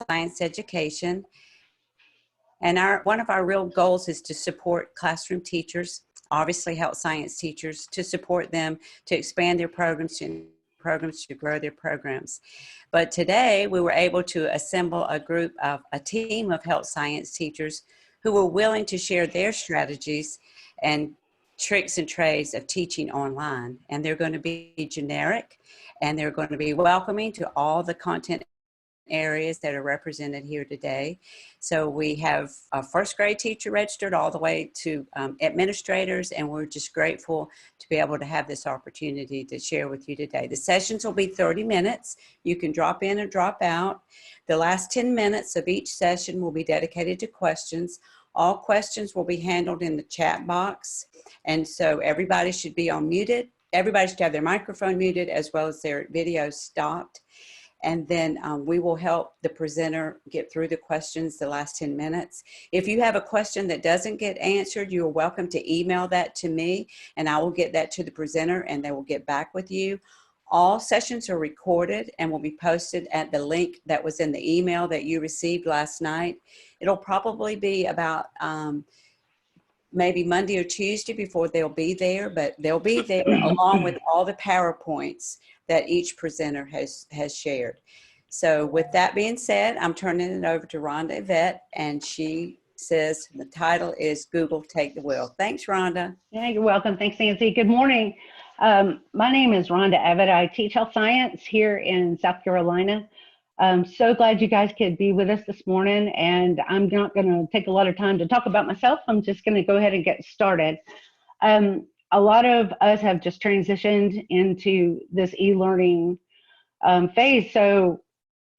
science education. And one of our real goals is to support classroom teachers, obviously health science teachers, to support them to expand their programs, to grow their programs. But today we were able to assemble a team of health science teachers who were willing to share their strategies and tricks and trades of teaching online. And they're going to be generic, and they're going to be welcoming to all the content areas that are represented here today. So we have a first grade teacher registered all the way to administrators, and we're just grateful to be able to have this opportunity to share with you today. The sessions will be 30 minutes. You can drop in or drop out. The last 10 minutes of each session will be dedicated to questions. All questions will be handled in the chat box, and so everybody should be unmuted. Everybody should have their microphone muted as well as their video stopped. And then we will help the presenter get through the questions the last 10 minutes. If you have a question that doesn't get answered, you are welcome to email that to me, and I will get that to the presenter, and they will get back with you. All sessions are recorded and will be posted at the link that was in the email that you received last night. It'll probably be about maybe Monday or Tuesday before they'll be there, but they'll be there along with all the PowerPoints that each presenter has shared. So with that being said, I'm turning it over to Rhonda Yvette, and she says the title is Google Take the Wheel. Thanks, Rhonda. Yeah, you're welcome. Thanks, Nancy. Good morning. My name is Rhonda Yvette. I teach health science here in South Carolina. I'm so glad you guys could be with us this morning, and I'm not going to take a lot of time to talk about myself. I'm just going to go ahead and get started. A lot of us have just transitioned into this e-learning phase. So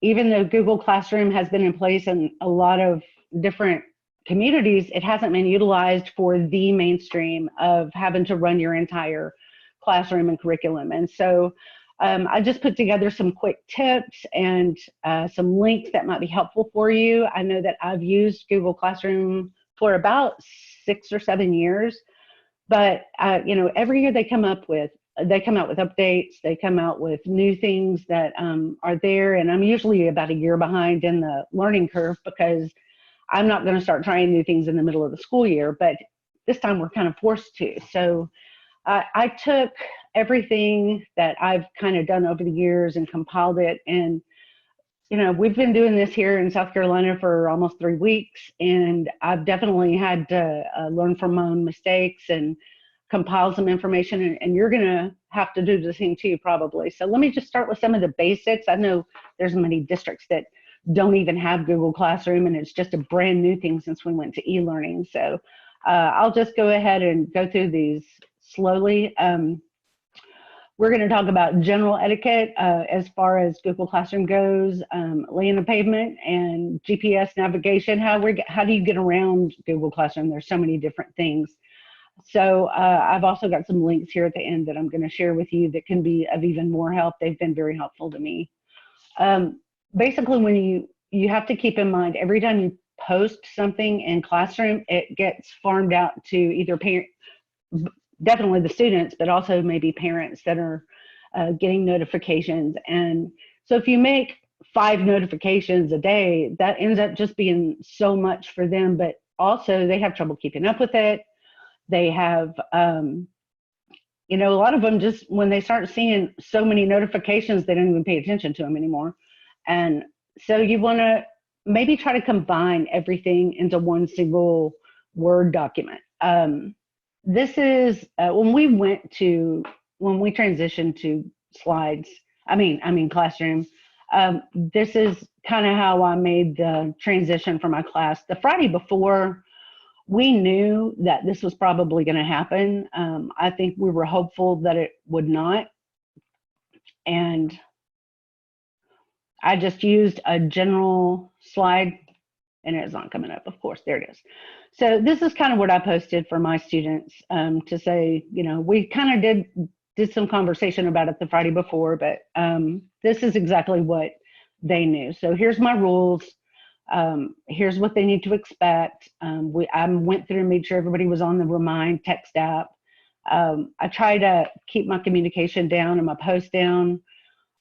even though Google Classroom has been in place in a lot of different communities, it hasn't been utilized for the mainstream of having to run your entire classroom and curriculum. And so I just put together some quick tips and some links that might be helpful for you. I know that I've used Google Classroom for about 6 or 7 years. But, you know, every year they come out with updates, they come out with new things that are there. And I'm usually about a year behind in the learning curve because I'm not going to start trying new things in the middle of the school year. But this time we're kind of forced to. So I took everything that I've kind of done over the years and compiled it. And, you know, we've been doing this here in South Carolina for almost 3 weeks, and I've definitely had to learn from my own mistakes and compile some information, and you're going to have to do the same too, probably. So let me just start with some of the basics. I know there's many districts that don't even have Google Classroom, and it's just a brand new thing since we went to e-learning. So I'll just go ahead and go through these slowly. We're going to talk about general etiquette as far as Google Classroom goes, laying the pavement and GPS navigation. How do you get around Google Classroom? There's so many different things. So I've also got some links here at the end that I'm going to share with you that can be of even more help. They've been very helpful to me. Basically, when you have to keep in mind, every time you post something in Classroom, it gets farmed out to either definitely the students, but also maybe parents that are getting notifications. And so if you make 5 notifications a day, that ends up just being so much for them, but also they have trouble keeping up with it. They have, you know, a lot of them just, when they start seeing so many notifications, they don't even pay attention to them anymore. And so you want to maybe try to combine everything into one single Word document. This is when we transitioned to Classroom. This is kind of how I made the transition for my class. The Friday before, we knew that this was probably going to happen. I think we were hopeful that it would not. And I just used a general slide, and it's not coming up, of course. There it is. So this is kind of what I posted for my students to say, you know, we kind of did some conversation about it the Friday before, but this is exactly what they knew. So here's my rules. Here's what they need to expect. I went through and made sure everybody was on the Remind text app. I try to keep my communication down and my post down.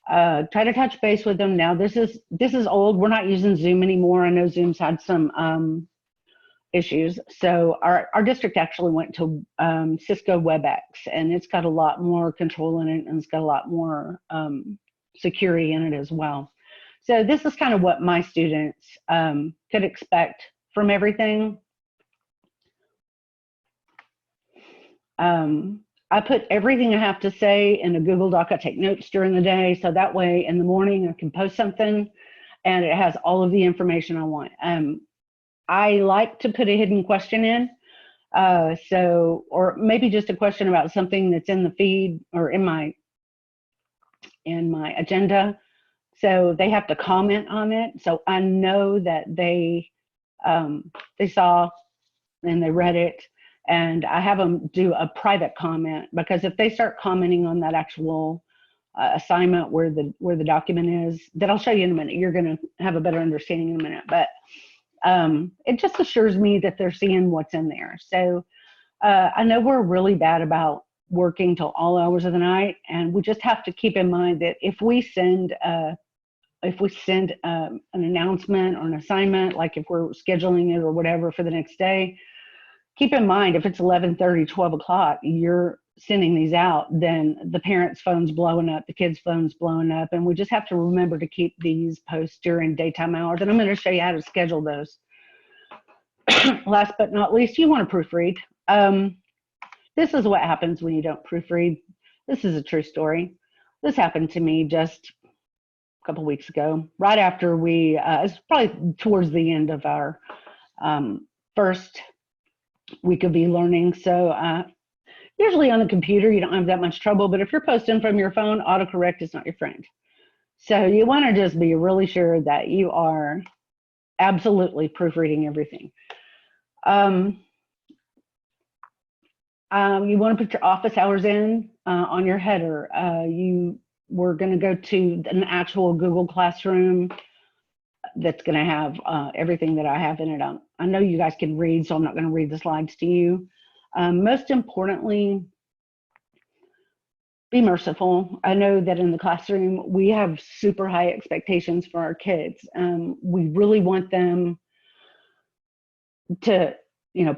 Try to touch base with them. Now, this is old. We're not using Zoom anymore. I know Zoom's had some issues. So our district actually went to Cisco WebEx, and it's got a lot more control in it, and it's got a lot more security in it as well. So this is kind of what my students could expect from everything. I put everything I have to say in a Google Doc. I take notes during the day, so that way in the morning I can post something and it has all of the information I want. I like to put a hidden question in, or maybe just a question about something that's in the feed or in my agenda. So they have to comment on it. So I know that they saw and they read it. And I have them do a private comment, because if they start commenting on that actual assignment where the document is, that I'll show you in a minute. You're going to have a better understanding in a minute. But it just assures me that they're seeing what's in there. So I know we're really bad about working till all hours of the night, and we just have to keep in mind that if we send an announcement or an assignment, like if we're scheduling it or whatever for the next day, keep in mind, if it's 11:30, 12 o'clock, you're sending these out, then the parents' phone's blowing up, the kids' phone's blowing up, and we just have to remember to keep these posts during daytime hours. And I'm going to show you how to schedule those. Last but not least, you want to proofread. This is what happens when you don't proofread. This is a true story. This happened to me just a couple weeks ago, right after it's probably towards the end of our first week of e-learning. So usually on the computer, you don't have that much trouble, but if you're posting from your phone, autocorrect is not your friend. So you want to just be really sure that you are absolutely proofreading everything. You want to put your office hours in on your header. We're going to go to an actual Google Classroom that's going to have everything that I have in it. I know you guys can read, so I'm not going to read the slides to you. Most importantly, be merciful. I know that in the classroom, we have super high expectations for our kids. We really want them to,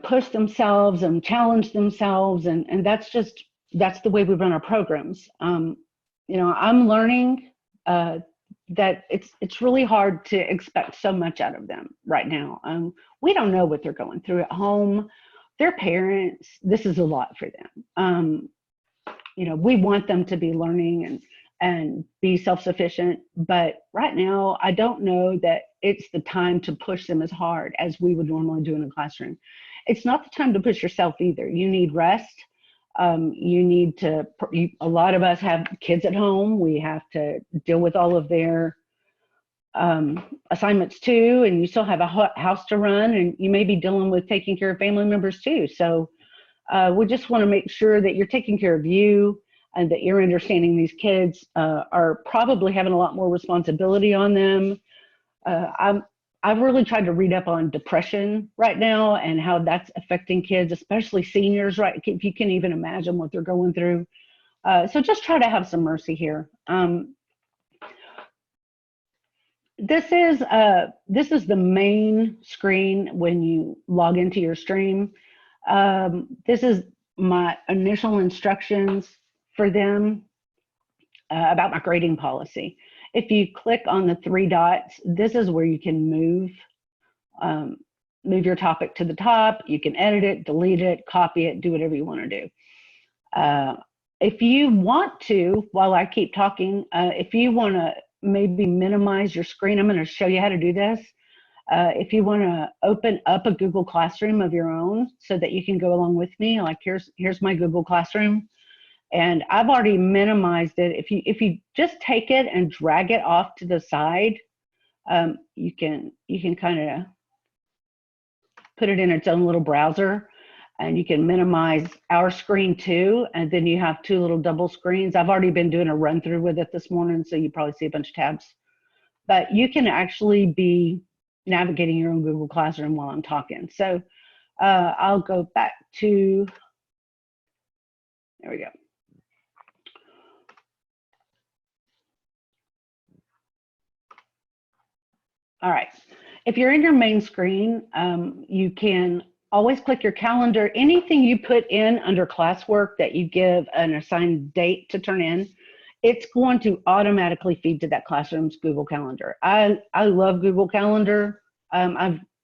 push themselves and challenge themselves. And that's the way we run our programs. I'm learning that it's really hard to expect so much out of them right now. We don't know what they're going through at home. Their parents, this is a lot for them. We want them to be learning and be self-sufficient, but right now I don't know that it's the time to push them as hard as we would normally do in a classroom. It's not the time to push yourself either. You need rest. You need to, a lot of us have kids at home. We have to deal with all of their assignments too, and you still have a house to run, and you may be dealing with taking care of family members too. So we just want to make sure that you're taking care of you and that you're understanding these kids are probably having a lot more responsibility on them. I've really tried to read up on depression right now and how that's affecting kids, especially seniors, right? If you can even imagine what they're going through. So just try to have some mercy here. This is the main screen when you log into your stream. This is my initial instructions for them about my grading policy. If you click on the three dots, this is where you can move your topic to the top. You can edit it, delete it, copy it, do whatever you want to do. If you want to, while I keep talking, if you want to maybe minimize your screen, I'm going to show you how to do this. If you want to open up a Google Classroom of your own so that you can go along with me, like here's my Google Classroom. And I've already minimized it. If you just take it and drag it off to the side, you can kind of put it in its own little browser, and you can minimize our screen too. And then you have two little double screens. I've already been doing a run through with it this morning, so you probably see a bunch of tabs. But you can actually be navigating your own Google Classroom while I'm talking. So I'll go back to, there we go. All right. If you're in your main screen, you can always click your calendar. Anything you put in under classwork that you give an assigned date to turn in, it's going to automatically feed to that classroom's Google Calendar. I love Google Calendar.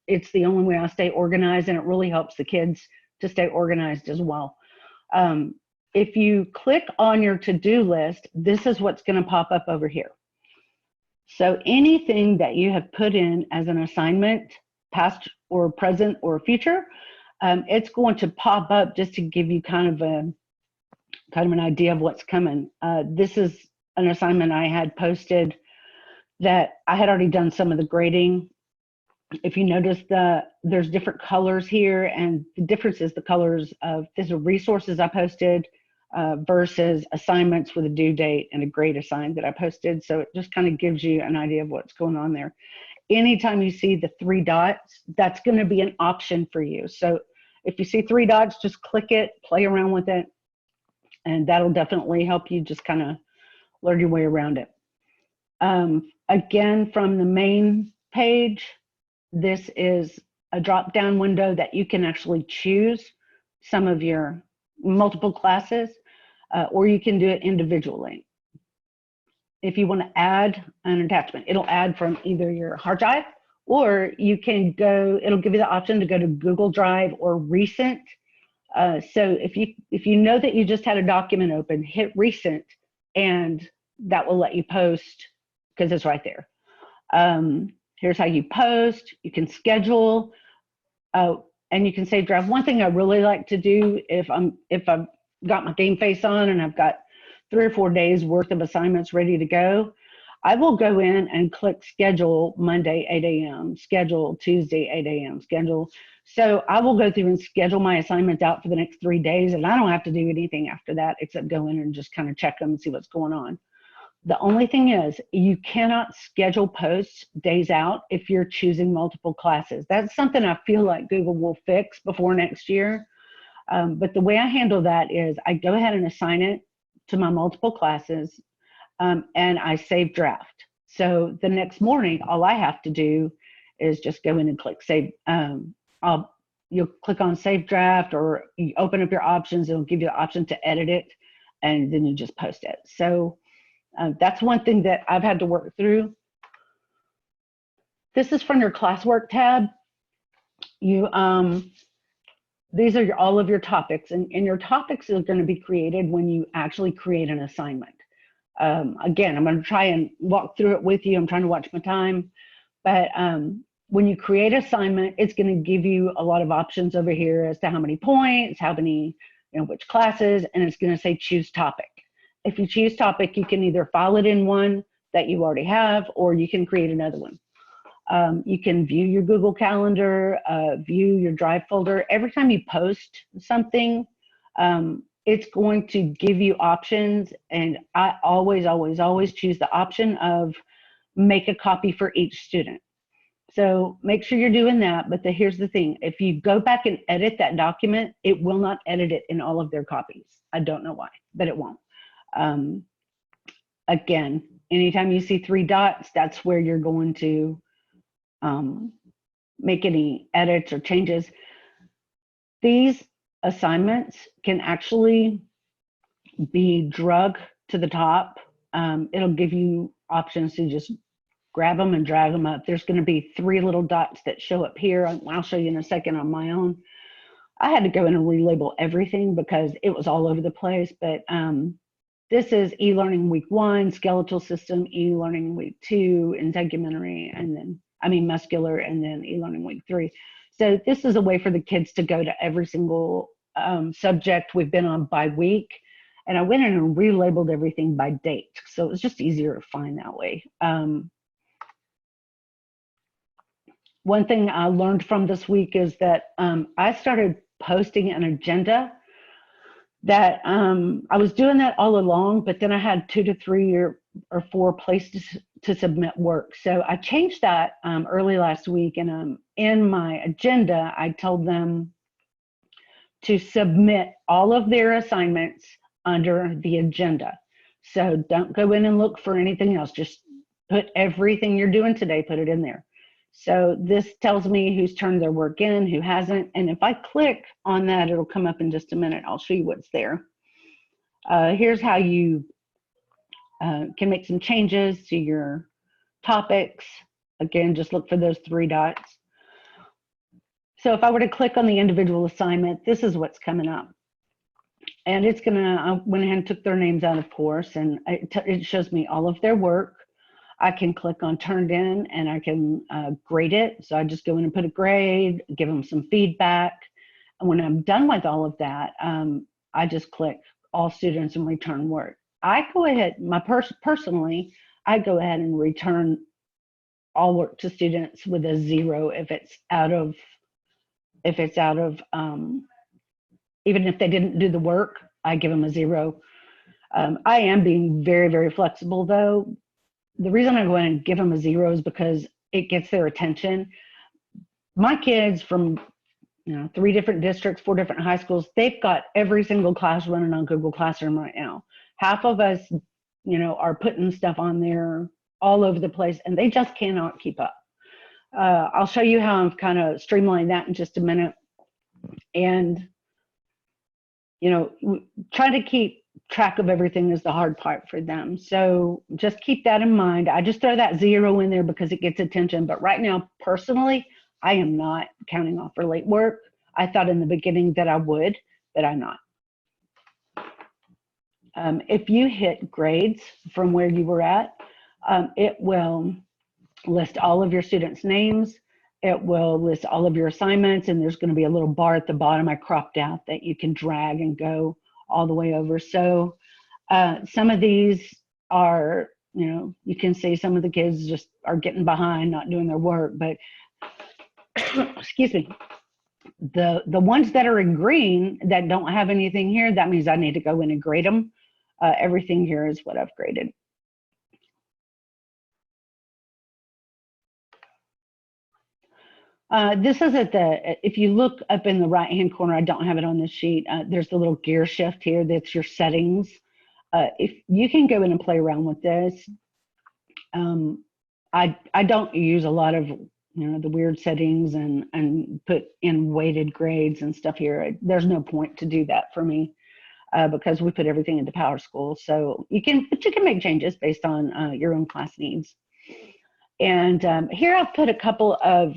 It's the only way I stay organized, and it really helps the kids to stay organized as well. If you click on your to-do list, this is what's going to pop up over here. So anything that you have put in as an assignment, past or present or future, it's going to pop up just to give you kind of an idea of what's coming. This is an assignment I had posted that I had already done some of the grading. If you notice, there's different colors here, and the difference is the colors of these are resources I posted versus assignments with a due date and a grade assigned that I posted. So it just kind of gives you an idea of what's going on there. Anytime you see the 3 dots, that's going to be an option for you. So if you see 3 dots, just click it, play around with it, and that'll definitely help you just kind of learn your way around it. Again, from the main page, this is a drop-down window that you can actually choose some of your multiple classes, or you can do it individually. If you want to add an attachment, it'll add from either your hard drive, or you can go, it'll give you the option to go to Google Drive or Recent. So if you know that you just had a document open, hit Recent, and that will let you post because it's right there. Here's how you post. You can schedule, and you can save draft. One thing I really like to do if I've got my game face on and I've got 3 or 4 days worth of assignments ready to go, I will go in and click schedule Monday 8 a.m., schedule Tuesday 8 a.m., schedule. So I will go through and schedule my assignments out for the next 3 days, and I don't have to do anything after that except go in and just kind of check them and see what's going on. The only thing is you cannot schedule posts days out if you're choosing multiple classes. That's something I feel like Google will fix before next year. But the way I handle that is I go ahead and assign it to my multiple classes, and I save draft. So the next morning, all I have to do is just go in and click save. You'll click on save draft, or you open up your options. It'll give you the option to edit it, and then you just post it. So that's one thing that I've had to work through. This is from your classwork tab. These are all of your topics, and your topics are going to be created when you actually create an assignment. Again, I'm going to try and walk through it with you. I'm trying to watch my time, but when you create an assignment, it's going to give you a lot of options over here as to how many points, how many, which classes, and it's going to say choose topic. If you choose topic, you can either file it in one that you already have, or you can create another one. You can view your Google Calendar, view your Drive folder. Every time you post something, it's going to give you options, and I always choose the option of make a copy for each student. So make sure you're doing that, but here's the thing. If you go back and edit that document, it will not edit it in all of their copies. I don't know why, but it won't. Again, anytime you see 3 dots, that's where you're going to make any edits or changes. These assignments can actually be drug to the top. It'll give you options to just grab them and drag them up. There's going to be 3 little dots that show up here. I'll show you in a second on my own. I had to go in and relabel everything because it was all over the place, but this is e-learning week 1, skeletal system, e-learning week 2, integumentary, and then, muscular, and then e-learning week 3. So this is a way for the kids to go to every single subject we've been on by week. And I went in and relabeled everything by date. So it was just easier to find that way. One thing I learned from this week is that I started posting an agenda that I was doing that all along, but then I had 2 to 3 or 4 places to submit work. So I changed that early last week, and in my agenda, I told them to submit all of their assignments under the agenda. So don't go in and look for anything else. Just put everything you're doing today, put it in there. So this tells me who's turned their work in, who hasn't. And if I click on that, it'll come up in just a minute. I'll show you what's there. Here's how you can make some changes to your topics. Again, just look for those 3 dots. So if I were to click on the individual assignment, this is what's coming up. And it's gonna, I went ahead and took their names out, of course, and it shows me all of their work. I can click on turned in and I can grade it. So I just go in and put a grade, give them some feedback. And when I'm done with all of that, I just click all students and return work. I go ahead, personally, I go ahead and return all work to students with a 0 if it's out of, even if they didn't do the work, I give them a 0. I am being very, very flexible though. The reason I go ahead and give them a 0 is because it gets their attention. My kids from 3 different districts, 4 different high schools, they've got every single class running on Google Classroom right now. Half of us, are putting stuff on there all over the place and they just cannot keep up. I'll show you how I've kind of streamlined that in just a minute. And, trying to keep track of everything is the hard part for them. So just keep that in mind. I just throw that 0 in there because it gets attention. But right now, personally, I am not counting off for late work. I thought in the beginning that I would, but I'm not. If you hit grades from where you were at, it will list all of your students' names. It will list all of your assignments, and there's going to be a little bar at the bottom I cropped out that you can drag and go all the way over. So some of these are, you can see some of the kids just are getting behind, not doing their work, but excuse me, the ones that are in green that don't have anything here, that means I need to go in and grade them. Everything here is what I've graded. This is if you look up in the right-hand corner, I don't have it on this sheet. There's the little gear shift here. That's your settings. If you can go in and play around with this. I don't use a lot of, the weird settings and put in weighted grades and stuff here. There's no point to do that for me because we put everything into PowerSchool. So you can make changes based on your own class needs. And here I've put a couple of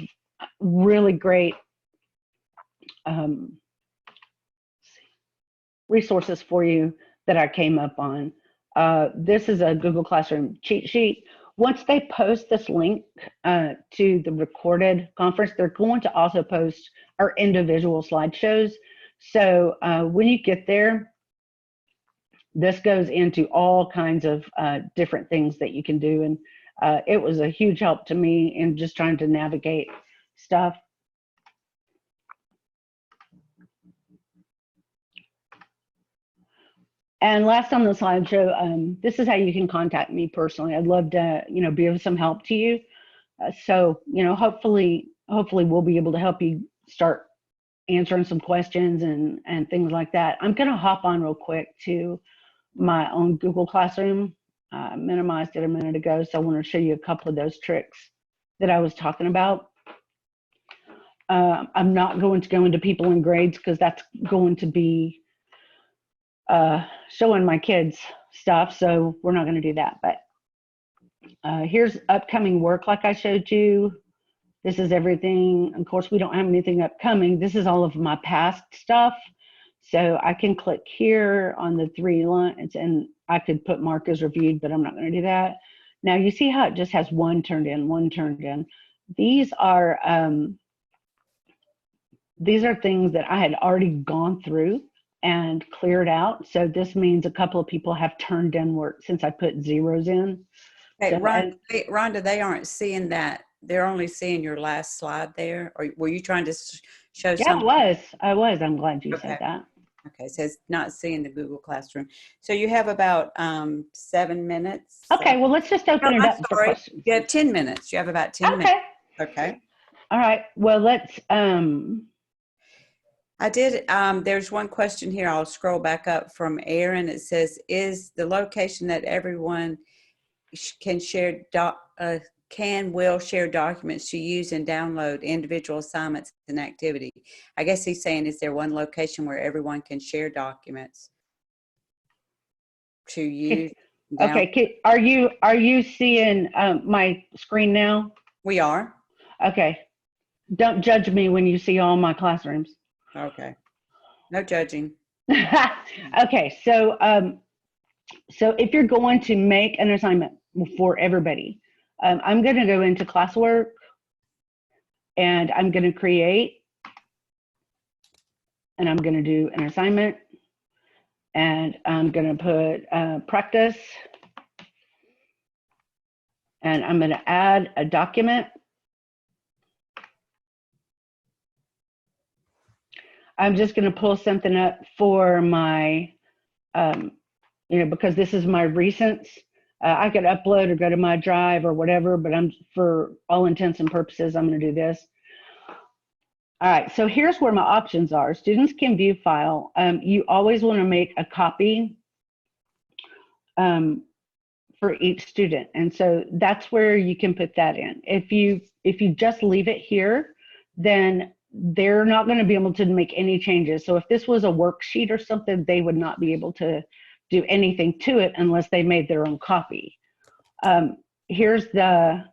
really great resources for you that I came up on. This is a Google Classroom cheat sheet. Once they post this link to the recorded conference, they're going to also post our individual slideshows. So when you get there, this goes into all kinds of different things that you can do. And it was a huge help to me in just trying to navigate stuff. And last on the slideshow, this is how you can contact me personally. I'd love to, be of some help to you. So, hopefully we'll be able to help you start answering some questions and things like that. I'm going to hop on real quick to my own Google Classroom. I minimized it a minute ago, so I want to show you a couple of those tricks that I was talking about. I'm not going to go into people and grades because that's going to be showing my kids stuff, so we're not going to do that. But here's upcoming work like I showed you. This is everything. Of course, we don't have anything upcoming. This is all of my past stuff. So I can click here on the 3 lines and I could put mark as reviewed, but I'm not going to do that. Now you see how it just has 1 turned in, 1 turned in. These are things that I had already gone through and cleared out. So this means a couple of people have turned in work since I put zeros in. Hey, So, Rhonda, they aren't seeing that. They're only seeing your last slide there. Or were you trying to show something? Yeah, I was. I'm glad you said that. Okay, so it's not seeing the Google Classroom. So you have about 7 minutes. Okay, well, let's just open it up for questions. You have 10 minutes. You have about 10 minutes. Okay. All right. Well, let's. I did. There's one question here. I'll scroll back up from Aaron. It says, is the location that everyone can share will share documents to use and download individual assignments and activity. I guess he's saying, is there one location where everyone can share documents to use? Okay, are you seeing my screen now? We are. Okay, don't judge me when you see all my classrooms. Okay, no judging. Okay, so if you're going to make an assignment for everybody, I'm going to go into classwork and I'm going to create, and I'm going to do an assignment, and I'm going to put practice, and I'm going to add a document. I'm just going to pull something up for my, because this is my recents. I could upload or go to my drive or whatever, but for all intents and purposes, I'm going to do this. All right, so here's where my options are. Students can view file. You always want to make a copy for each student, and so that's where you can put that in. If you just leave it here, then they're not going to be able to make any changes. So if this was a worksheet or something, they would not be able to do anything to it unless they made their own copy. Here's the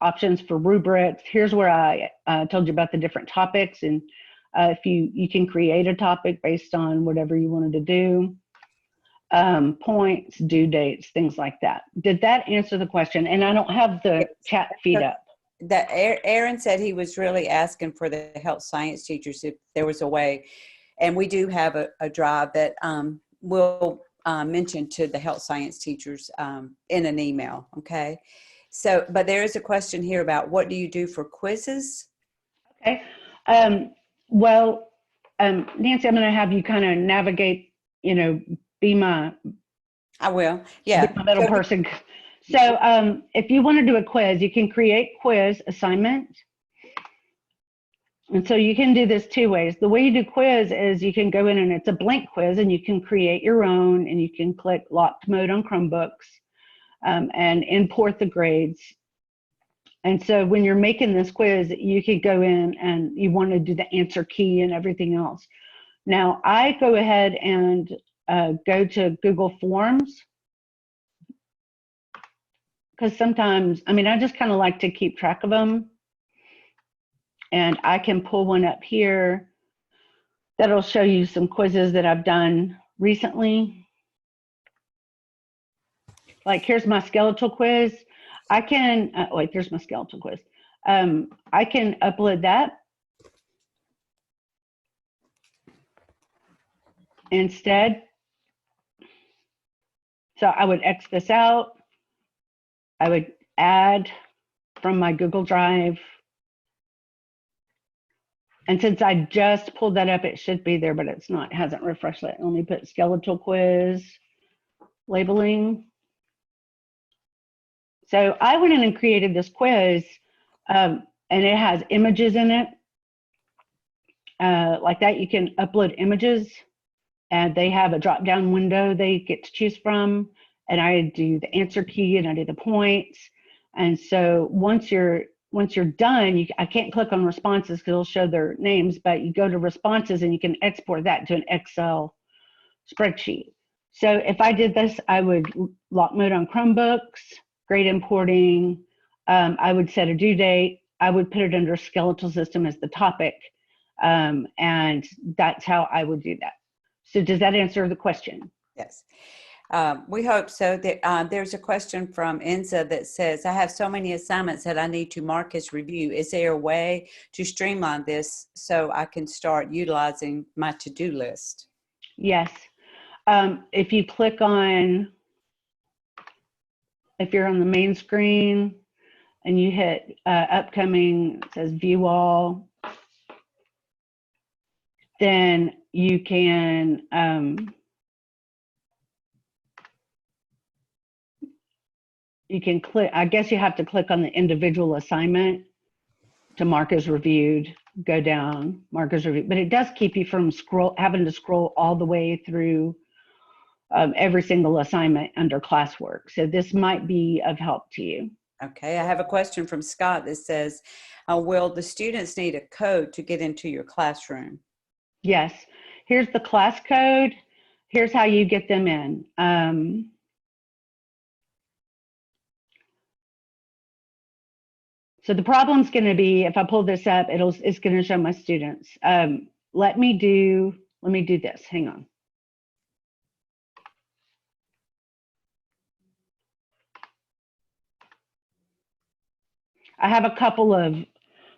options for rubrics. Here's where I told you about the different topics, and if you can create a topic based on whatever you wanted to do, points, due dates, things like that. Did that answer the question? And I don't have the chat feed up. That Aaron said he was really asking for the health science teachers if there was a way, and we do have a drive that we'll mention to the health science teachers in an email. Okay. So, but there is a question here about what do you do for quizzes? Okay. Well, Nancy, I'm going to have you kind of navigate, be my. I will. Yeah. Be my middle person. So if you want to do a quiz, you can create quiz assignment. And so you can do this two ways. The way you do quiz is you can go in and it's a blank quiz and you can create your own, and you can click locked mode on Chromebooks and import the grades. And so when you're making this quiz, you could go in and you want to do the answer key and everything else. Now I go ahead and go to Google Forms, because sometimes, I just kind of like to keep track of them. And I can pull one up here that'll show you some quizzes that I've done recently. Like here's my skeletal quiz. I can, wait, there's my skeletal quiz. I can upload that. Instead, so I would X this out. I would add from my Google Drive. And since I just pulled that up, it should be there, but it's not, it hasn't refreshed it. Let me put skeletal quiz labeling. So I went in and created this quiz, and it has images in it. Like that, you can upload images, and they have a drop-down window they get to choose from. And I do the answer key and I do the points. And so once you're done, I can't click on responses because it'll show their names, but you go to responses and you can export that to an Excel spreadsheet. So if I did this, I would lock mode on Chromebooks, grade importing. I would set a due date. I would put it under skeletal system as the topic. And that's how I would do that. So does that answer the question? Yes. We hope so. There's a question from Enza that says, I have so many assignments that I need to mark as review. Is there a way to streamline this so I can start utilizing my to-do list? Yes. If you click on, if you're on the main screen and you hit upcoming, it says view all, then you can click, I guess you have to click on the individual assignment to mark as reviewed, go down, mark as reviewed, but it does keep you from having to scroll all the way through every single assignment under classwork. So this might be of help to you. Okay, I have a question from Scott that says, will the students need a code to get into your classroom? Yes. Here's the class code. Here's how you get them in. So the problem's going to be, if I pull this up, it's going to show my students. Let me do this. Hang on. I have a couple of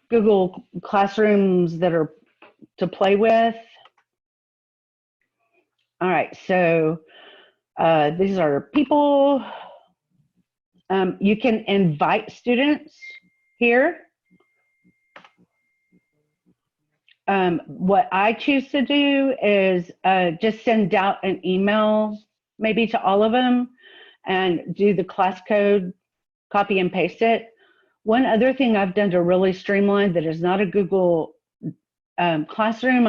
Google Classrooms that are to play with. All right, so these are people. You can invite students here. What I choose to do is just send out an email, maybe to all of them, and do the class code, copy and paste it. One other thing I've done to really streamline that is not a Google Classroom,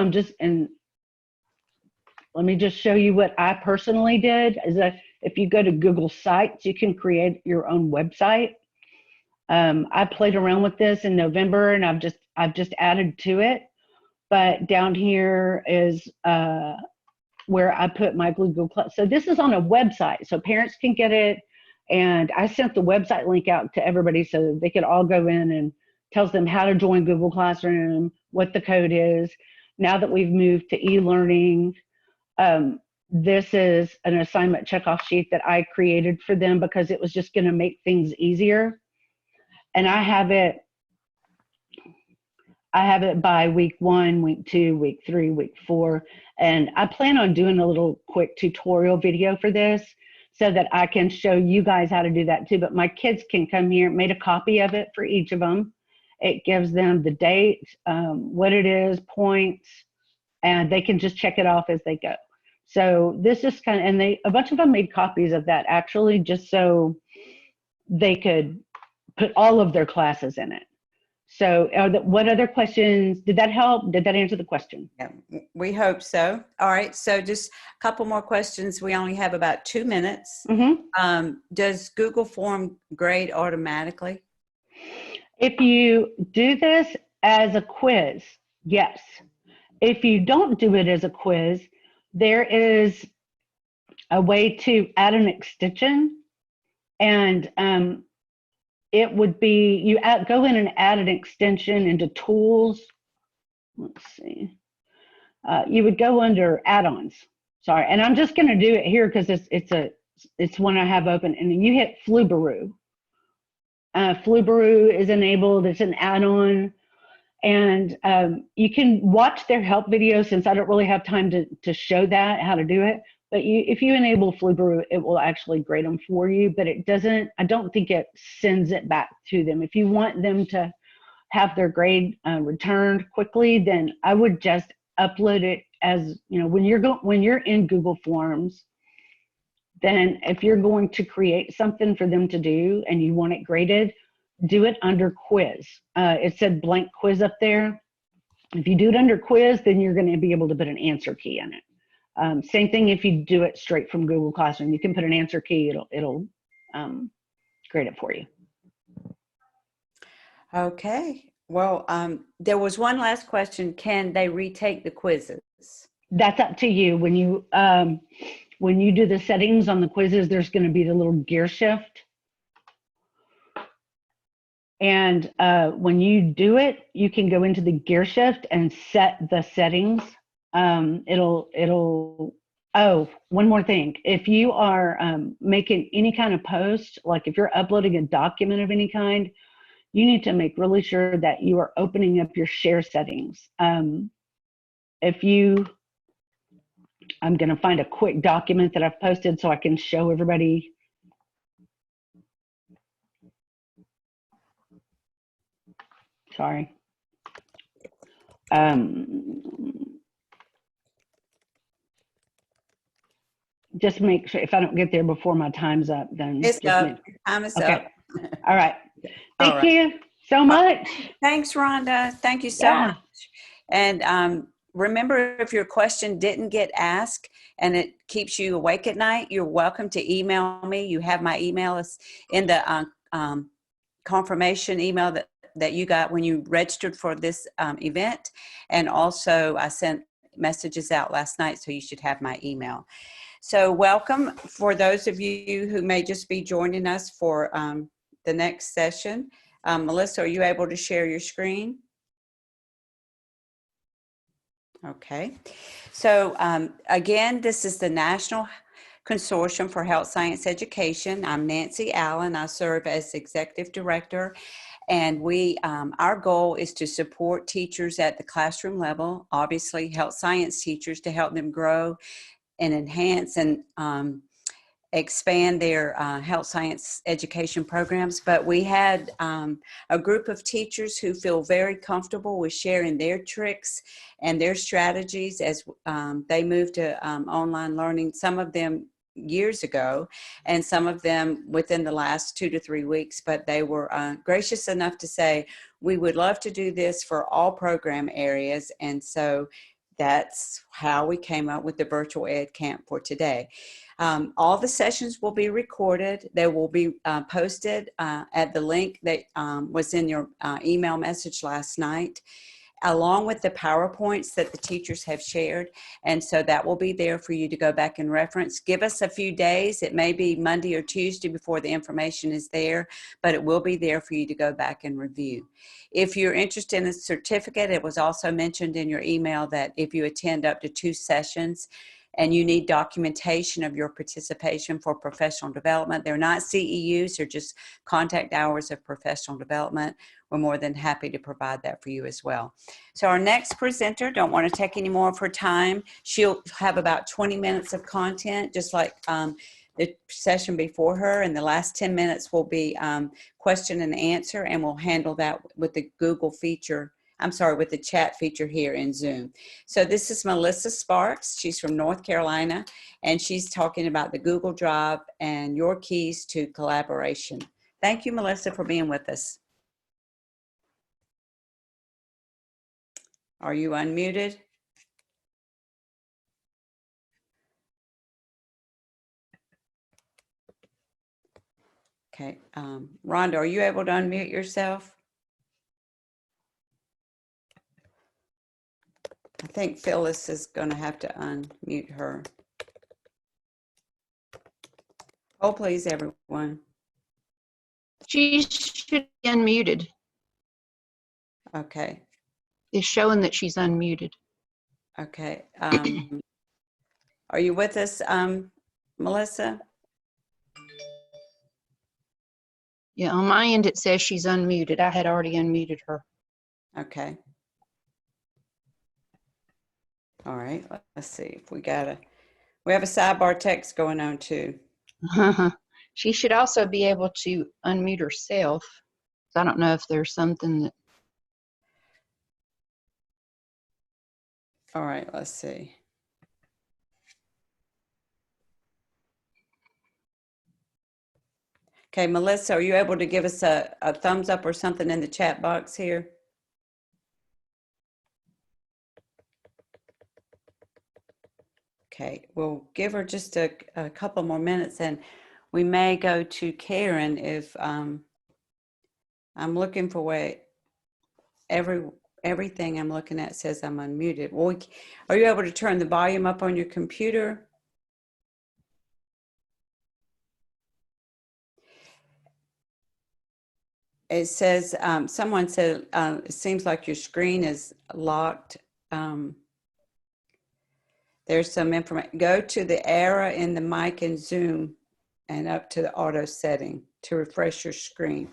let me just show you what I personally did, is that if you go to Google Sites, you can create your own website. I played around with this in November, and I've just added to it. But down here is where I put my Google Class. So this is on a website, so parents can get it. And I sent the website link out to everybody so they could all go in, and tells them how to join Google Classroom, what the code is. Now that we've moved to e-learning, this is an assignment checkoff sheet that I created for them because it was just going to make things easier. And I have it by week 1, week 2, week 3, week 4. And I plan on doing a little quick tutorial video for this so that I can show you guys how to do that too. But my kids can come here, made a copy of it for each of them. It gives them the date, what it is, points, and they can just check it off as they go. So this is kind of, and a bunch of them made copies of that actually, just so they could put all of their classes in it. So what other questions, did that help? Did that answer the question? Yeah, we hope so. All right, so just a couple more questions. We only have about 2 minutes. Mm-hmm. Does Google Form grade automatically? If you do this as a quiz, yes. If you don't do it as a quiz, there is a way to add an extension, and it would be, you go in and add an extension into tools. Let's see. You would go under add-ons. Sorry, and I'm just going to do it here because it's one I have open, and then you hit Flubaroo. Flubaroo is enabled. It's an add-on, and you can watch their help video, since I don't really have time to show that how to do it. But if you enable Flubaroo, it will actually grade them for you, but it doesn't, I don't think it sends it back to them. If you want them to have their grade returned quickly, then I would just upload it as, when you're in Google Forms, then if you're going to create something for them to do and you want it graded, do it under quiz. It said blank quiz up there. If you do it under quiz, then you're going to be able to put an answer key in it. Same thing if you do it straight from Google Classroom. You can put an answer key, it'll grade it for you. Okay. Well, there was one last question. Can they retake the quizzes? That's up to you. When you do the settings on the quizzes, there's going to be the little gear shift. And when you do it, you can go into the gear shift and set the settings. Oh, one more thing. If you are making any kind of post, like if you're uploading a document of any kind, you need to make really sure that you are opening up your share settings. I'm going to find a quick document that I've posted so I can show everybody. Sorry. Just make sure, if I don't get there before my time's up, then It's just up. Time is up. All right. Thank you so much. Thanks, Rhonda. Thank you so much. And remember, if your question didn't get asked and it keeps you awake at night, you're welcome to email me. You have my email in the confirmation email that you got when you registered for this event. And also I sent messages out last night, so you should have my email. So welcome for those of you who may just be joining us for the next session. Melissa, are you able to share your screen? Okay. So again, this is the National Consortium for Health Science Education. I'm Nancy Allen. I serve as Executive Director, and our goal is to support teachers at the classroom level, obviously health science teachers, to help them grow and enhance and expand their health science education programs. But we had a group of teachers who feel very comfortable with sharing their tricks and their strategies as they move to online learning, some of them years ago and some of them within the last 2 to 3 weeks. But they were gracious enough to say, we would love to do this for all program areas. And so that's how we came up with the virtual ed camp for today. All the sessions will be recorded. They will be posted at the link that was in your email message last night, along with the PowerPoints that the teachers have shared. And so that will be there for you to go back and reference. Give us a few days. It may be Monday or Tuesday before the information is there, but it will be there for you to go back and review. If you're interested in a certificate, it was also mentioned in your email that if you attend up to 2 sessions, and you need documentation of your participation for professional development. They're not CEUs, they're just contact hours of professional development. We're more than happy to provide that for you as well. So our next presenter, don't want to take any more of her time. She'll have about 20 minutes of content, just like the session before her, and the last 10 minutes will be question and answer, and we'll handle that with the Google feature. With the chat feature here in Zoom. So this is Melissa Sparks. She's from North Carolina, and she's talking about the Google Drive and your keys to collaboration. Thank you, Melissa, for being with us. Are you unmuted? Okay, Rhonda, are you able to unmute yourself? I think Phyllis is going to have to unmute her. Oh, please, everyone. She should be unmuted. Okay. It's showing that she's unmuted. Okay. Are you with us, Melissa? Yeah, on my end it says she's unmuted. I had already unmuted her. Okay. All right, let's see if we have a sidebar text going on too. She should also be able to unmute herself. So I don't know if there's something that. All right, let's see. Okay, Melissa, are you able to give us a thumbs up or something in the chat box here? Okay, we'll give her just a couple more minutes, and we may go to Karen if I'm looking for everything I'm looking at says I'm unmuted. Well, are you able to turn the volume up on your computer? It says, someone said, it seems like your screen is locked. There's some information. Go to the arrow in the mic and Zoom and up to the auto setting to refresh your screen.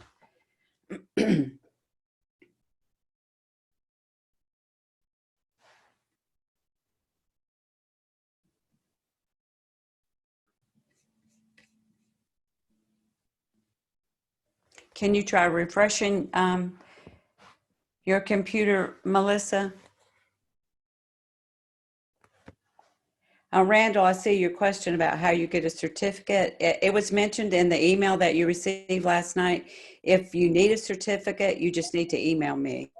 Can you try refreshing your computer, Melissa? Randall, I see your question about how you get a certificate. It was mentioned in the email that you received last night. If you need a certificate, you just need to email me,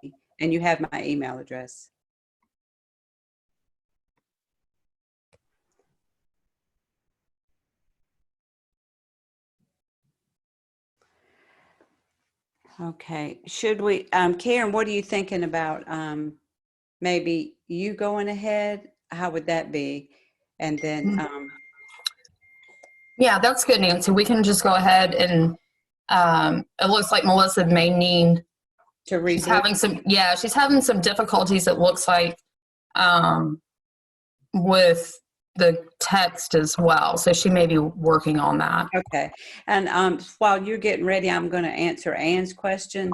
and you have my email address. Okay. Should we, Karen, what are you thinking about? Maybe you going ahead? How would that be? And then, Yeah, that's good, Nancy. We can just go ahead and it looks like Melissa may need, to she's reboot. having some, yeah, she's having some difficulties, it looks like, with the text as well. So she may be working on that. Okay. And while you're getting ready, I'm going to answer Ann's question.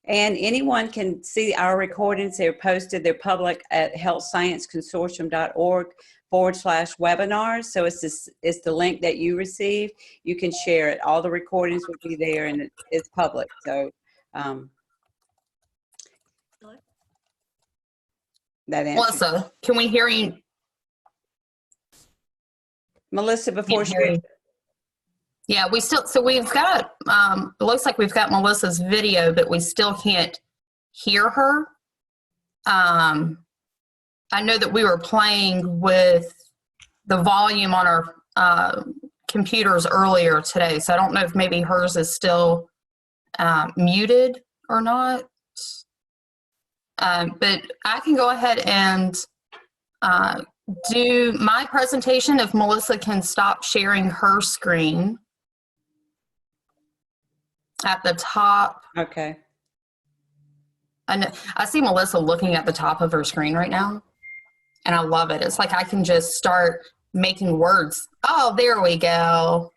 And anyone can see our recordings. They're posted. They're public at healthscienceconsortium.org/webinars. So it's the link that you received. You can share it. All the recordings will be there, and it's public. So that answers. Melissa, can we hear you? Melissa, before she. Yeah, we still, so we've got, it looks like we've got Melissa's video, but we still can't hear her. I know that we were playing with the volume on our computers earlier today, so I don't know if maybe hers is still muted or not. But I can go ahead and do my presentation if Melissa can stop sharing her screen. At the top. Okay. I see Melissa looking at the top of her screen right now, and I love it. It's like I can just start making words. Oh, there we go.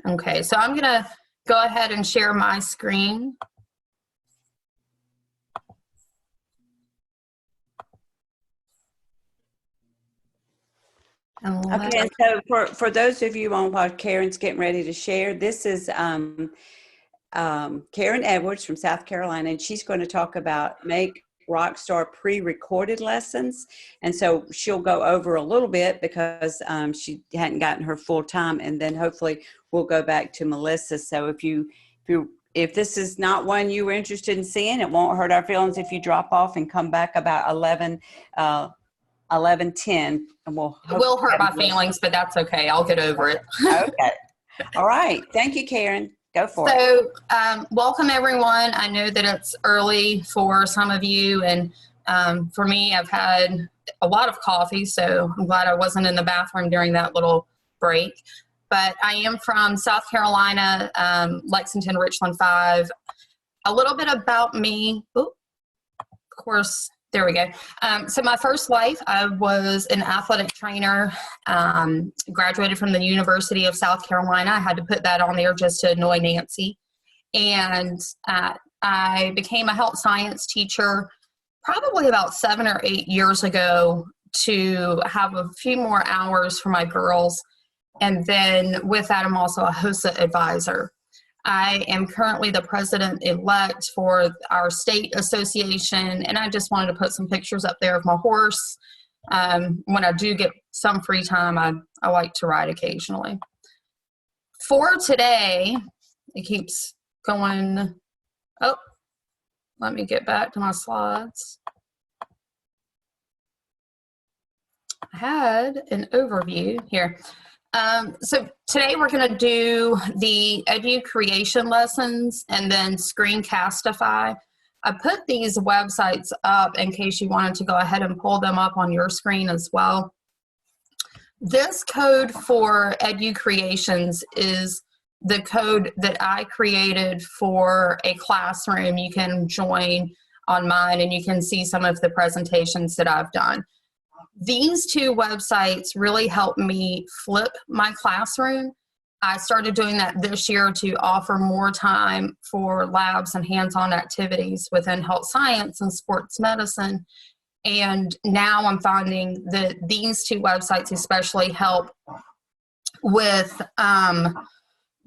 Okay, so I'm gonna go ahead and share my screen. Okay, and so for those of you on while Karen's getting ready to share, this is Karen Edwards from South Carolina, and she's going to talk about Make Rockstar pre-recorded lessons. And so she'll go over a little bit because she hadn't gotten her full time, and then hopefully we'll go back to Melissa. So if this is not one you were interested in seeing, it won't hurt our feelings if you drop off and come back about 11:10, and we'll. It will hurt my feelings, but that's okay. I'll get over it. Okay. All right. Thank you, Karen. Go for it. So, welcome everyone. I know that it's early for some of you, and for me, I've had a lot of coffee, so I'm glad I wasn't in the bathroom during that little break. But I am from South Carolina, Lexington, Richland 5. A little bit about me. Ooh, of course, there we go. So my first life, I was an athletic trainer, graduated from the University of South Carolina. I had to put that on there just to annoy Nancy. And I became a health science teacher probably about 7 or 8 years ago to have a few more hours for my girls. And then with that, I'm also a HSEA advisor. I am currently the president-elect for our state association, and I just wanted to put some pictures up there of my horse. When I do get some free time, I like to ride occasionally. For today, it keeps going. Oh, let me get back to my slides. I had an overview here. So today we're going to do the Edu Creation lessons and then Screencastify. I put these websites up in case you wanted to go ahead and pull them up on your screen as well. This code for Edu Creations is the code that I created for a classroom. You can join on mine and you can see some of the presentations that I've done. These two websites really helped me flip my classroom. I started doing that this year to offer more time for labs and hands-on activities within health science and sports medicine. And now I'm finding that these two websites especially help with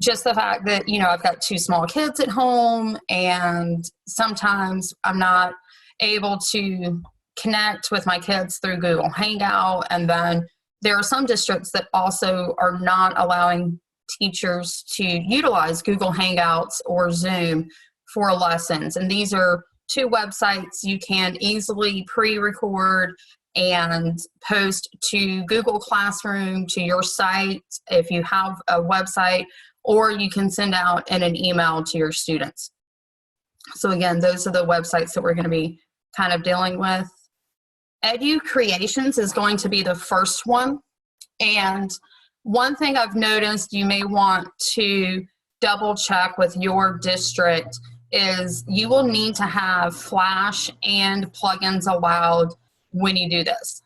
just the fact that, you know, I've got 2 small kids at home, and sometimes I'm not able to connect with my kids through Google Hangout. And then there are some districts that also are not allowing teachers to utilize Google Hangouts or Zoom for lessons. And these are 2 websites you can easily pre-record and post to Google Classroom, to your site if you have a website, or you can send out in an email to your students. So again, those are the websites that we're going to be kind of dealing with. Edu Creations is going to be the first one. And one thing I've noticed you may want to double check with your district is you will need to have Flash and plugins allowed when you do this.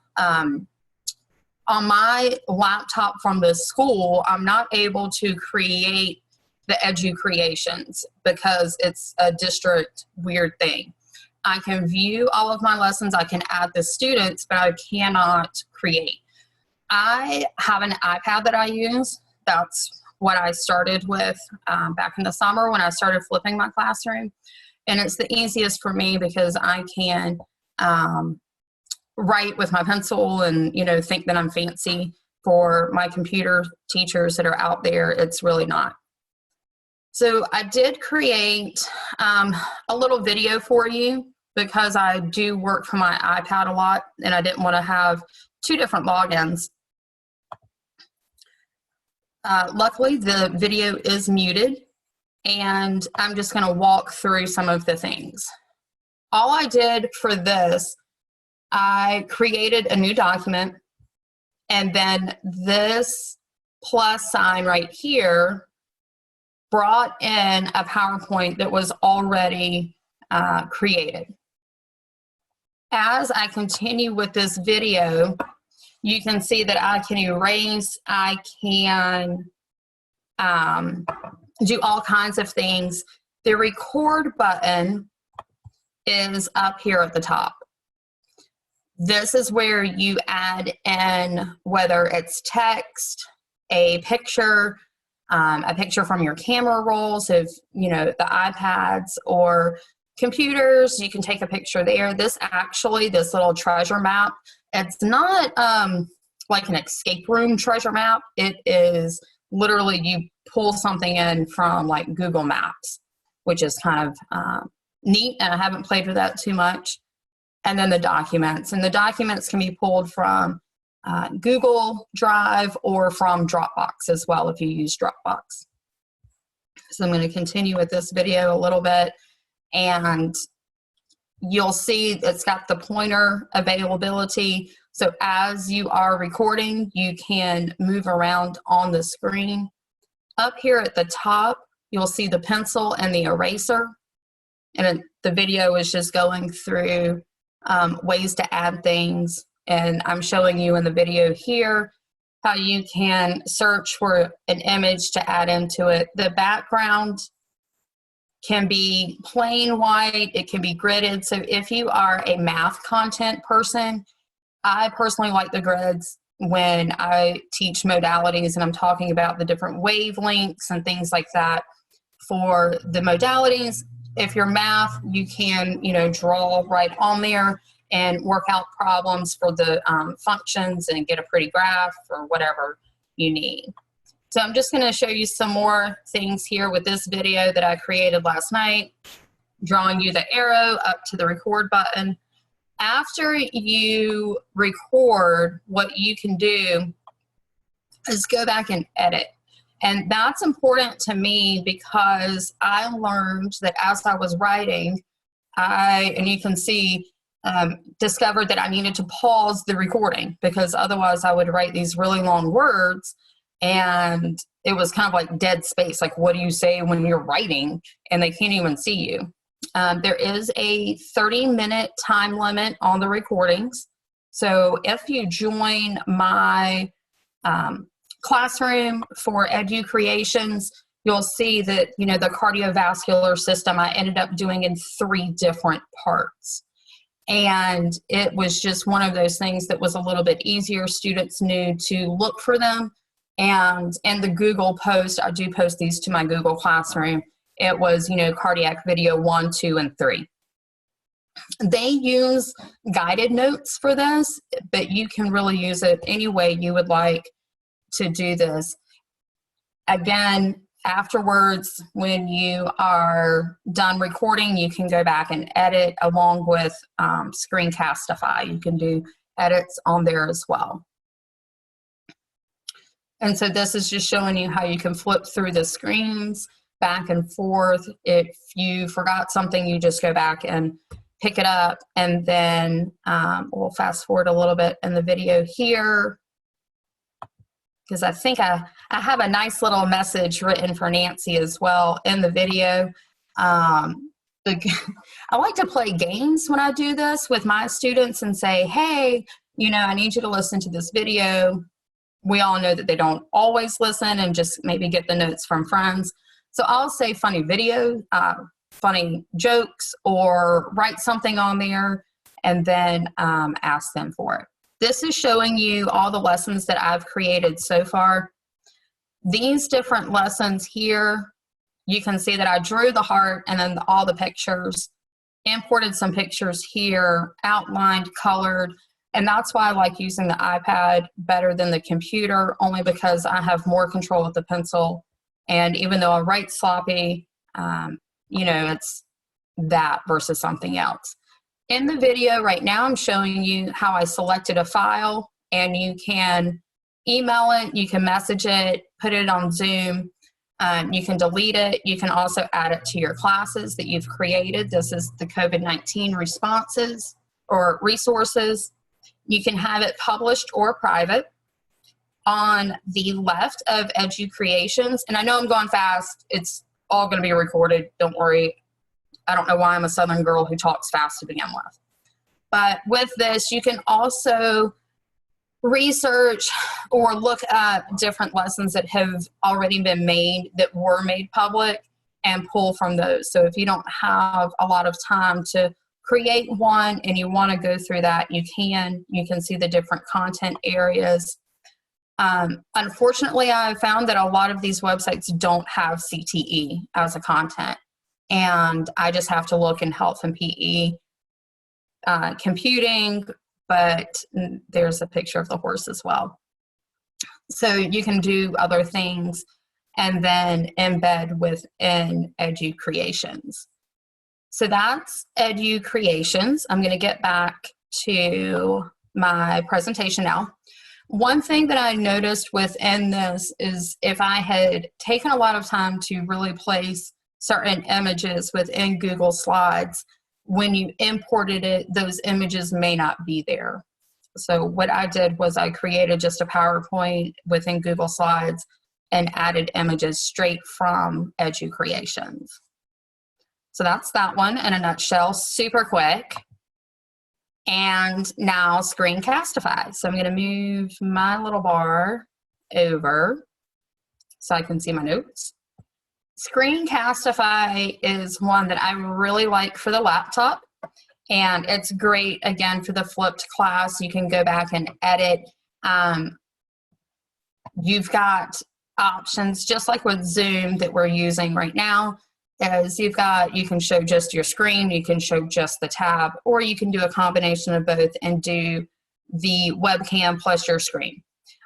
On my laptop from the school, I'm not able to create the Edu Creations because it's a district weird thing. I can view all of my lessons, I can add the students, but I cannot create. I have an iPad that I use. That's what I started with back in the summer when I started flipping my classroom. And it's the easiest for me because I can write with my pencil and, you know, think that I'm fancy. For my computer teachers that are out there, it's really not. So I did create a little video for you because I do work from my iPad a lot and I didn't want to have two different logins. Luckily, the video is muted and I'm just going to walk through some of the things. All I did for this, I created a new document, and then this plus sign right here brought in a PowerPoint that was already created. As I continue with this video, you can see that I can erase, I can do all kinds of things. The record button is up here at the top. This is where you add in whether it's text, a picture from your camera rolls of, you know, the iPads or computers. You can take a picture there. This little treasure map, it's not like an escape room treasure map. It is literally you pull something in from like Google Maps, which is kind of neat, and I haven't played with that too much. And then the documents. And the documents can be pulled from Google Drive or from Dropbox as well if you use Dropbox. So I'm going to continue with this video a little bit, and you'll see it's got the pointer availability. So as you are recording, you can move around on the screen. Up here at the top, you'll see the pencil and the eraser. And the video is just going through ways to add things. And I'm showing you in the video here how you can search for an image to add into it. The background can be plain white, it can be gridded. So if you are a math content person, I personally like the grids when I teach modalities and I'm talking about the different wavelengths and things like that for the modalities. If you're math, you can, you know, draw right on there and work out problems for the functions and get a pretty graph or whatever you need. So I'm just going to show you some more things here with this video that I created last night, drawing you the arrow up to the record button. After you record, what you can do is go back and edit. And that's important to me because I learned that as I was writing, and you can see, discovered that I needed to pause the recording because otherwise I would write these really long words and it was kind of like dead space. Like, what do you say when you're writing and they can't even see you? There is a 30-minute time limit on the recordings. So if you join my classroom for Edu Creations, you'll see that, you know, the cardiovascular system I ended up doing in 3 different parts. And it was just one of those things that was a little bit easier. Students knew to look for them. And in the Google post, I do post these to my Google Classroom. It was, you know, cardiac video 1, 2, and 3. They use guided notes for this, but you can really use it any way you would like to do this. Again, afterwards, when you are done recording, you can go back and edit along with Screencastify. You can do edits on there as well. And so this is just showing you how you can flip through the screens. back and forth. If you forgot something, you just go back and pick it up, and then we'll fast forward a little bit in the video here, because I think I have a nice little message written for Nancy as well in the video. I like to play games when I do this with my students and say, hey, you know, I need you to listen to this video. We all know that they don't always listen and just maybe get the notes from friends. So I'll say funny video, funny jokes, or write something on there and then ask them for it. This is showing you all the lessons that I've created so far. These different lessons here, you can see that I drew the heart and then all the pictures, imported some pictures here, outlined, colored, and that's why I like using the iPad better than the computer, only because I have more control with the pencil. And even though I write sloppy, you know, it's that versus something else. In the video right now, I'm showing you how I selected a file, and you can email it, you can message it, put it on Zoom, you can delete it, you can also add it to your classes that you've created. This is the COVID-19 responses or resources. You can have it published or private. On the left of Edu Creations, and I know I'm going fast, it's all going to be recorded, don't worry. I don't know why I'm a Southern girl who talks fast to begin with. But with this, you can also research or look up different lessons that have already been made, that were made public, and pull from those. So if you don't have a lot of time to create one and you want to go through that, you can see the different content areas. Unfortunately, I found that a lot of these websites don't have CTE as a content, and I just have to look in health and PE, computing, but there's a picture of the horse as well. So you can do other things and then embed within Edu Creations. So that's Edu Creations. I'm going to get back to my presentation now. One thing that I noticed within this is if I had taken a lot of time to really place certain images within Google Slides, when you imported it, those images may not be there. So what I did was I created just a PowerPoint within Google Slides and added images straight from Edu Creations. So that's that one in a nutshell, super quick. And now Screencastify. So I'm going to move my little bar over so I can see my notes. Screencastify is one that I really like for the laptop, and it's great again for the flipped class. You can go back and edit. You've got options just like with Zoom that we're using right now. As you can show just your screen, you can show just the tab, or you can do a combination of both and do the webcam plus your screen.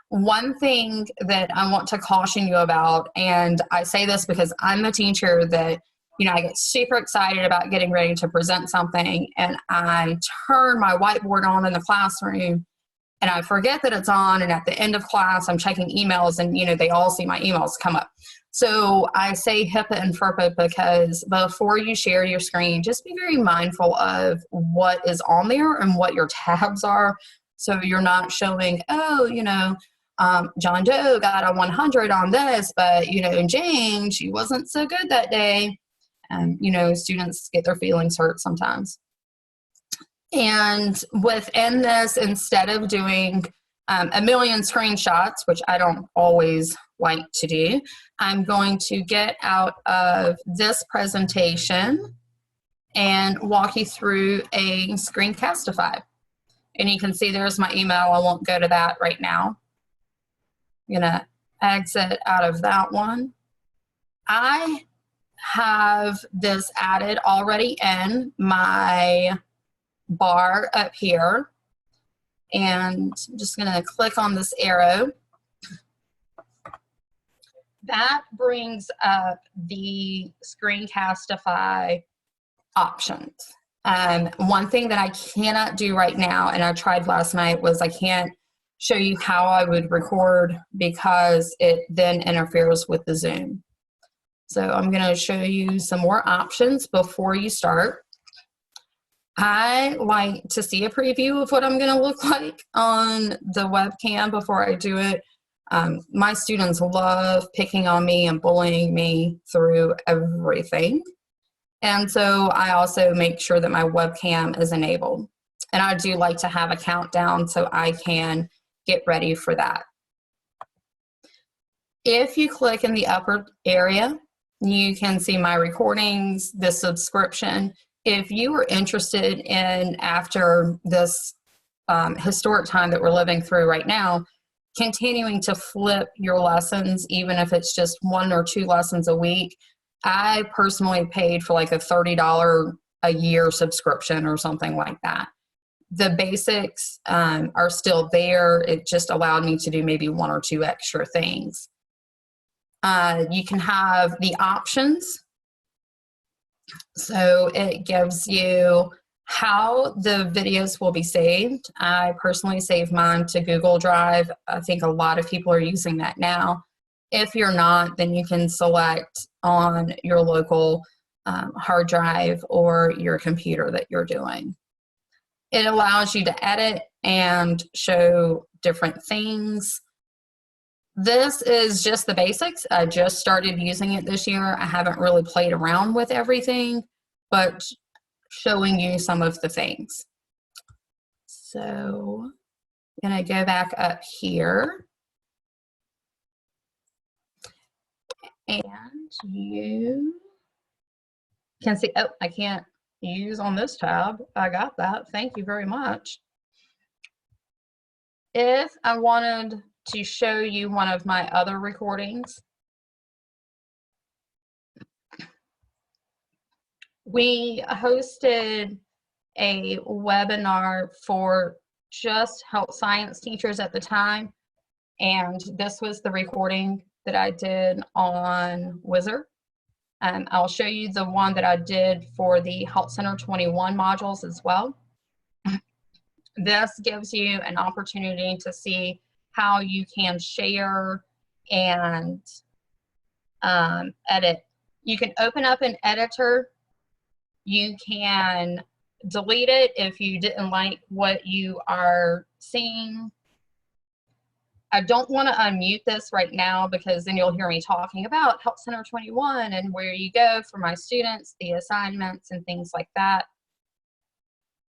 One thing that I want to caution you about, and I say this because I'm a teacher that, you know, I get super excited about getting ready to present something, and I turn my whiteboard on in the classroom and I forget that it's on, and at the end of class I'm checking emails, and, you know, they all see my emails come up. So I say HIPAA and FERPA because before you share your screen, just be very mindful of what is on there and what your tabs are. So you're not showing, oh, you know, John Doe got a 100 on this, but, you know, Jane, she wasn't so good that day. And, you know, students get their feelings hurt sometimes. And within this, instead of doing a million screenshots, which I don't always like to do, I'm going to get out of this presentation and walk you through a Screencastify. And you can see there's my email. I won't go to that right now. I'm going to exit out of that one. I have this added already in my bar up here. And I'm just going to click on this arrow. That brings up the Screencastify options. One thing that I cannot do right now, and I tried last night, was I can't show you how I would record because it then interferes with the Zoom. So I'm going to show you some more options before you start. I like to see a preview of what I'm going to look like on the webcam before I do it. My students love picking on me and bullying me through everything. And so I also make sure that my webcam is enabled. And I do like to have a countdown so I can get ready for that. If you click in the upper area, you can see my recordings, the subscription. If you are interested in, after this historic time that we're living through right now, continuing to flip your lessons, even if it's just 1 or 2 lessons a week, I personally paid for like a $30 a year subscription or something like that. The basics are still there. It just allowed me to do maybe 1 or 2 extra things. You can have the options. So it gives you how the videos will be saved. I personally save mine to Google Drive. I think a lot of people are using that now. If you're not, then you can select on your local hard drive or your computer that you're doing. It allows you to edit and show different things. This is just the basics. I just started using it this year. I haven't really played around with everything, but showing you some of the things. So I'm going to go back up here. And you can see, oh, I can't use on this tab. I got that. Thank you very much. If I wanted to show you one of my other recordings, we hosted a webinar for just health science teachers at the time, and this was the recording that I did on Wizard. I'll show you the one that I did for the Health Center 21 modules as well. This gives you an opportunity to see how you can share and edit. You can open up an editor. You can delete it if you didn't like what you are seeing. I don't want to unmute this right now because then you'll hear me talking about Health Center 21 and where you go for my students, the assignments and things like that.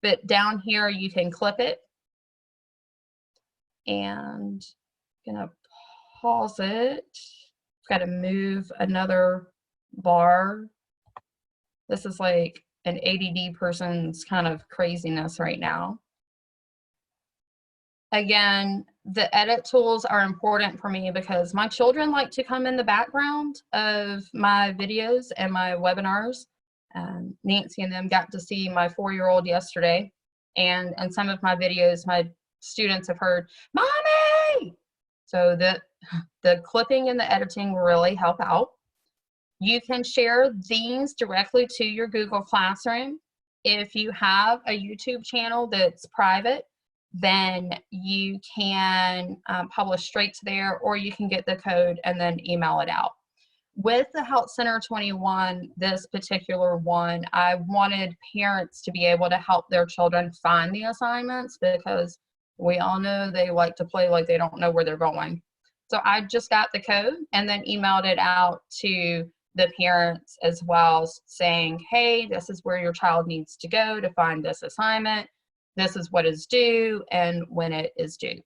But down here you can clip it. And I'm gonna pause it. Got to move another bar. This is like an ADD person's kind of craziness right now. Again, the edit tools are important for me because my children like to come in the background of my videos and my webinars. Nancy and them got to see my 4-year-old yesterday, and in some of my videos, my students have heard, "Mommy!" So the clipping and the editing will really help out. You can share these directly to your Google Classroom. If you have a YouTube channel that's private, then you can publish straight to there, or you can get the code and then email it out. With the Health Center 21, this particular one, I wanted parents to be able to help their children find the assignments because we all know they like to play like they don't know where they're going. So I just got the code and then emailed it out to the parents as well, saying, hey, this is where your child needs to go to find this assignment. This is what is due and when it is due.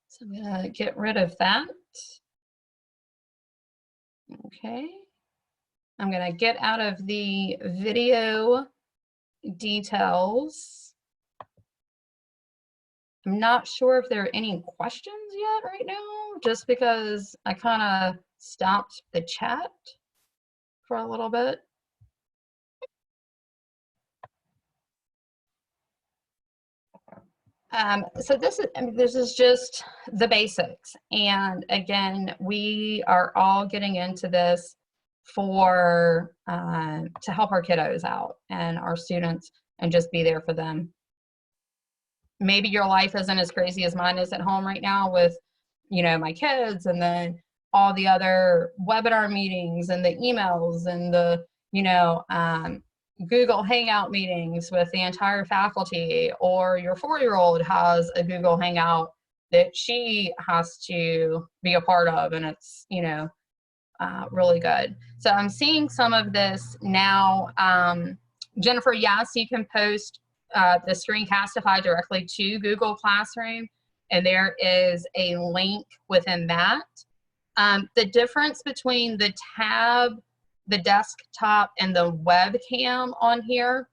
So I'm gonna get rid of that. Okay. I'm gonna get out of the video details. I'm not sure if there are any questions yet right now, just because I kind of stopped the chat for a little bit. So this is just the basics. And again, we are all getting into this for to help our kiddos out and our students and just be there for them. Maybe your life isn't as crazy as mine is at home right now with, you know, my kids and then all the other webinar meetings and the emails and the, Google Hangout meetings with the entire faculty, or your 4-year-old has a Google Hangout that she has to be a part of, and it's, really good. So I'm seeing some of this now. Jennifer, yes, you can post the Screencastify directly to Google Classroom, and there is a link within that. The difference between the tab, the desktop, and the webcam on here.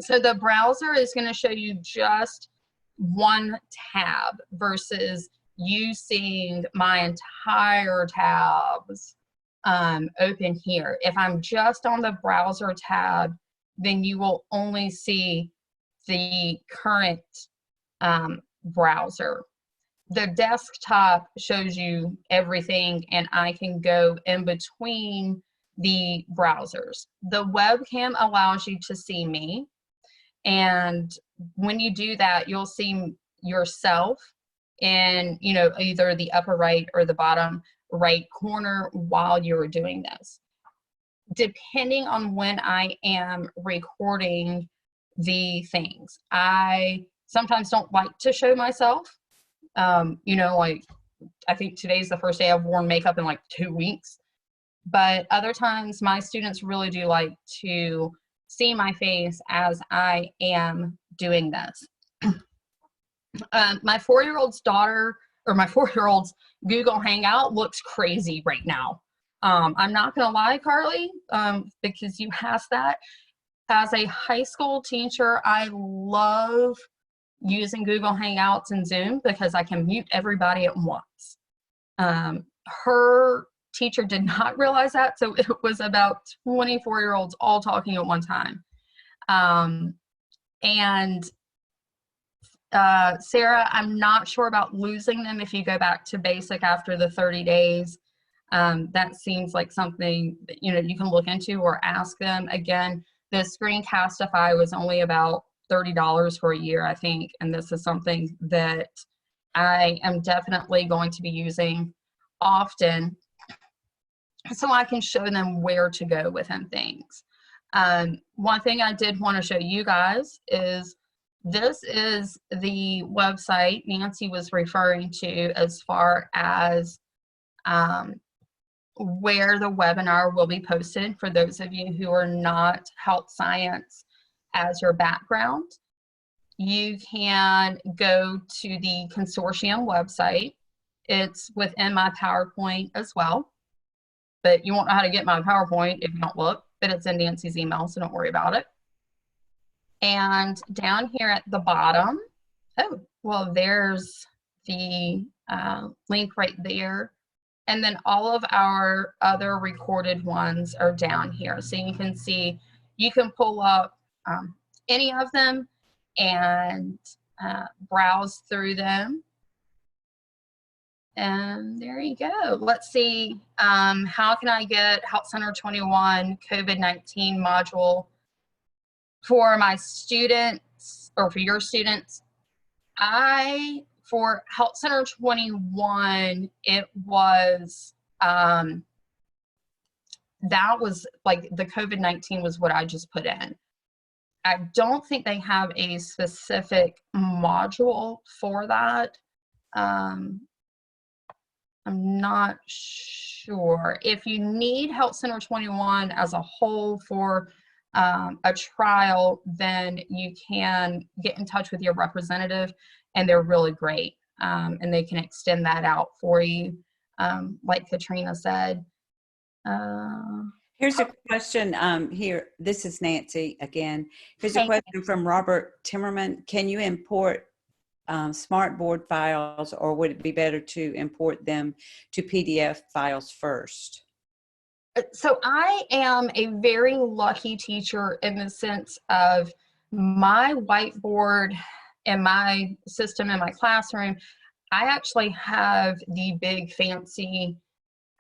So the browser is going to show you just one tab versus you seeing my entire tabs open here. If I'm just on the browser tab, then you will only see the current browser. The desktop shows you everything, and I can go in between the browsers. The webcam allows you to see me, and when you do that, you'll see yourself in, either the upper right or the bottom right corner while you're doing this. Depending on when I am recording the things, I sometimes don't like to show myself. Like, I think today's the first day I've worn makeup in like 2 weeks, but other times my students really do like to see my face as I am doing this. My 4-year-old's daughter, or my 4-year-old's Google Hangout looks crazy right now. I'm not gonna lie, Carly, because you asked that. As a high school teacher, I love using Google Hangouts and Zoom because I can mute everybody at once. Her teacher did not realize that, so it was about 24-year-olds all talking at one time. Sarah, I'm not sure about losing them if you go back to basic after the 30 days. That seems like something that, you can look into or ask them. Again, the Screencastify was only about $30 for a year, I think, and this is something that I am definitely going to be using often so I can show them where to go within things. One thing I did want to show you guys is this is the website Nancy was referring to as far as where the webinar will be posted for those of you who are not health science as your background. You can go to the consortium website. It's within my PowerPoint as well, but you won't know how to get my PowerPoint if you don't look, but it's in Nancy's email, so don't worry about it. And down here at the bottom, oh, well, there's the link right there. And then all of our other recorded ones are down here. So you can see, you can pull up any of them and browse through them. And there you go. Let's see, how can I get Health Center 21 COVID-19 module for my students, or for your students? For Health Center 21, it was, that was like the COVID-19 was what I just put in. I don't think they have a specific module for that. I'm not sure. If you need Health Center 21 as a whole for a trial, then you can get in touch with your representative, and they're really great, and they can extend that out for you, like Katrina said. Here's a question here. This is Nancy again. Here's a question from Robert Timmerman. Can you import smartboard files, or would it be better to import them to PDF files first? So I am a very lucky teacher in the sense of my whiteboard and my system in my classroom. I actually have the big fancy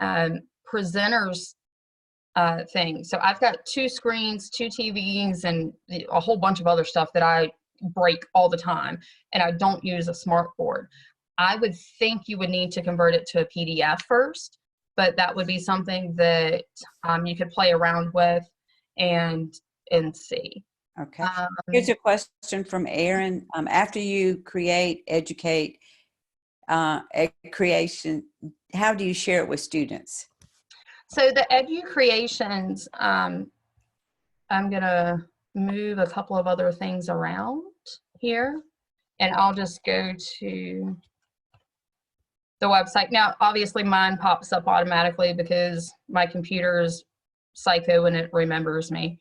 presenters thing. So I've got 2 screens, 2 TVs, and a whole bunch of other stuff that I break all the time, and I don't use a smart board. I would think you would need to convert it to a PDF first, but that would be something that you could play around with and see. Okay. Here's a question from Aaron. After you create, educate, creation, how do you share it with students? So the Edu Creations, I'm gonna move a couple of other things around here, and I'll just go to the website. Now, obviously mine pops up automatically because my computer is psycho and it remembers me.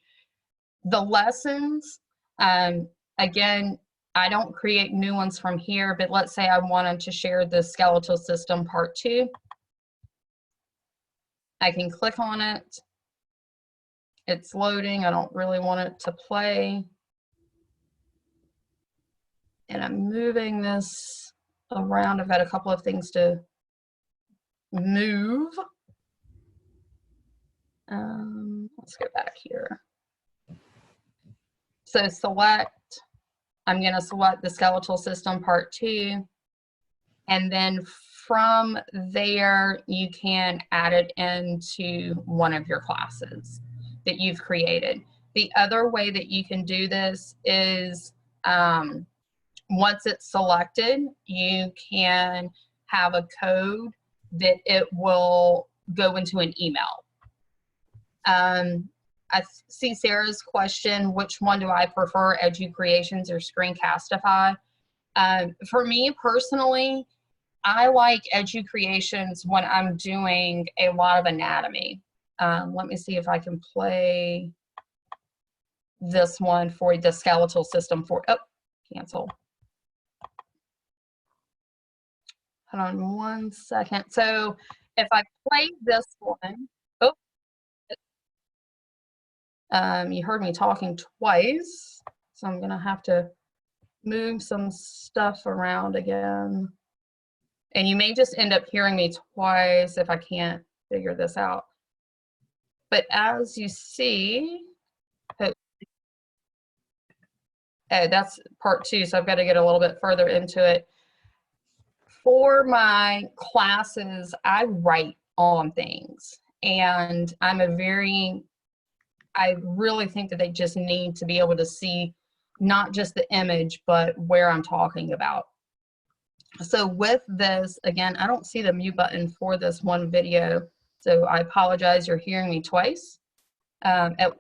The lessons, again, I don't create new ones from here, but let's say I wanted to share the skeletal system part 2. I can click on it. It's loading. I don't really want it to play. And I'm moving this around. I've got a couple of things to move. Let's go back here. So select, I'm going to select the skeletal system part 2. And then from there, you can add it into one of your classes that you've created. The other way that you can do this is once it's selected, you can have a code that it will go into an email. I see Sarah's question, which one do I prefer, Edu Creations or Screencastify? For me personally, I like Edu Creations when I'm doing a lot of anatomy. Let me see if I can play this one for the skeletal system for, oh, cancel. Hold on one second. So if I play this one, oh, you heard me talking twice, so I'm gonna have to move some stuff around again. And you may just end up hearing me twice if I can't figure this out. But as you see, oh, that's part 2, so I've got to get a little bit further into it. For my classes, I write on things, and I really think that they just need to be able to see not just the image, but where I'm talking about. So with this, again, I don't see the mute button for this one video, so I apologize, you're hearing me twice. I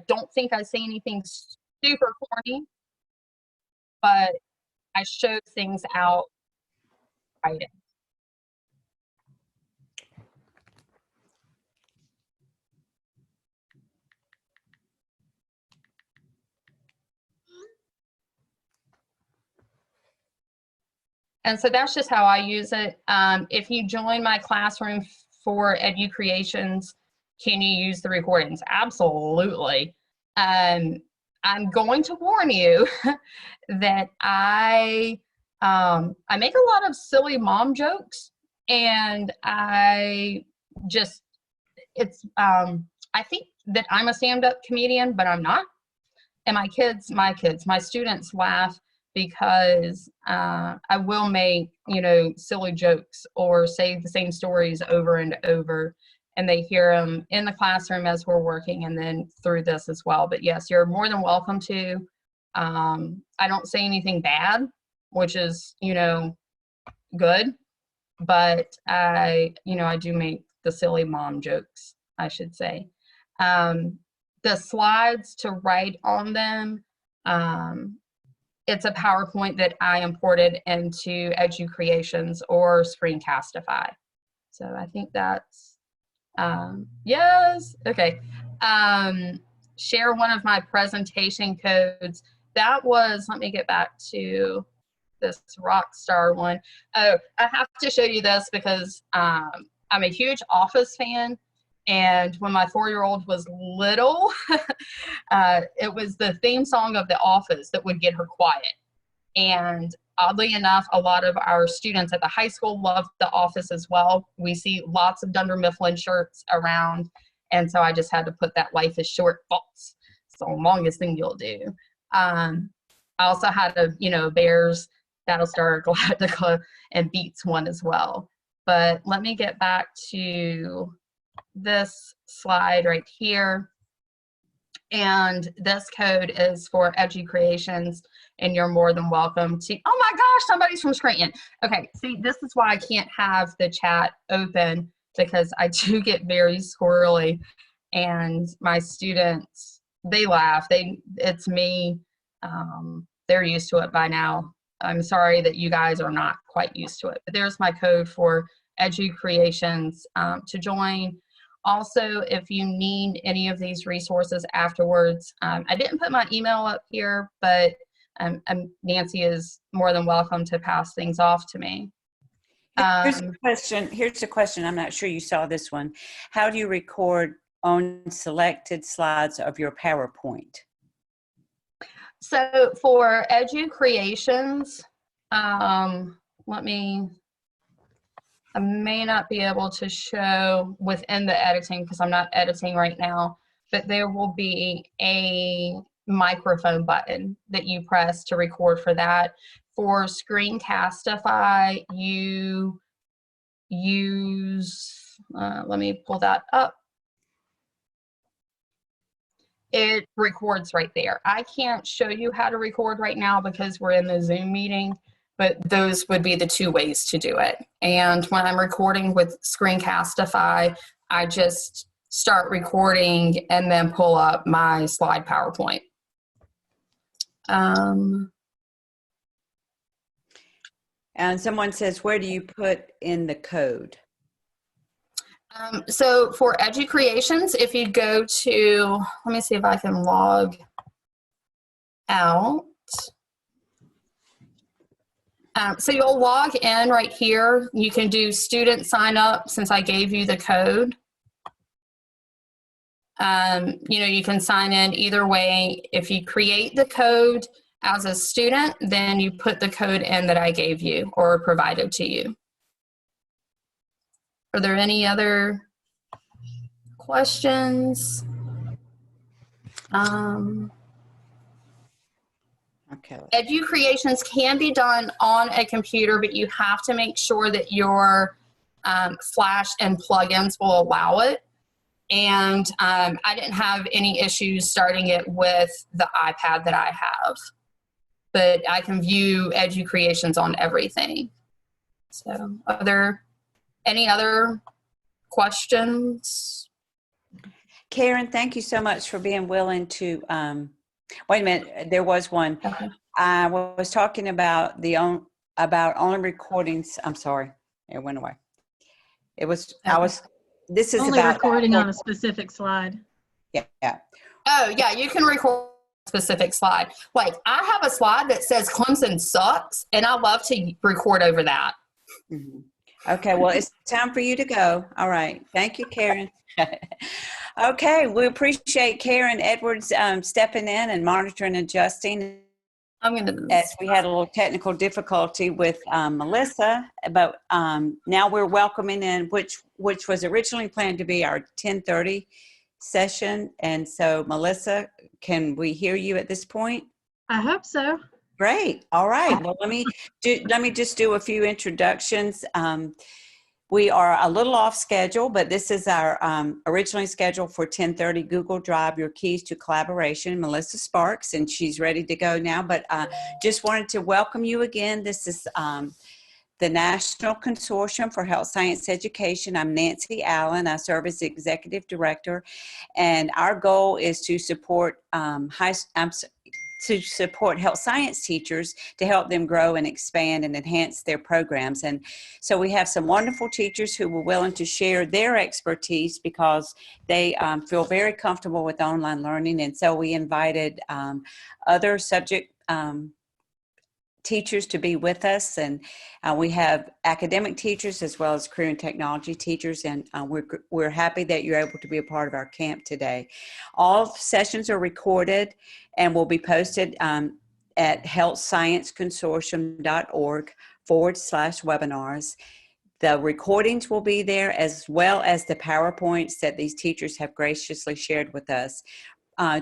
don't think I say anything super corny, but I show things out writing. And so that's just how I use it. If you join my classroom for Edu Creations, can you use the recordings? Absolutely. I'm going to warn you that I make a lot of silly mom jokes, and I think that I'm a stand-up comedian, but I'm not. And my students laugh because I will make, silly jokes or say the same stories over and over, and they hear them in the classroom as we're working and then through this as well. But yes, you're more than welcome to. I don't say anything bad, which is, good, but I do make the silly mom jokes, I should say. The slides to write on them, it's a PowerPoint that I imported into Edu Creations or Screencastify. So I think that's, yes, okay. Share one of my presentation codes. That was, let me get back to this Rockstar one. Oh, I have to show you this because I'm a huge Office fan. And when my 4-year-old was little, it was the theme song of The Office that would get her quiet. And oddly enough, a lot of our students at the high school love The Office as well. We see lots of Dunder Mifflin shirts around. And so I just had to put that life is short false. It's the longest thing you'll do. I also had a, Bears Battlestar Galactica and beats one as well. But let me get back to this slide right here. And this code is for EduCreations, and you're more than welcome to, oh my gosh, somebody's from Scranton. Okay, see, this is why I can't have the chat open, because I do get very squirrely, and my students, they laugh. It's me. They're used to it by now. I'm sorry that you guys are not quite used to it, but there's my code for EduCreations to join. Also, if you need any of these resources afterwards, I didn't put my email up here, but Nancy is more than welcome to pass things off to me. Here's a question. I'm not sure you saw this one. How do you record on selected slides of your PowerPoint? So for EduCreations, I may not be able to show within the editing because I'm not editing right now, but there will be a microphone button that you press to record for that. For Screencastify, you use, let me pull that up. It records right there. I can't show you how to record right now because we're in the Zoom meeting, but those would be the two ways to do it. And when I'm recording with Screencastify, I just start recording and then pull up my slide PowerPoint. And someone says, where do you put in the code? So for EduCreations, if you go to, let me see if I can log out. So you'll log in right here. You can do student sign up since I gave you the code. You can sign in either way. If you create the code as a student, then you put the code in that I gave you or provided to you. Are there any other questions? Okay. EduCreations can be done on a computer, but you have to make sure that your Flash and plugins will allow it. And I didn't have any issues starting it with the iPad that I have. But I can view EduCreations on everything. So are there any other questions? Karen, thank you so much for being willing to, wait a minute, there was one. Okay. I was talking about about only recordings. I'm sorry, it went away. It was, this is only about recording on a specific slide. Yeah. Oh, yeah, you can record a specific slide. Like, I have a slide that says Clemson sucks, and I love to record over that. Mm-hmm. Okay, well, it's time for you to go. All right. Thank you, Karen. Okay, we appreciate Karen Edwards stepping in and monitoring and adjusting. As we had a little technical difficulty with Melissa, but now we're welcoming in, which was originally planned to be our 10:30 session. And so, Melissa, can we hear you at this point? I hope so. Great. All right. Well, let me just do a few introductions. We are a little off schedule, but this is our originally scheduled for 10:30 Google Drive, Your Keys to Collaboration, Melissa Sparks, and she's ready to go now. But just wanted to welcome you again. This is the National Consortium for Health Science Education. I'm Nancy Allen. I serve as the Executive Director, and our goal is to support health science teachers to help them grow and expand and enhance their programs. And so we have some wonderful teachers who were willing to share their expertise because they feel very comfortable with online learning. And so we invited other subject teachers to be with us, and we have academic teachers as well as career and technology teachers, and we're happy that you're able to be a part of our camp today. All sessions are recorded and will be posted at healthscienceconsortium.org/webinars. The recordings will be there as well as the PowerPoints that these teachers have graciously shared with us.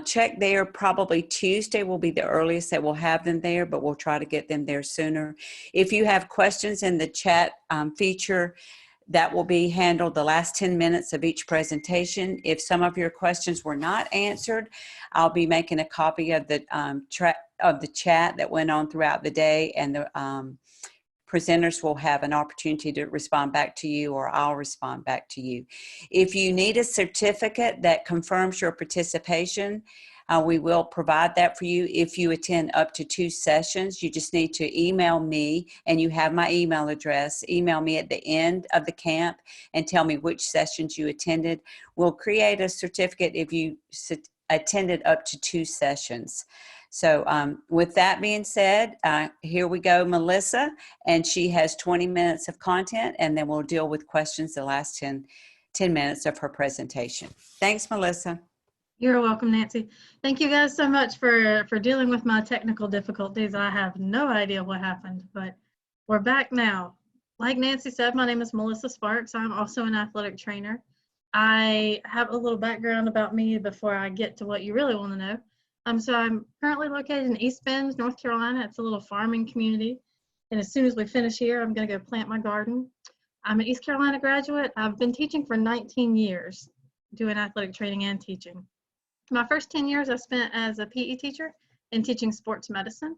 check there. Probably Tuesday will be the earliest that we'll have them there, but we'll try to get them there sooner. If you have questions in the chat feature, that will be handled the last 10 minutes of each presentation. If some of your questions were not answered, I'll be making a copy of the chat that went on throughout the day, and the presenters will have an opportunity to respond back to you, or I'll respond back to you. If you need a certificate that confirms your participation, we will provide that for you. If you attend up to 2 sessions, you just need to email me, and you have my email address. Email me at the end of the camp and tell me which sessions you attended. We'll create a certificate if you attended up to 2 sessions. So with that being said, here we go, Melissa, and she has 20 minutes of content, and then we'll deal with questions the last 10 minutes of her presentation. Thanks, Melissa. You're welcome, Nancy. Thank you guys so much for dealing with my technical difficulties. I have no idea what happened, but we're back now. Like Nancy said, my name is Melissa Sparks. I'm also an athletic trainer. I have a little background about me before I get to what you really want to know. So I'm currently located in East Bend, North Carolina. It's a little farming community. And as soon as we finish here, I'm going to go plant my garden. I'm an East Carolina graduate. I've been teaching for 19 years, doing athletic training and teaching. My first 10 years I spent as a PE teacher and teaching sports medicine,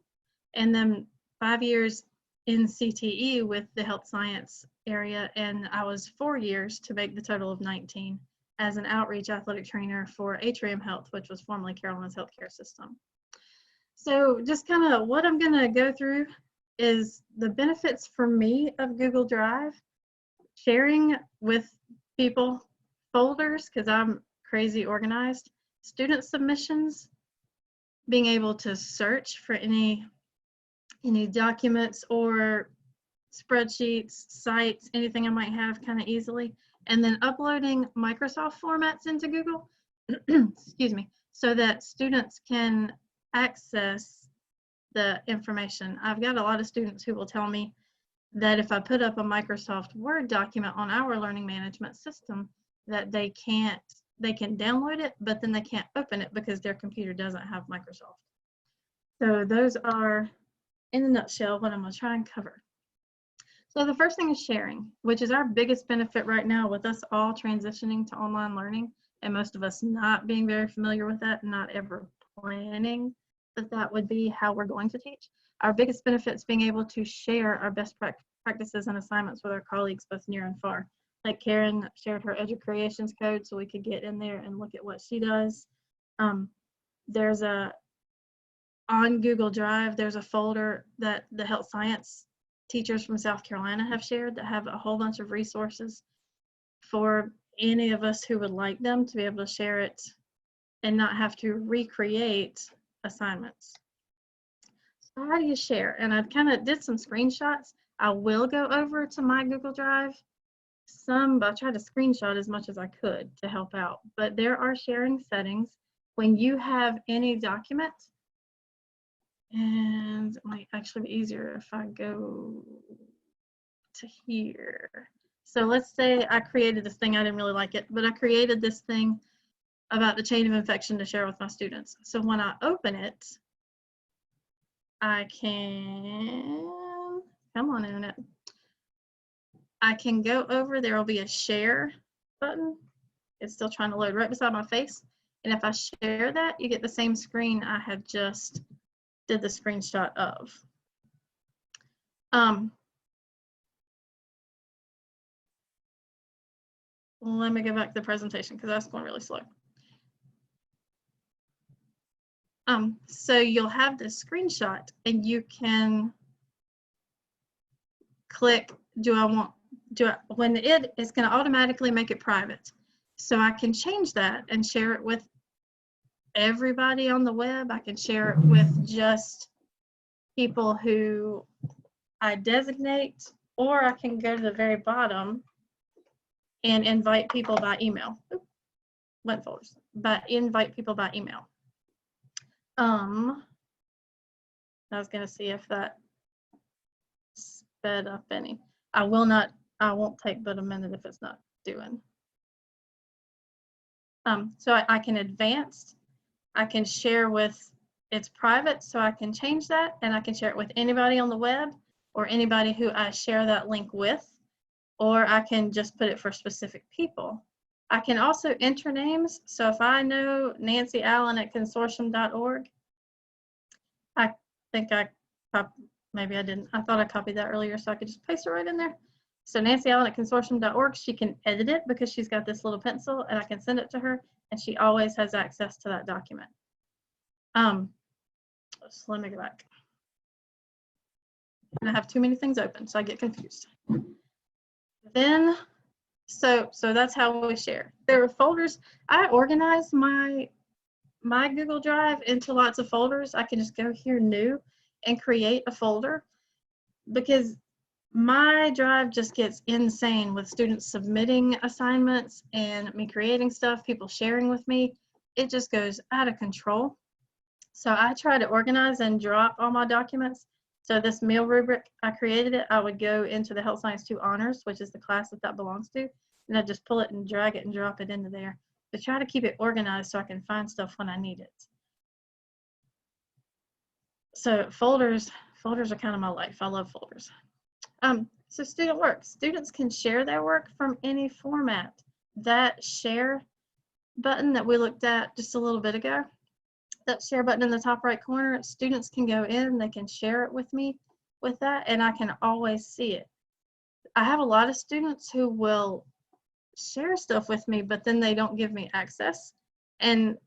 and then 5 years in CTE with the health science area, and I was 4 years to make the total of 19 as an outreach athletic trainer for Atrium Health, which was formerly Carolina's healthcare system. So just kind of what I'm going to go through is the benefits for me of Google Drive, sharing with people folders, because I'm crazy organized, student submissions, being able to search for any documents or spreadsheets, sites, anything I might have kind of easily, and then uploading Microsoft formats into Google, excuse me, so that students can access the information. I've got a lot of students who will tell me that if I put up a Microsoft Word document on our learning management system, that they can download it, but then they can't open it because their computer doesn't have Microsoft. So those are, in a nutshell, what I'm going to try and cover. So the first thing is sharing, which is our biggest benefit right now with us all transitioning to online learning, and most of us not being very familiar with that, not ever planning that would be how we're going to teach. Our biggest benefit is being able to share our best practices and assignments with our colleagues both near and far. Like Karen shared her Edu-Creations code so we could get in there and look at what she does. There's on Google Drive, there's a folder that the health science teachers from South Carolina have shared that have a whole bunch of resources for any of us who would like them to be able to share it and not have to recreate assignments. So how do you share? And I kind of did some screenshots. I will go over to my Google Drive. But I tried to screenshot as much as I could to help out. But there are sharing settings when you have any document. And it might actually be easier if I go to here. So let's say I created this thing. I didn't really like it, but I created this thing about the chain of infection to share with my students. So when I open it, I can, come on, internet. I can go over, there will be a share button. It's still trying to load right beside my face. And if I share that, you get the same screen I had just did the screenshot of. Let me go back to the presentation because that's going really slow. So you'll have this screenshot and you can click, when it is going to automatically make it private. So I can change that and share it with everybody on the web. I can share it with just people who I designate, or I can go to the very bottom and invite people by email. Went folders, but invite people by email. I was going to see if that sped up any. I won't take but a minute if it's not doing. So I can advance I can share with, it's private, so I can change that, and I can share it with anybody on the web or anybody who I share that link with, or I can just put it for specific people. I can also enter names. So if I know Nancy Allen at consortium.org, I think maybe I didn't. I thought I copied that earlier, so I could just paste it right in there. So Nancy Allen at consortium.org, she can edit it because she's got this little pencil, and I can send it to her, and she always has access to that document. So let me go back. And I have too many things open, so I get confused. Then, so that's how we share. There are folders. I organize my Google Drive into lots of folders. I can just go here, new, and create a folder, because my drive just gets insane with students submitting assignments and me creating stuff, people sharing with me. It just goes out of control. So I try to organize and drop all my documents. So this meal rubric, I created it. I would go into the Health Science 2 Honors, which is the class that belongs to, and I just pull it and drag it and drop it into there. To try to keep it organized so I can find stuff when I need it. So folders are kind of my life. I love folders. So student work. Students can share their work from any format. That share button that we looked at just a little bit ago, that share button in the top right corner, students can go in, they can share it with me with that, and I can always see it. I have a lot of students who will share stuff with me, but then they don't give me access. And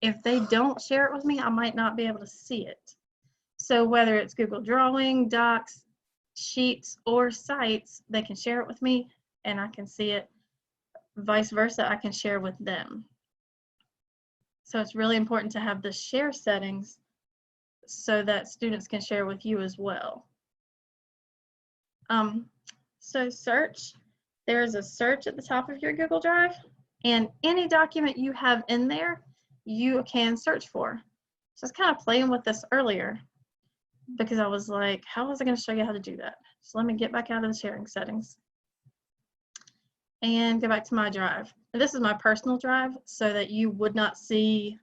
if they don't share it with me, I might not be able to see it. So whether it's Google Drawing, Docs, Sheets, or Sites, they can share it with me and I can see it. Vice versa, I can share with them. So it's really important to have the share settings so that students can share with you as well. So search, there's a search at the top of your Google Drive, and any document you have in there, you can search for. So I was kind of playing with this earlier because I was like, how was I going to show you how to do that? So let me get back out of the sharing settings and go back to my drive. And this is my personal drive so that you would not see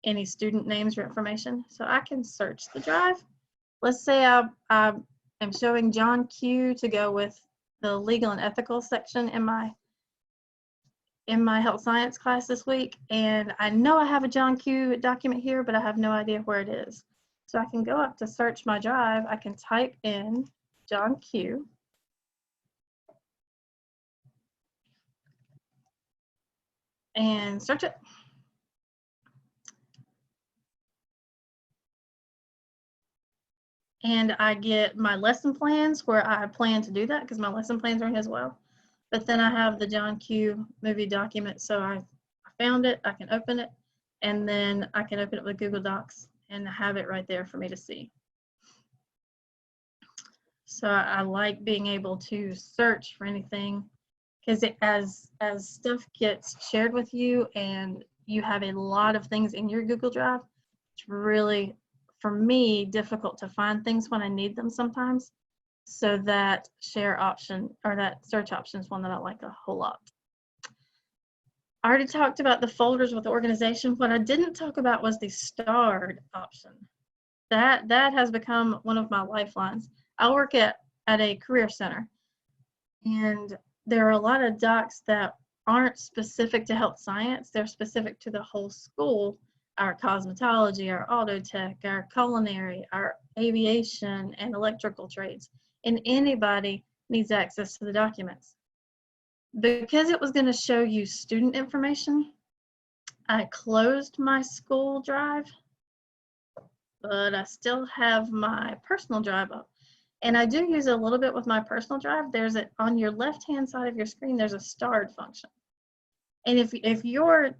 any student names or information. So I can search the drive. Let's say I am showing John Q to go with the legal and ethical section in my health science class this week, and I know I have a John Q document here, but I have no idea where it is. So I can go up to search my drive, I can type in John Q, and search it. And I get my lesson plans where I plan to do that because my lesson plans are in as well. But then I have the John Q movie document. So I found it, I can open it, and then I can open it with Google Docs and have it right there for me to see. So I like being able to search for anything because as stuff gets shared with you and you have a lot of things in your Google Drive, it's really, for me, difficult to find things when I need them sometimes. So that share option or that search option is one that I like a whole lot. I already talked about the folders with the organization. What I didn't talk about was the starred option. That has become one of my lifelines. I work at a career center, and there are a lot of docs that aren't specific to health science. They're specific to the whole school. Our cosmetology, our auto tech, our culinary, our aviation, and electrical trades. And anybody needs access to the documents. Because it was going to show you student information, I closed my school drive, but I still have my personal drive up. And I do use it a little bit with my personal drive. There's a, on your left-hand side of your screen, there's a starred function. And if your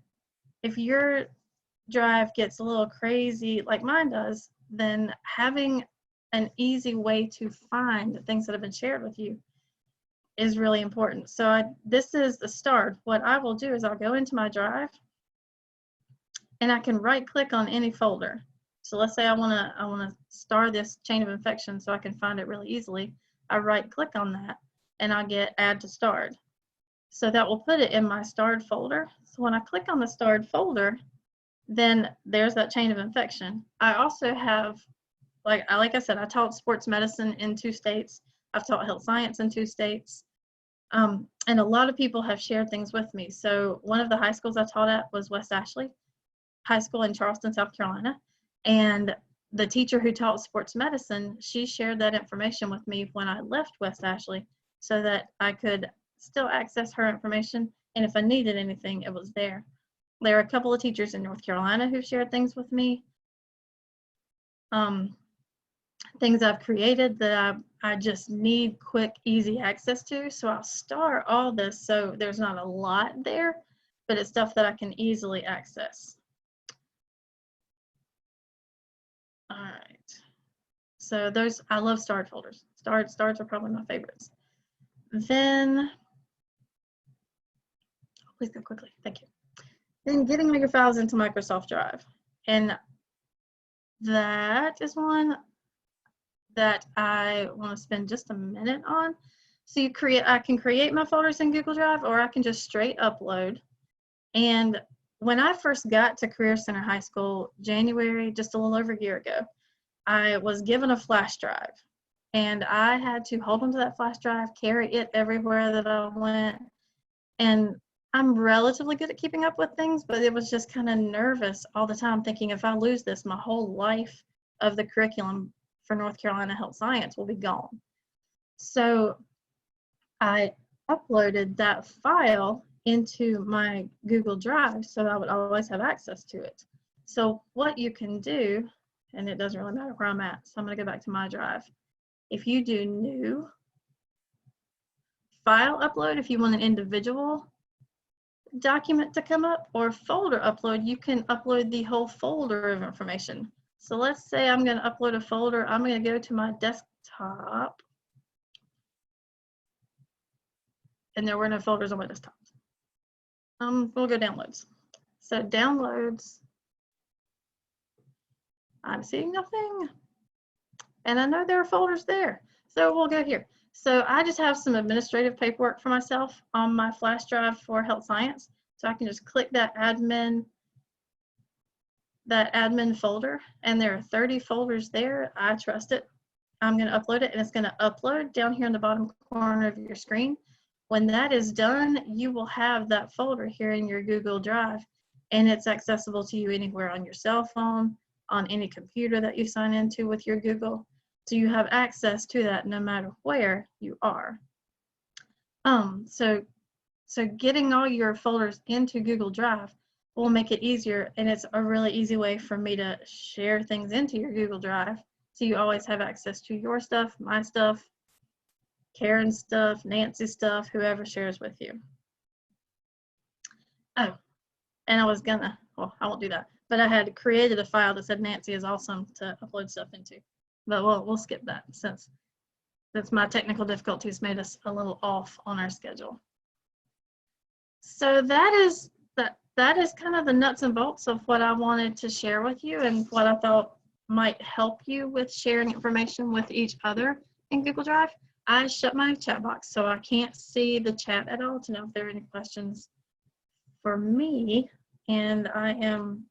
drive gets a little crazy like mine does, then having an easy way to find things that have been shared with you is really important. So this is the start. What I will do is I'll go into my drive and I can right click on any folder. So let's say I wanna star this chain of infection so I can find it really easily. I right click on that and I get add to starred. So that will put it in my starred folder. So when I click on the starred folder, then there's that chain of infection. I also have, like I said, I taught sports medicine in 2 states. I've taught health science in 2 states. And a lot of people have shared things with me. So one of the high schools I taught at was West Ashley High School in Charleston, South Carolina. And the teacher who taught sports medicine, she shared that information with me when I left West Ashley so that I could still access her information. And if I needed anything, it was there. There are a couple of teachers in North Carolina who shared things with me. Things I've created that I just need quick, easy access to. So I'll star all this so there's not a lot there, but it's stuff that I can easily access. All right. So those, I love starred folders. Stars are probably my favorites. Then, please go quickly, thank you. Then getting all your files into Microsoft Drive. And that is one that I want to spend just a minute on. So I can create my folders in Google Drive, or I can just straight upload. And when I first got to Career Center High School, January, just a little over a year ago, I was given a flash drive, and I had to hold onto that flash drive, carry it everywhere that I went. And I'm relatively good at keeping up with things, but it was just kind of nervous all the time, thinking if I lose this, my whole life of the curriculum for North Carolina Health Science will be gone. So I uploaded that file into my Google Drive so I would always have access to it. So what you can do, and it doesn't really matter where I'm at, so I'm going to go back to my drive. If you do new, file upload, if you want an individual document to come up, or folder upload, you can upload the whole folder of information. So let's say I'm going to upload a folder. I'm going to go to my desktop, and there were no folders on my desktop. We'll go downloads. So downloads, I'm seeing nothing, and I know there are folders there. So we'll go here. So I just have some administrative paperwork for myself on my flash drive for health science. So I can just click that admin folder, and there are 30 folders there. I trust it. I'm going to upload it, and it's going to upload down here in the bottom corner of your screen. When that is done, you will have that folder here in your Google Drive, and it's accessible to you anywhere on your cell phone, on any computer that you sign into with your Google. So you have access to that no matter where you are. So getting all your folders into Google Drive will make it easier, and it's a really easy way for me to share things into your Google Drive. So you always have access to your stuff, my stuff, Karen's stuff, Nancy's stuff, whoever shares with you. Oh, and I was gonna, well, I won't do that, but I had created a file that said Nancy is awesome to upload stuff into. But we'll skip that since my technical difficulties made us a little off on our schedule. So that is kind of the nuts and bolts of what I wanted to share with you, and what I thought might help you with sharing information with each other in Google Drive. I shut my chat box, so I can't see the chat at all to know if there are any questions for me, and I am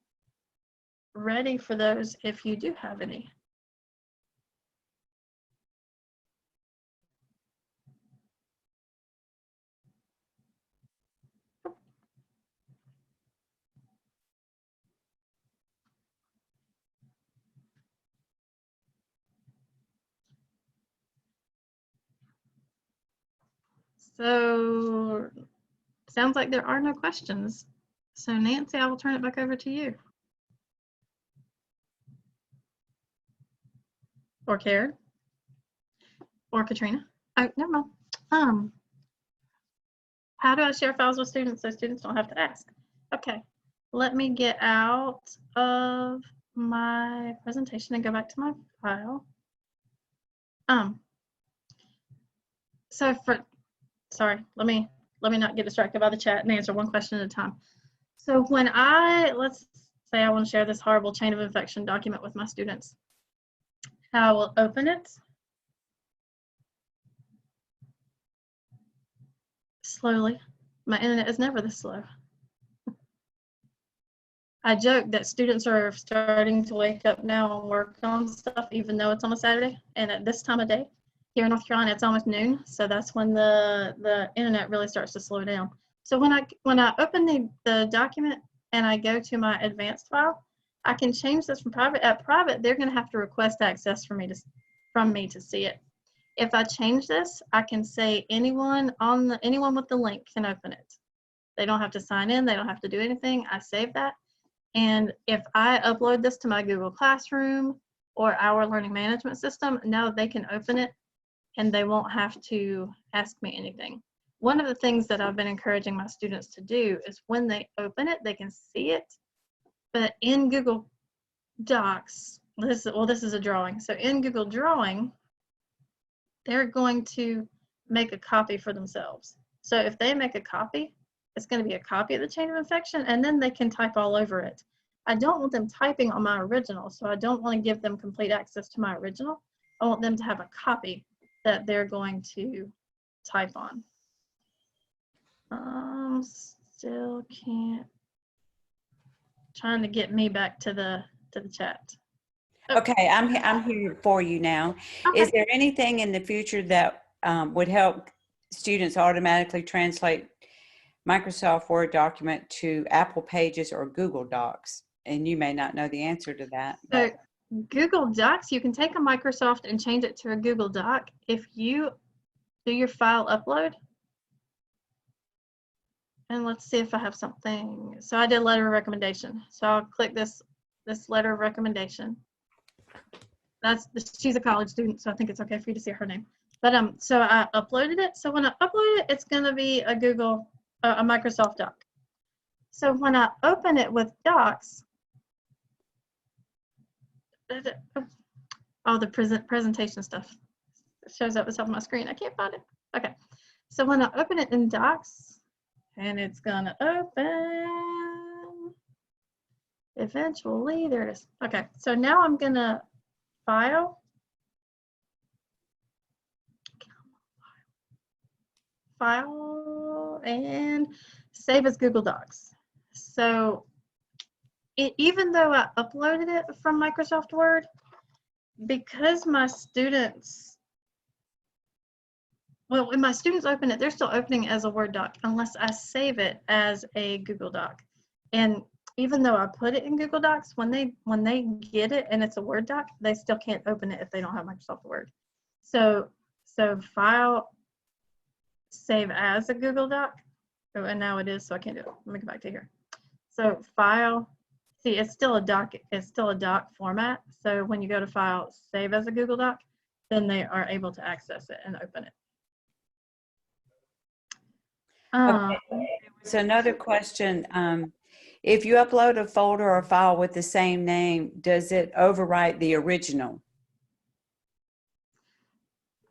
ready for those if you do have any. So sounds like there are no questions. So Nancy, I will turn it back over to you. Or Karen. Or Katrina. Oh, never mind. How do I share files with students so students don't have to ask? Okay, let me get out of my presentation and go back to my file. Sorry, let me not get distracted by the chat and answer one question at a time. So when let's say I want to share this horrible chain of infection document with my students, I will open it slowly. My internet is never this slow. I joke that students are starting to wake up now and work on stuff, even though it's on a Saturday. And at this time of day, here in North Carolina, it's almost noon. So that's when the internet really starts to slow down. So when I open the document and I go to my advanced file, I can change this from private. At private, they're going to have to request access from me to see it. If I change this, I can say anyone with the link can open it. They don't have to sign in. They don't have to do anything. I save that. And if I upload this to my Google Classroom or our learning management system, now they can open it and they won't have to ask me anything. One of the things that I've been encouraging my students to do is when they open it, they can see it. But in Google Docs, this is a drawing. So in Google Drawing, they're going to make a copy for themselves. So if they make a copy, it's going to be a copy of the chain of infection, and then they can type all over it. I don't want them typing on my original, so I don't want to give them complete access to my original. I want them to have a copy that they're going to type on. Still can't. Trying to get me back to the chat. Okay, I'm here for you now. Okay. Is there anything in the future that would help students automatically translate Microsoft Word document to Apple Pages or Google Docs? And you may not know the answer to that. So Google Docs, you can take a Microsoft and change it to a Google Doc. If you do your file upload, and let's see if I have something. So I did letter of recommendation. So I'll click this letter of recommendation. She's a college student, so I think it's okay for you to see her name. But so I uploaded it. So when I upload it, it's going to be a Microsoft Doc. So when I open it with Docs, the presentation stuff shows up at the top of my screen. I can't find it. Okay. So when I open it in Docs, and it's going to open, eventually, there it is. Okay. So now I'm going to file, and save as Google Docs. So even though I uploaded it from Microsoft Word, because my students, when my students open it, they're still opening it as a Word doc unless I save it as a Google Doc. And even though I put it in Google Docs, when they get it and it's a Word doc, they still can't open it if they don't have Microsoft Word. So file, save as a Google Doc. Oh, and now it is, so I can't do it. Let me go back to here. So file, see, it's still a doc. It's still a doc format. So when you go to file, save as a Google Doc, then they are able to access it and open it. Okay. So another question. If you upload a folder or file with the same name, does it overwrite the original?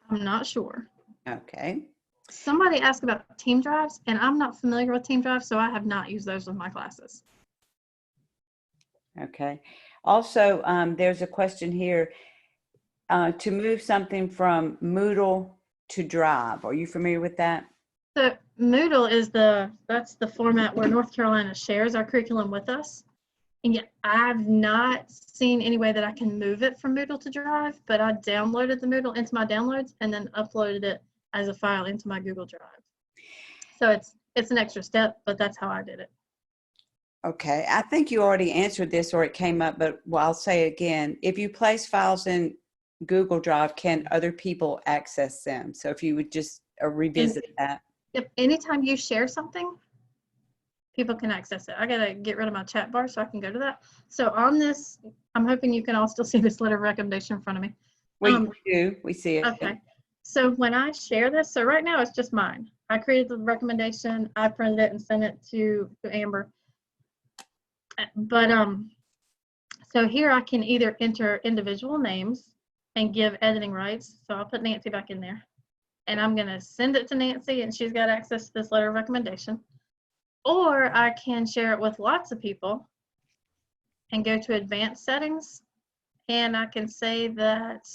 I'm not sure. Okay. Somebody asked about team drives, and I'm not familiar with team drives, so I have not used those with my classes. Okay. Also, there's a question here to move something from Moodle to Drive. Are you familiar with that? So Moodle is that's the format where North Carolina shares our curriculum with us. And yet I've not seen any way that I can move it from Moodle to Drive, but I downloaded the Moodle into my downloads and then uploaded it as a file into my Google Drive. So it's an extra step, but that's how I did it. Okay. I think you already answered this or it came up, but I'll say again, if you place files in Google Drive, can other people access them? So if you would just revisit that. Yep. Anytime you share something, people can access it. I got to get rid of my chat bar so I can go to that. So on this, I'm hoping you can all still see this letter of recommendation in front of me. We do. We see it. Okay. So when I share this, so right now it's just mine. I created the recommendation. I printed it and sent it to Amber. But so here I can either enter individual names and give editing rights. So I'll put Nancy back in there. And I'm going to send it to Nancy, and she's got access to this letter of recommendation. Or I can share it with lots of people and go to advanced settings, and I can say that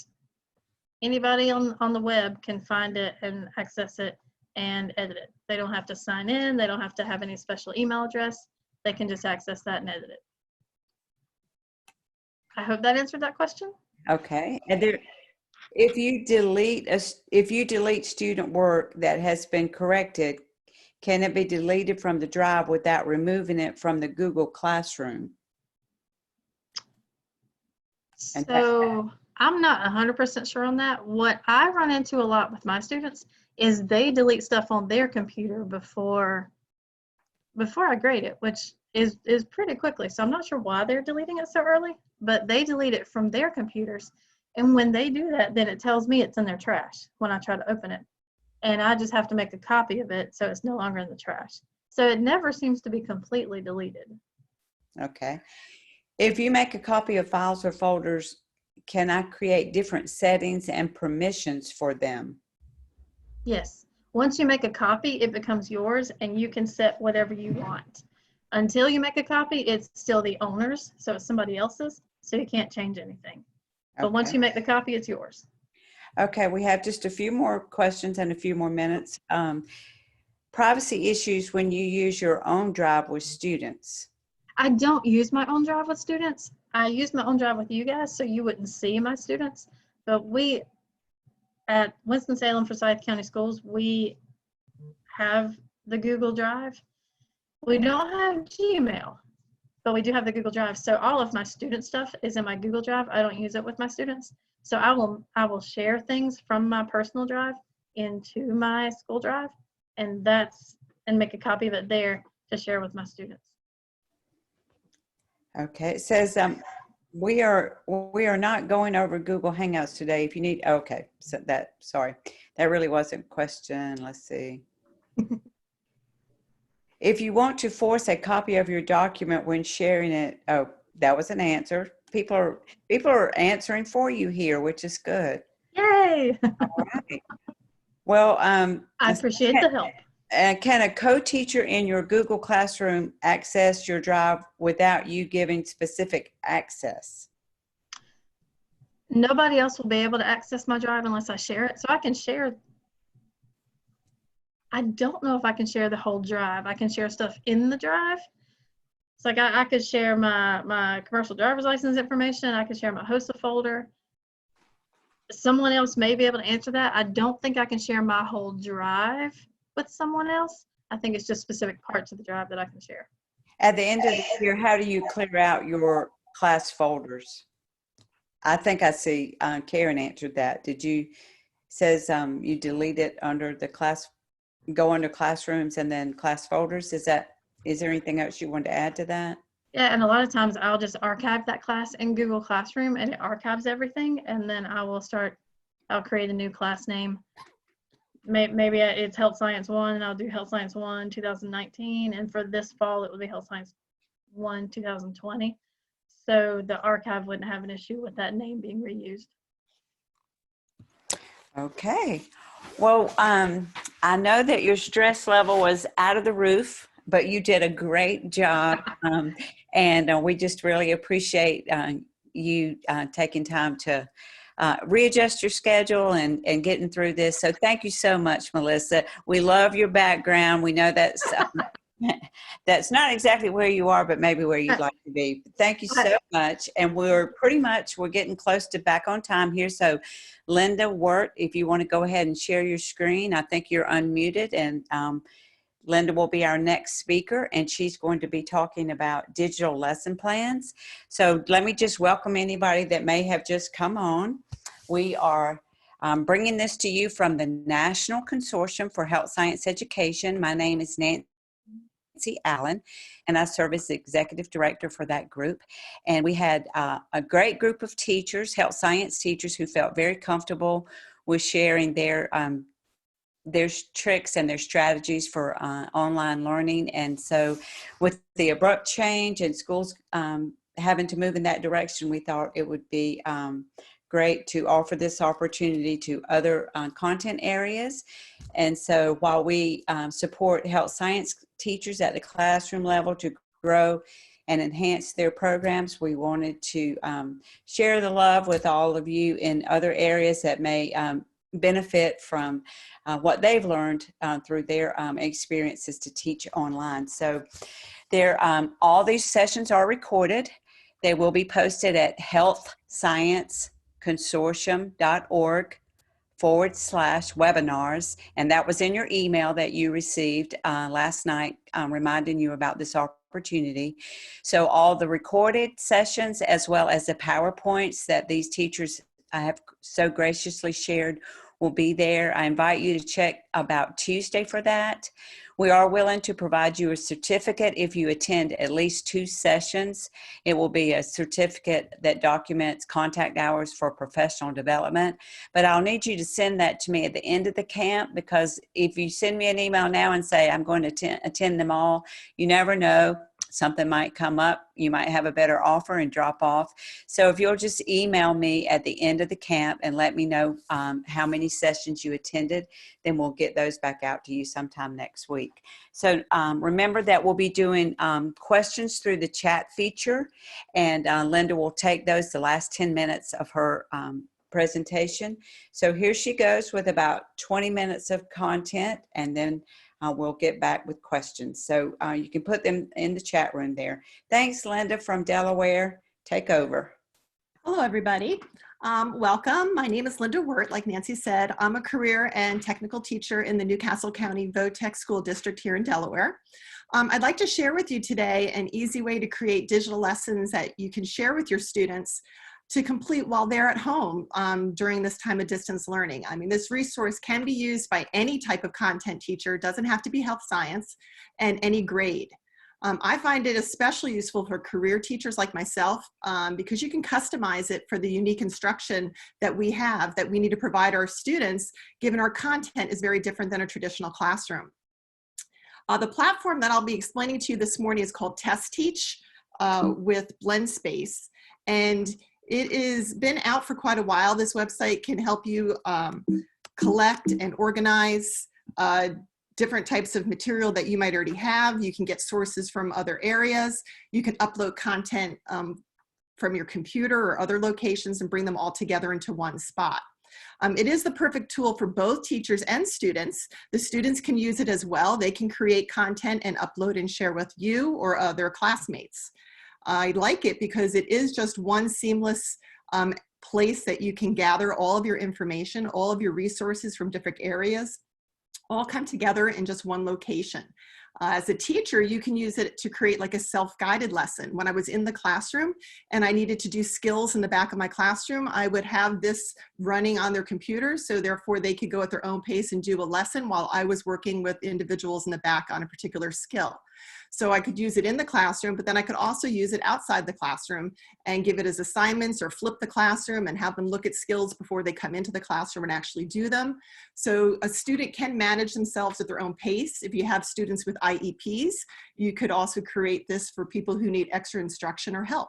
anybody on the web can find it and access it and edit it. They don't have to sign in. They don't have to have any special email address. They can just access that and edit it. I hope that answered that question. Okay. And there, if you delete student work that has been corrected, can it be deleted from the drive without removing it from the Google Classroom? And So I'm not 100% sure on that. What I run into a lot with my students is they delete stuff on their computer before I grade it, which is pretty quickly. So I'm not sure why they're deleting it so early, but they delete it from their computers. And when they do that, then it tells me it's in their trash when I try to open it. And I just have to make a copy of it so it's no longer in the trash. So it never seems to be completely deleted. Okay. If you make a copy of files or folders, can I create different settings and permissions for them? Yes. Once you make a copy, it becomes yours and you can set whatever you want. Until you make a copy, it's still the owner's, so it's somebody else's, so you can't change anything. But once Okay. you make the copy, it's yours. Okay, we have just a few more questions and a few more minutes. Privacy issues when you use your own drive with students. I don't use my own drive with students. I use my own drive with you guys, so you wouldn't see my students. But we, at Winston-Salem Forsyth County Schools, we have the Google Drive. We don't have Gmail, but we do have the Google Drive. So all of my student stuff is in my Google Drive. I don't use it with my students. So I will share things from my personal drive into my school drive, and make a copy of it there to share with my students. Okay, it says we are not going over Google Hangouts today. If you need, okay, so sorry, that really wasn't a question. Let's see. If you want to force a copy of your document when sharing it, oh, that was an answer. People are answering for you here, which is good. Yay! All right. Well, I appreciate the help. Can a co-teacher in your Google Classroom access your drive without you giving specific access? Nobody else will be able to access my drive unless I share it. So I can share. I don't know if I can share the whole drive. I can share stuff in the drive. It's like I could share my commercial driver's license information. I could share my HSEA folder. Someone else may be able to answer that. I don't think I can share my whole drive with someone else. I think it's just specific parts of the drive that I can share. At the end of the year, how do you clear out your class folders? I think I see Karen answered that. Says you delete it under the class, go under classrooms and then class folders. Is there anything else you want to add to that? Yeah, and a lot of times I'll just archive that class in Google Classroom and it archives everything, and then I'll create a new class name. Maybe it's Health Science 1 and I'll do Health Science 1 2019, and for this fall it will be Health Science 1 2020. So the archive wouldn't have an issue with that name being reused. Okay. Well, I know that your stress level was out of the roof, but you did a great job. And we just really appreciate you taking time to readjust your schedule and getting through this. So thank you so much, Melissa. We love your background. We know that's not exactly where you are, but maybe where you'd like to be. But thank you so much. And we're getting close to back on time here. So Linda Wirt, if you want to go ahead and share your screen, I think you're unmuted, and Linda will be our next speaker, and she's going to be talking about digital lesson plans. So let me just welcome anybody that may have just come on. We are bringing this to you from the National Consortium for Health Science Education. My name is Nancy Allen, and I serve as the executive director for that group. And we had a great group of teachers, health science teachers, who felt very comfortable with sharing their tricks and their strategies for online learning. And so with the abrupt change and schools having to move in that direction, we thought it would be great to offer this opportunity to other content areas. And so while we support health science teachers at the classroom level to grow and enhance their programs, we wanted to share the love with all of you in other areas that may benefit from what they've learned through their experiences to teach online. So all these sessions are recorded, They will be posted at healthscienceconsortium.org/webinars. And that was in your email that you received last night, reminding you about this opportunity. So all the recorded sessions, as well as the PowerPoints that these teachers have so graciously shared, will be there. I invite you to check about Tuesday for that. We are willing to provide you a certificate if you attend at least 2 sessions. It will be a certificate that documents contact hours for professional development. But I'll need you to send that to me at the end of the camp, because if you send me an email now and say, I'm going to attend them all, you never know. Something might come up. You might have a better offer and drop off. So if you'll just email me at the end of the camp and let me know how many sessions you attended, then we'll get those back out to you sometime next week. So remember that we'll be doing questions through the chat feature, and Linda will take those the last 10 minutes of her presentation. So here she goes with about 20 minutes of content, and then we'll get back with questions. So you can put them in the chat room there. Thanks, Linda from Delaware. Take over. Hello, everybody. Welcome. My name is Linda Wirt. Like Nancy said, I'm a career and technical teacher in the Newcastle County VOTEC School District here in Delaware. I'd like to share with you today an easy way to create digital lessons that you can share with your students to complete while they're at home during this time of distance learning. I mean, this resource can be used by any type of content teacher. It doesn't have to be health science, and any grade. I find it especially useful for career teachers like myself because you can customize it for the unique instruction that we have, that we need to provide our students, given our content is very different than a traditional classroom. The platform that I'll be explaining to you this morning is called Test Teach with BlendSpace. And it has been out for quite a while. This website can help you collect and organize different types of material that you might already have. You can get sources from other areas. You can upload content from your computer or other locations and bring them all together into one spot. It is the perfect tool for both teachers and students. The students can use it as well. They can create content and upload and share with you or their classmates. I like it because it is just one seamless place that you can gather all of your information, all of your resources from different areas, all come together in just one location. As a teacher, you can use it to create like a self-guided lesson. When I was in the classroom and I needed to do skills in the back of my classroom, I would have this running on their computers, so therefore they could go at their own pace and do a lesson while I was working with individuals in the back on a particular skill. So I could use it in the classroom, but then I could also use it outside the classroom and give it as assignments or flip the classroom and have them look at skills before they come into the classroom and actually do them. So a student can manage themselves at their own pace. If you have students with IEPs, you could also create this for people who need extra instruction or help.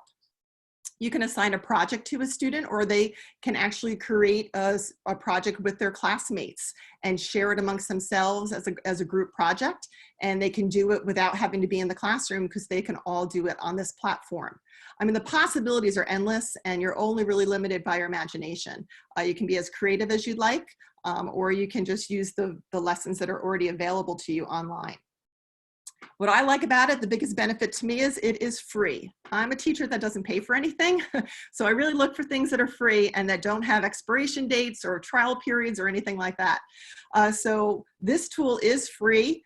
You can assign a project to a student, or they can actually create a project with their classmates and share it amongst themselves as a group project. And they can do it without having to be in the classroom because they can all do it on this platform. I mean, the possibilities are endless, and you're only really limited by your imagination. You can be as creative as you'd like, or you can just use the lessons that are already available to you online. What I like about it, the biggest benefit to me, is it is free. I'm a teacher that doesn't pay for anything, so I really look for things that are free and that don't have expiration dates or trial periods or anything like that. So this tool is free.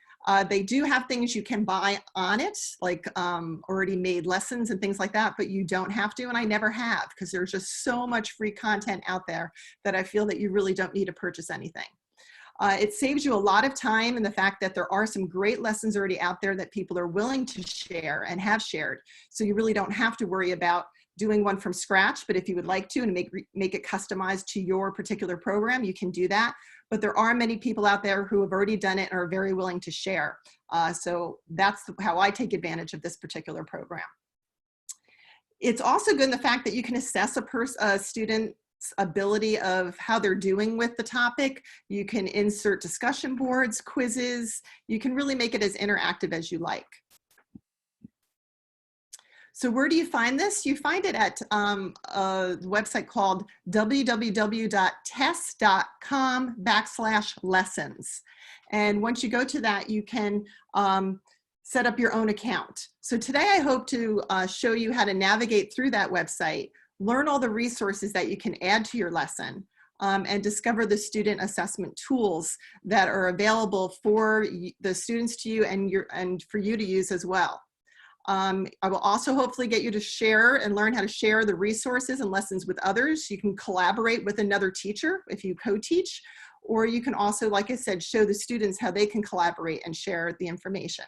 They do have things you can buy on it, like already made lessons and things like that, but you don't have to, and I never have, because there's just so much free content out there that I feel that you really don't need to purchase anything. It saves you a lot of time in the fact that there are some great lessons already out there that people are willing to share and have shared. So you really don't have to worry about doing one from scratch, but if you would like to and make it customized to your particular program, you can do that. But there are many people out there who have already done it and are very willing to share. So that's how I take advantage of this particular program. It's also good in the fact that you can assess a student's ability of how they're doing with the topic. You can insert discussion boards, quizzes. You can really make it as interactive as you like. So where do you find this? You find it at a website called www.test.com/lessons. And once you go to that, you can set up your own account. So today I hope to show you how to navigate through that website, learn all the resources that you can add to your lesson, and discover the student assessment tools that are available for the students to you and for you to use as well. I will also hopefully get you to share and learn how to share the resources and lessons with others. You can collaborate with another teacher if you co-teach, or you can also, like I said, show the students how they can collaborate and share the information.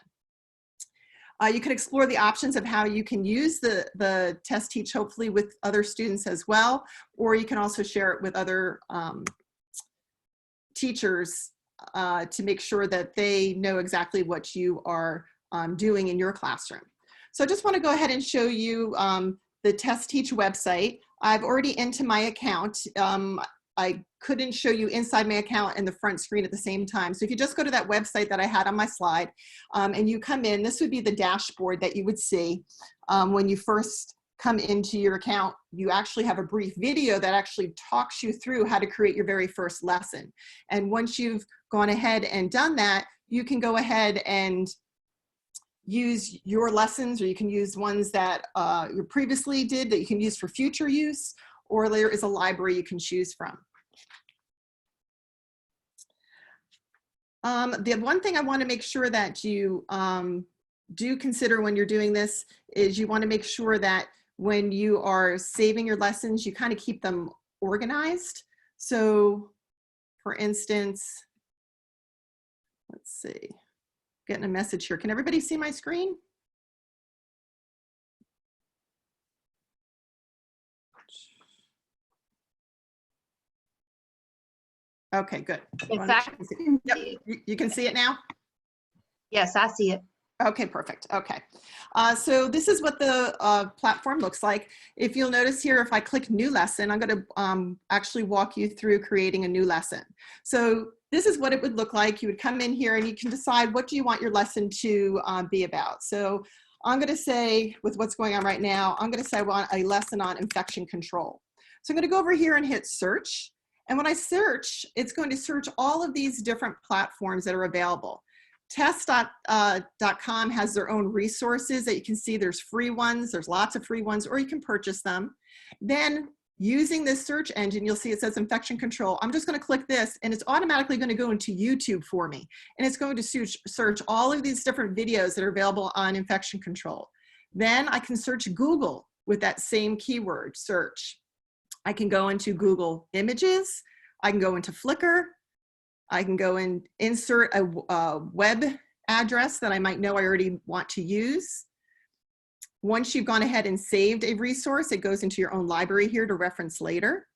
You can explore the options of how you can use the test teach hopefully with other students as well, or you can also share it with other teachers to make sure that they know exactly what you are doing in your classroom. So I just want to go ahead and show you the test teach website. I've already into my account. I couldn't show you inside my account and the front screen at the same time. So if you just go to that website that I had on my slide and you come in, this would be the dashboard that you would see when you first come into your account. You actually have a brief video that actually talks you through how to create your very first lesson. And once you've gone ahead and done that, you can go ahead and use your lessons, or you can use ones that you previously did that you can use for future use, or there is a library you can choose from. The one thing I want to make sure that you do consider when you're doing this is you want to make sure that when you are saving your lessons, you kind of keep them organized. So for instance, let's see, getting a message here. Can everybody see my screen? Okay, good. Yep, You can see it now? yes, I see it. Okay, perfect. Okay. So this is what the platform looks like. If you'll notice here, if I click new lesson, I'm going to actually walk you through creating a new lesson. So this is what it would look like. You would come in here and you can decide what do you want your lesson to be about. So I'm going to say, with what's going on right now, I'm going to say I want a lesson on infection control. So I'm going to go over here and hit search. And when I search, it's going to search all of these different platforms that are available. Test.com has their own resources that you can see. There's free ones, there's lots of free ones, or you can purchase them. Then using this search engine, you'll see it says infection control. I'm just going to click this and it's automatically going to go into YouTube for me. And it's going to search all of these different videos that are available on infection control. Then I can search Google with that same keyword search. I can go into Google Images. I can go into Flickr. I can go and insert a web address that I might know I already want to use. Once you've gone ahead and saved a resource, it goes into your own library here to reference later.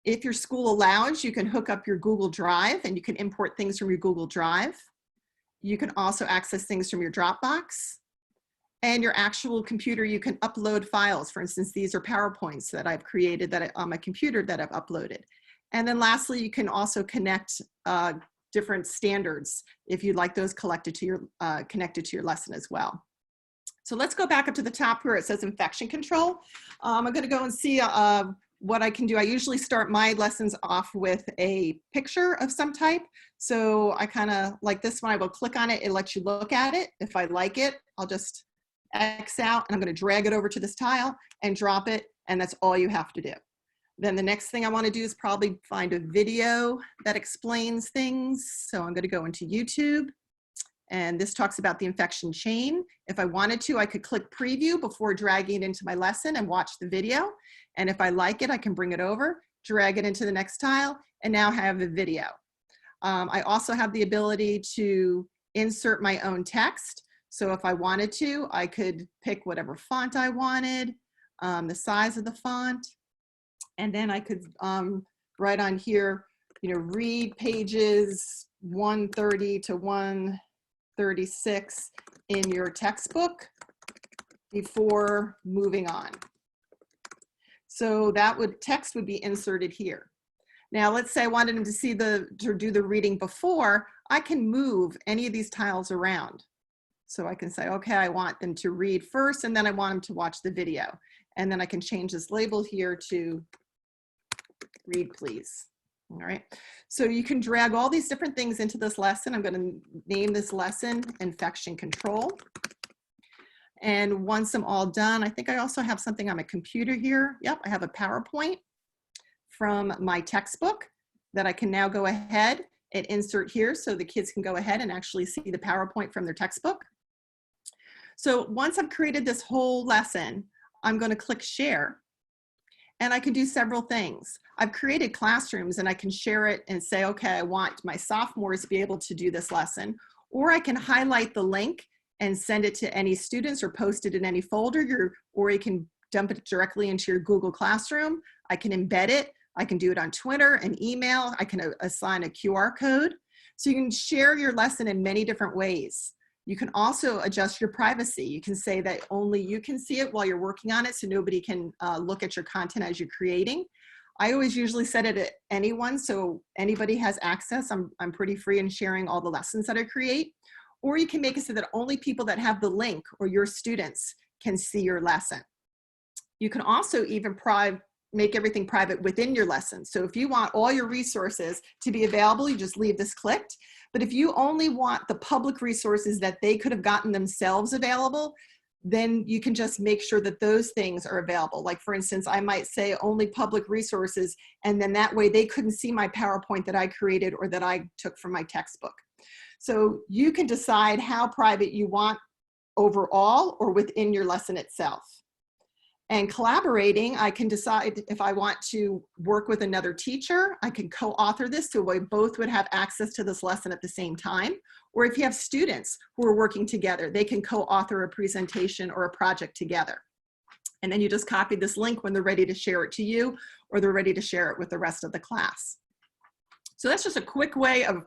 If your school allows, you can hook up your Google Drive and you can import things from your Google Drive. You can also access things from your Dropbox. And your actual computer, you can upload files. For instance, these are PowerPoints that I've created on my computer that I've uploaded. And then lastly, you can also connect different standards if you'd like those connected to your lesson as well. So let's go back up to the top where it says infection control. I'm going to go and see what I can do. I usually start my lessons off with a picture of some type. So I kind of like this one. I will click on it. It lets you look at it. If I like it, I'll just X out and I'm going to drag it over to this tile and drop it. And that's all you have to do. Then the next thing I want to do is probably find a video that explains things. So I'm going to go into YouTube. And this talks about the infection chain. If I wanted to, I could click preview before dragging it into my lesson and watch the video. And if I like it, I can bring it over, drag it into the next tile, and now have the video. I also have the ability to insert my own text. So if I wanted to, I could pick whatever font I wanted, the size of the font. And then I could write on here, read pages 130 to 136 in your textbook before moving on. So that text would be inserted here. Now, let's say I wanted them to do the reading before. I can move any of these tiles around. So I can say, okay, I want them to read first, and then I want them to watch the video. And then I can change this label here to read, please. All right, so you can drag all these different things into this lesson. I'm going to name this lesson Infection Control. And once I'm all done, I think I also have something on my computer here. Yep, I have a PowerPoint from my textbook that I can now go ahead and insert here so the kids can go ahead and actually see the PowerPoint from their textbook. So once I've created this whole lesson, I'm going to click share. And I can do several things. I've created classrooms and I can share it and say, okay, I want my sophomores to be able to do this lesson. Or I can highlight the link and send it to any students or post it in any folder, or you can dump it directly into your Google Classroom. I can embed it. I can do it on Twitter and email. I can assign a QR code. So you can share your lesson in many different ways. You can also adjust your privacy. You can say that only you can see it while you're working on it, so nobody can look at your content as you're creating. I always usually set it at anyone, so anybody has access. I'm pretty free in sharing all the lessons that I create. Or you can make it so that only people that have the link or your students can see your lesson. You can also even make everything private within your lesson. So if you want all your resources to be available, you just leave this clicked. But if you only want the public resources that they could have gotten themselves available, then you can just make sure that those things are available. Like for instance, I might say only public resources, and then that way they couldn't see my PowerPoint that I created or that I took from my textbook. So you can decide how private you want overall or within your lesson itself. And collaborating, I can decide if I want to work with another teacher. I can co-author this so we both would have access to this lesson at the same time. Or if you have students who are working together, they can co-author a presentation or a project together. And then you just copy this link when they're ready to share it to you, or they're ready to share it with the rest of the class. So that's just a quick way of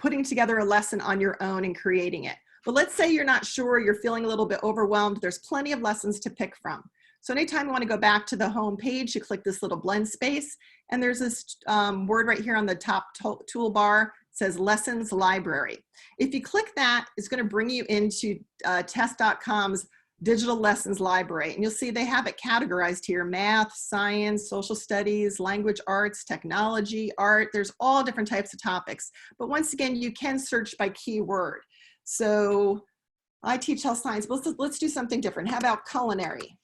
putting together a lesson on your own and creating it. But let's say you're not sure, you're feeling a little bit overwhelmed. There's plenty of lessons to pick from. So anytime you want to go back to the home page, you click this little blend space, and there's this word right here on the top toolbar. It says Lessons Library. If you click that, it's going to bring you into test.com's Digital Lessons Library. And you'll see they have it categorized here: math, science, social studies, language arts, technology, art. There's all different types of topics. But once again, you can search by keyword. So I teach health science, but let's do something different. How about culinary?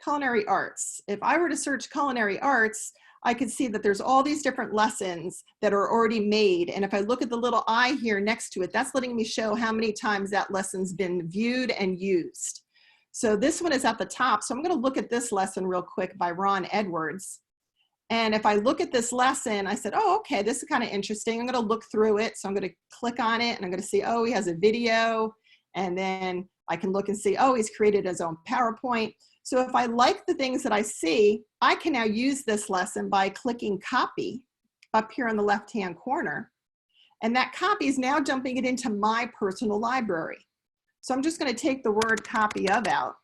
Culinary arts. If I were to search culinary arts, I could see that there's all these different lessons that are already made. And if I look at the little I here next to it, that's letting me show how many times that lesson's been viewed and used. So this one is at the top. So I'm going to look at this lesson real quick by Ron Edwards. And if I look at this lesson, I said, oh, okay, this is kind of interesting. I'm going to look through it. So I'm going to click on it and I'm going to see, oh, he has a video. And then I can look and see, oh, he's created his own PowerPoint. So if I like the things that I see, I can now use this lesson by clicking copy up here in the left-hand corner. And that copy is now dumping it into my personal library. So I'm just going to take the word copy of out.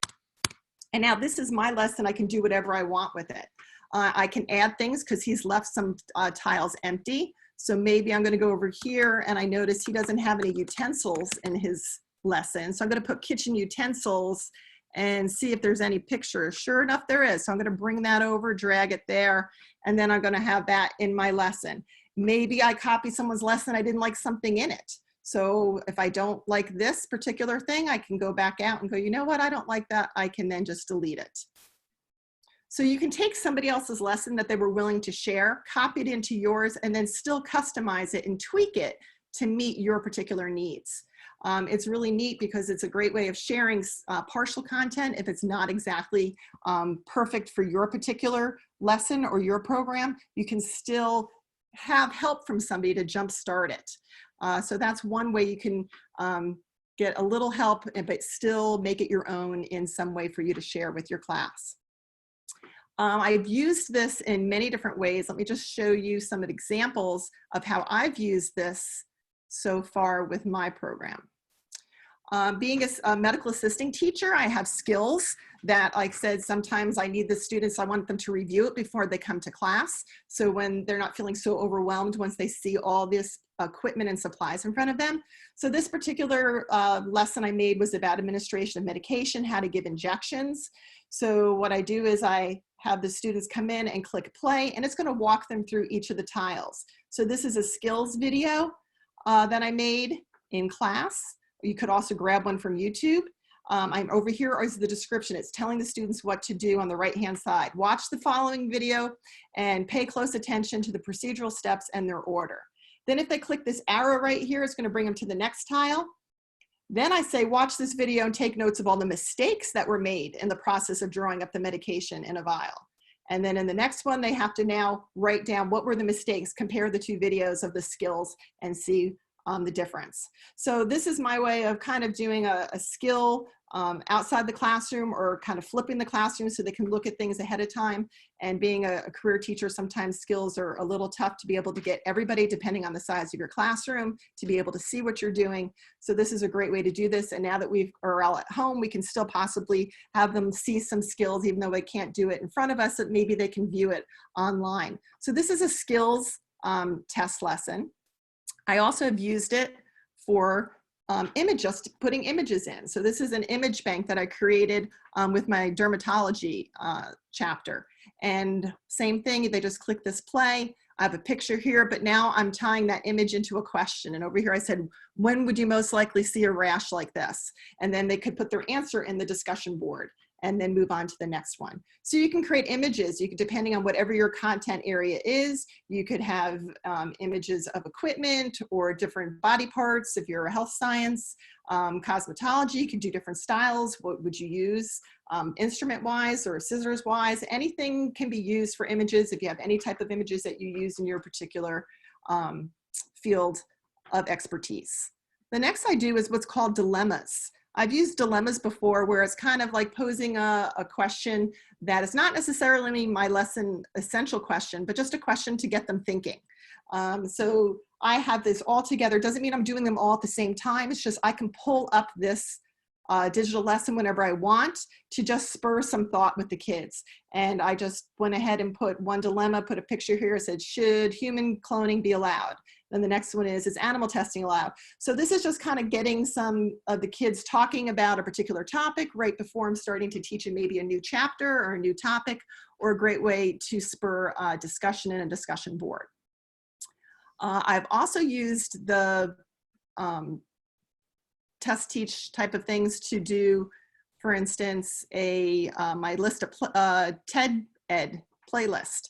And now this is my lesson. I can do whatever I want with it. I can add things because he's left some tiles empty. So maybe I'm going to go over here and I notice he doesn't have any utensils in his lesson. So I'm going to put kitchen utensils and see if there's any pictures. Sure enough, there is. So I'm going to bring that over, drag it there, and then I'm going to have that in my lesson. Maybe I copied someone's lesson, I didn't like something in it. So if I don't like this particular thing, I can go back out and go, you know what, I don't like that. I can then just delete it. So you can take somebody else's lesson that they were willing to share, copy it into yours, and then still customize it and tweak it to meet your particular needs. It's really neat because it's a great way of sharing partial content if it's not exactly perfect for your particular lesson or your program. You can still have help from somebody to jumpstart it. So that's one way you can get a little help, but still make it your own in some way for you to share with your class. I've used this in many different ways. Let me just show you some examples of how I've used this so far with my program. Being a medical assisting teacher, I have skills that, like I said, sometimes I need the students, I want them to review it before they come to class. So when they're not feeling so overwhelmed once they see all this equipment and supplies in front of them. So this particular lesson I made was about administration of medication, how to give injections. So what I do is I have the students come in and click play, and it's going to walk them through each of the tiles. So this is a skills video that I made in class. You could also grab one from YouTube. I'm over here is the description. It's telling the students what to do on the right-hand side. Watch the following video and pay close attention to the procedural steps and their order. Then if they click this arrow right here, it's going to bring them to the next tile. Then I say, watch this video and take notes of all the mistakes that were made in the process of drawing up the medication in a vial. And then in the next one, they have to now write down what were the mistakes, compare the two videos of the skills and see the difference. So this is my way of kind of doing a skill outside the classroom, or kind of flipping the classroom so they can look at things ahead of time. And being a career teacher, sometimes skills are a little tough to be able to get everybody, depending on the size of your classroom, to be able to see what you're doing. So this is a great way to do this. And now that we are all at home, we can still possibly have them see some skills, even though they can't do it in front of us, that maybe they can view it online. So this is a skills test lesson. I also have used it for just putting images in. So this is an image bank that I created with my dermatology chapter. And same thing, they just click this play. I have a picture here, but now I'm tying that image into a question. And over here I said, when would you most likely see a rash like this? And then they could put their answer in the discussion board and then move on to the next one. So you can create images. You can, depending on whatever your content area is, you could have images of equipment or different body parts. If you're a health science, cosmetology, you could do different styles. What would you use instrument-wise or scissors-wise? Anything can be used for images if you have any type of images that you use in your particular field of expertise. The next I do is what's called dilemmas. I've used dilemmas before, where it's kind of like posing a question that is not necessarily my lesson essential question, but just a question to get them thinking. So I have this all together. Doesn't mean I'm doing them all at the same time. It's just I can pull up this digital lesson whenever I want to just spur some thought with the kids. And I just went ahead and put one dilemma, put a picture here, said, should human cloning be allowed? Then the next one is animal testing allowed? So this is just kind of getting some of the kids talking about a particular topic right before I'm starting to teach them maybe a new chapter or a new topic, or a great way to spur discussion in a discussion board. I've also used the test teach type of things to do, for instance, my list of TED Ed playlist.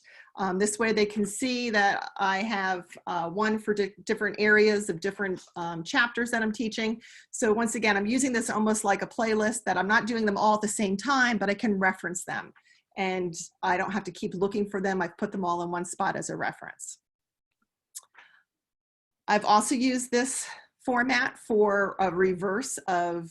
This way they can see that I have one for different areas of different chapters that I'm teaching. So once again, I'm using this almost like a playlist, that I'm not doing them all at the same time, but I can reference them. And I don't have to keep looking for them. I've put them all in one spot as a reference. I've also used this format for a reverse of,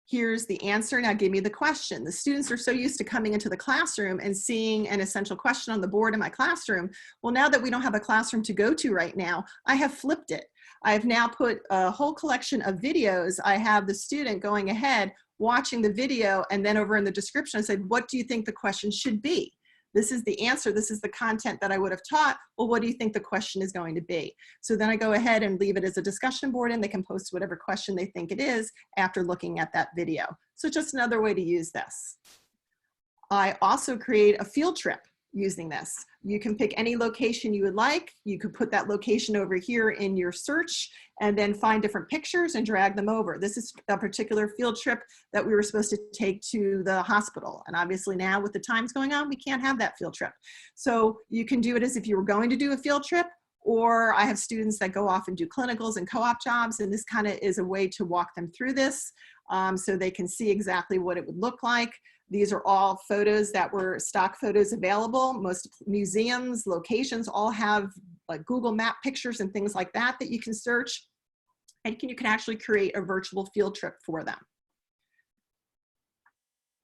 here's the answer, now give me the question. The students are so used to coming into the classroom and seeing an essential question on the board in my classroom. Well, now that we don't have a classroom to go to right now, I have flipped it. I've now put a whole collection of videos. I have the student going ahead, watching the video, and then over in the description, I said, what do you think the question should be? This is the answer. This is the content that I would have taught. Well, what do you think the question is going to be? So then I go ahead and leave it as a discussion board, and they can post whatever question they think it is after looking at that video. So just another way to use this. I also create a field trip using this. You can pick any location you would like. You could put that location over here in your search and then find different pictures and drag them over. This is a particular field trip that we were supposed to take to the hospital. And obviously now with the times going on, we can't have that field trip. So you can do it as if you were going to do a field trip, or I have students that go off and do clinicals and co-op jobs. And this kind of is a way to walk them through this so they can see exactly what it would look like. These are all photos that were stock photos available. Most museums, locations all have like Google Map pictures and things like that that you can search. And you can actually create a virtual field trip for them.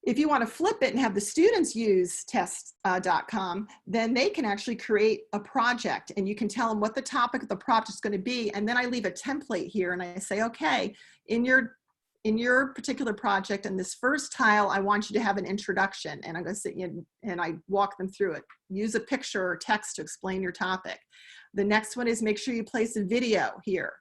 If you want to flip it and have the students use test.com, then they can actually create a project, and you can tell them what the topic of the project is going to be. And then I leave a template here and I say, okay, in your particular project, in this first tile, I want you to have an introduction, and I'm going to sit in and I walk them through it. Use a picture or text to explain your topic. The next one is make sure you place a video here.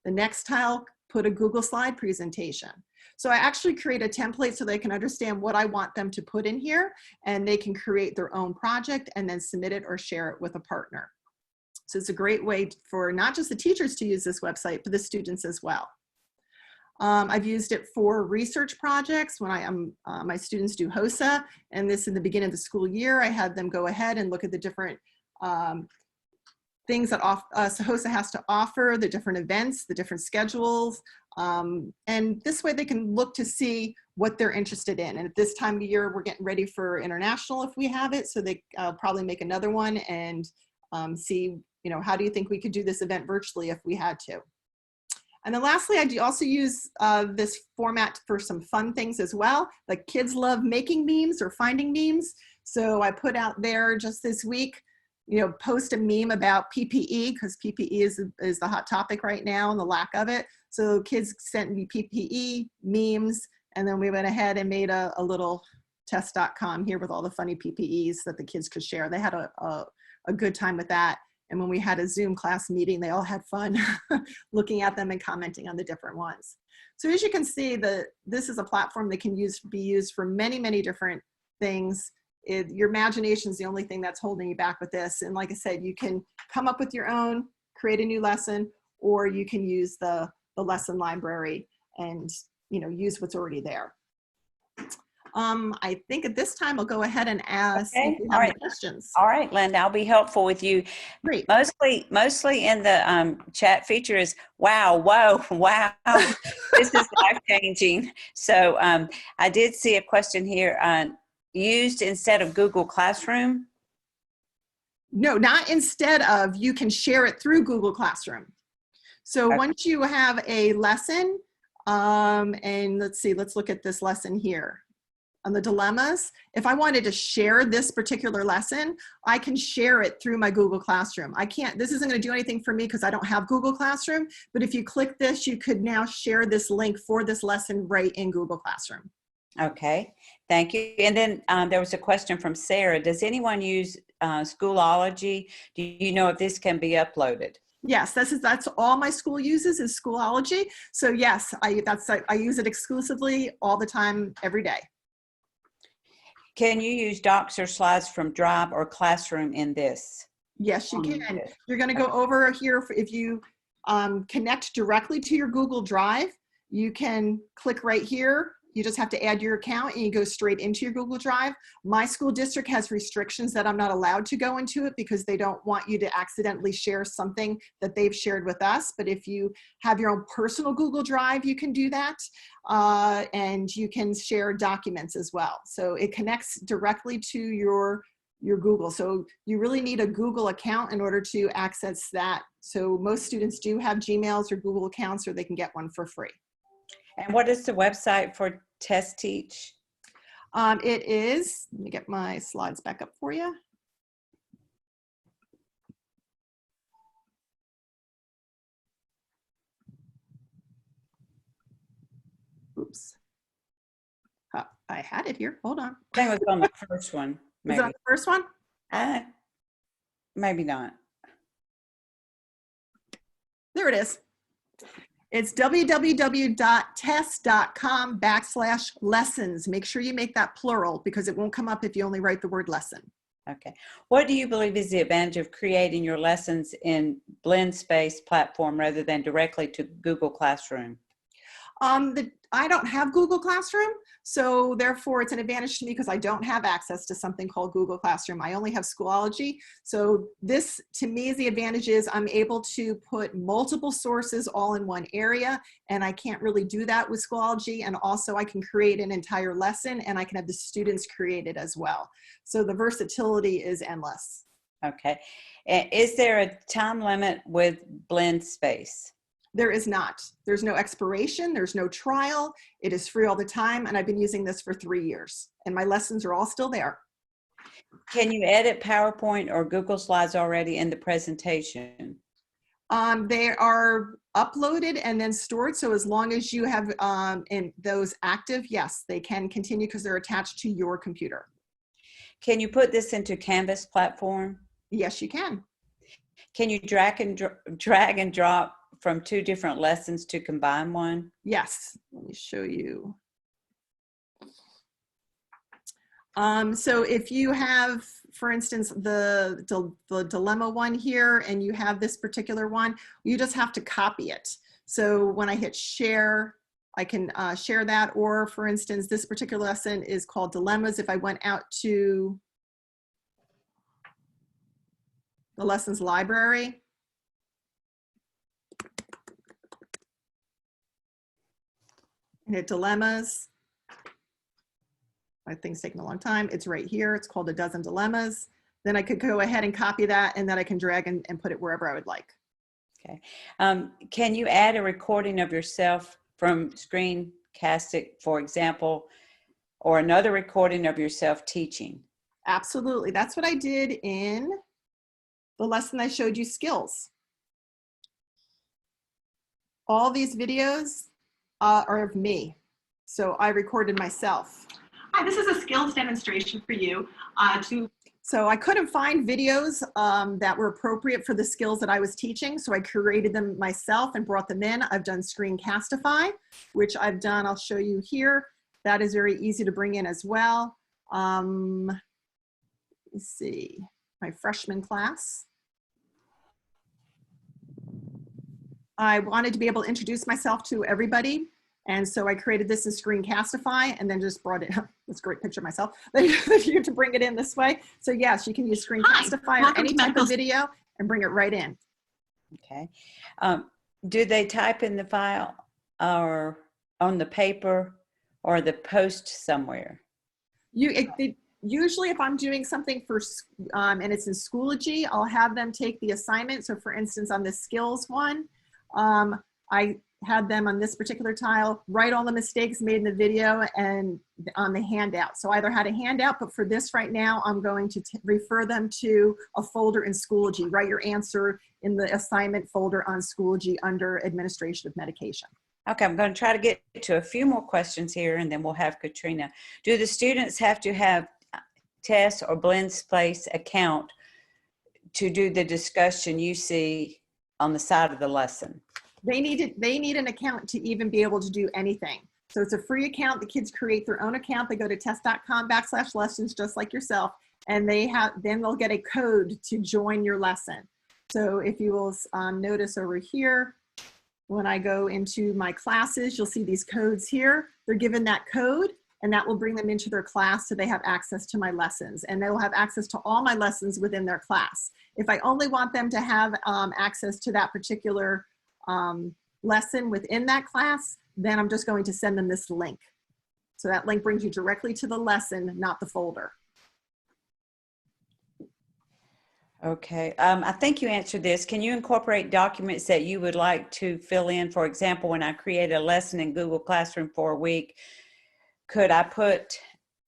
The next tile, put a Google slide presentation. So I actually create a template so they can understand what I want them to put in here, and they can create their own project and then submit it or share it with a partner. So it's a great way for not just the teachers to use this website, but the students as well. I've used it for research projects when my students do HSEA, and this in the beginning of the school year, I had them go ahead and look at the different things that HSEA has to offer, the different events, the different schedules, and this way they can look to see what they're interested in. And at this time of year, we're getting ready for international if we have it, so they probably make another one and see, how do you think we could do this event virtually if we had to? And then lastly, I do also use this format for some fun things as well. Like kids love making memes or finding memes. So I put out there just this week, post a meme about PPE, because PPE is the hot topic right now and the lack of it. So kids sent me PPE memes, and then we went ahead and made a little test.com here with all the funny PPEs that the kids could share. They had a good time with that. And when we had a Zoom class meeting, they all had fun looking at them and commenting on the different ones. So as you can see, this is a platform that can be used for many, many different things. Your imagination is the only thing that's holding you back with this. And like I said, you can come up with your own, create a new lesson, or you can use the lesson library and use what's already there. I think at this time I'll go ahead and ask if you have any questions. All right, Linda, I'll be helpful with you. Great. Mostly in the chat feature is, wow, whoa, wow, this is life-changing. So I did see a question here, used instead of Google Classroom? No, not instead of, you can share it through Google Classroom. So Okay. Once you have a lesson, and let's look at this lesson here. On the dilemmas, if I wanted to share this particular lesson, I can share it through my Google Classroom. This isn't going to do anything for me because I don't have Google Classroom, but if you click this, you could now share this link for this lesson right in Google Classroom. Okay, thank you. And then there was a question from Sarah. Does anyone use Schoology? Do you know if this can be uploaded? Yes, that's all my school uses is Schoology. So yes, I use it exclusively all the time, every day. Can you use docs or slides from Drive or Classroom in this? Yes, you can. You're going to go over here. If you connect directly to your Google Drive, you can click right here. You just have to add your account and you go straight into your Google Drive. My school district has restrictions that I'm not allowed to go into it because they don't want you to accidentally share something that they've shared with us. But if you have your own personal Google Drive, you can do that. And you can share documents as well. So it connects directly to your Google. So you really need a Google account in order to access that. So most students do have Gmails or Google accounts, or they can get one for free. And what is the website for Test Teach? It is, let me get my slides back up for you. Oops. I had it here. Hold on. I think it was on the first one. Is it on the first one? Maybe not. There it is. It's www.test.com/lessons. Make sure you make that plural because it won't come up if you only write the word lesson. Okay. What do you believe is the advantage of creating your lessons in Blend-Space platform rather than directly to Google Classroom? I don't have Google Classroom, so therefore it's an advantage to me because I don't have access to something called Google Classroom. I only have Schoology. So this, to me, is the advantage is I'm able to put multiple sources all in one area, and I can't really do that with Schoology. And also I can create an entire lesson and I can have the students create it as well. So the versatility is endless. Okay. Is there a time limit with Blend-Space? There is not. There's no expiration. There's no trial. It is free all the time. And I've been using this for 3 years. And my lessons are all still there. Can you edit PowerPoint or Google Slides already in the presentation? They are uploaded and then stored. So as long as you have in those active, yes, they can continue because they're attached to your computer. Can you put this into Canvas platform? Yes, you can. Can you drag and drop from 2 different lessons to combine one? Yes, let me show you. So if you have, for instance, the dilemma one here, and you have this particular one, you just have to copy it. So when I hit share, I can share that. Or for instance, this particular lesson is called dilemmas. If I went out to the lessons library, and hit dilemmas, my thing's taking a long time. It's right here. It's called A Dozen Dilemmas. Then I could go ahead and copy that, and then I can drag and put it wherever I would like. Okay. Can you add a recording of yourself from Screencastic, for example, or another recording of yourself teaching? Absolutely. That's what I did in the lesson I showed you, skills. All these videos are of me. So I recorded myself. Hi, this is a skills demonstration for you. So I couldn't find videos that were appropriate for the skills that I was teaching. So I created them myself and brought them in. I've done Screencastify, which I've done, I'll show you here. That is very easy to bring in as well. Let's see, my freshman class. I wanted to be able to introduce myself to everybody. And so I created this in Screencastify and then just brought it, that's a great picture of myself, to bring it in this way. So yes, you can use Screencastify or any type of video and bring it right in. Okay. Do they type in the file or on the paper or the post somewhere? Usually if I'm doing something for, and it's in Schoology, I'll have them take the assignment. So for instance, on the skills one, I had them on this particular tile write all the mistakes made in the video and on the handout. So I either had a handout, but for this right now, I'm going to refer them to a folder in Schoology. Write your answer in the assignment folder on Schoology under administration of medication. Okay, I'm going to try to get to a few more questions here and then we'll have Katrina. Do the students have to have TESS or Blend Space account to do the discussion you see on the side of the lesson? They need an account to even be able to do anything. So it's a free account. The kids create their own account. They go to test.com/lessons just like yourself, and then they'll get a code to join your lesson. So if you will notice over here, when I go into my classes, you'll see these codes here. They're given that code, and that will bring them into their class so they have access to my lessons, and they will have access to all my lessons within their class. If I only want them to have access to that particular lesson within that class, then I'm just going to send them this link. So that link brings you directly to the lesson, not the folder. Okay, I think you answered this. Can you incorporate documents that you would like to fill in? For example, when I create a lesson in Google Classroom for a week, could I put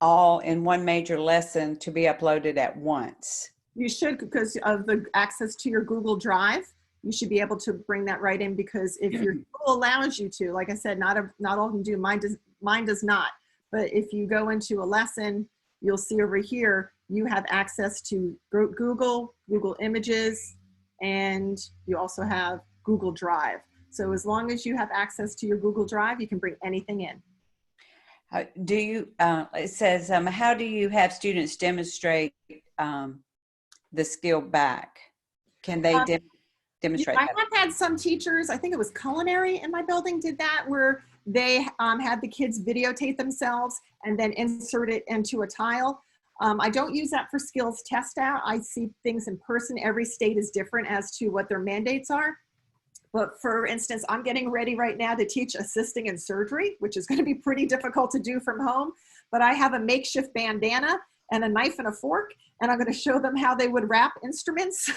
all in one major lesson to be uploaded at once? You should, because of the access to your Google Drive. You should be able to bring that right in, because if your Google allows you to, like I said, not all of them do, mine does not. But if you go into a lesson, you'll see over here, you have access to Google Images, and you also have Google Drive. So as long as you have access to your Google Drive, you can bring anything in. It says, how do you have students demonstrate the skill back? Can they demonstrate I that? have had some teachers, I think it was culinary in my building, did that, where they had the kids videotape themselves and then insert it into a tile. I don't use that for skills test out. I see things in person. Every state is different as to what their mandates are. But for instance, I'm getting ready right now to teach assisting in surgery, which is going to be pretty difficult to do from home. But I have a makeshift bandana and a knife and a fork, and I'm going to show them how they would wrap instruments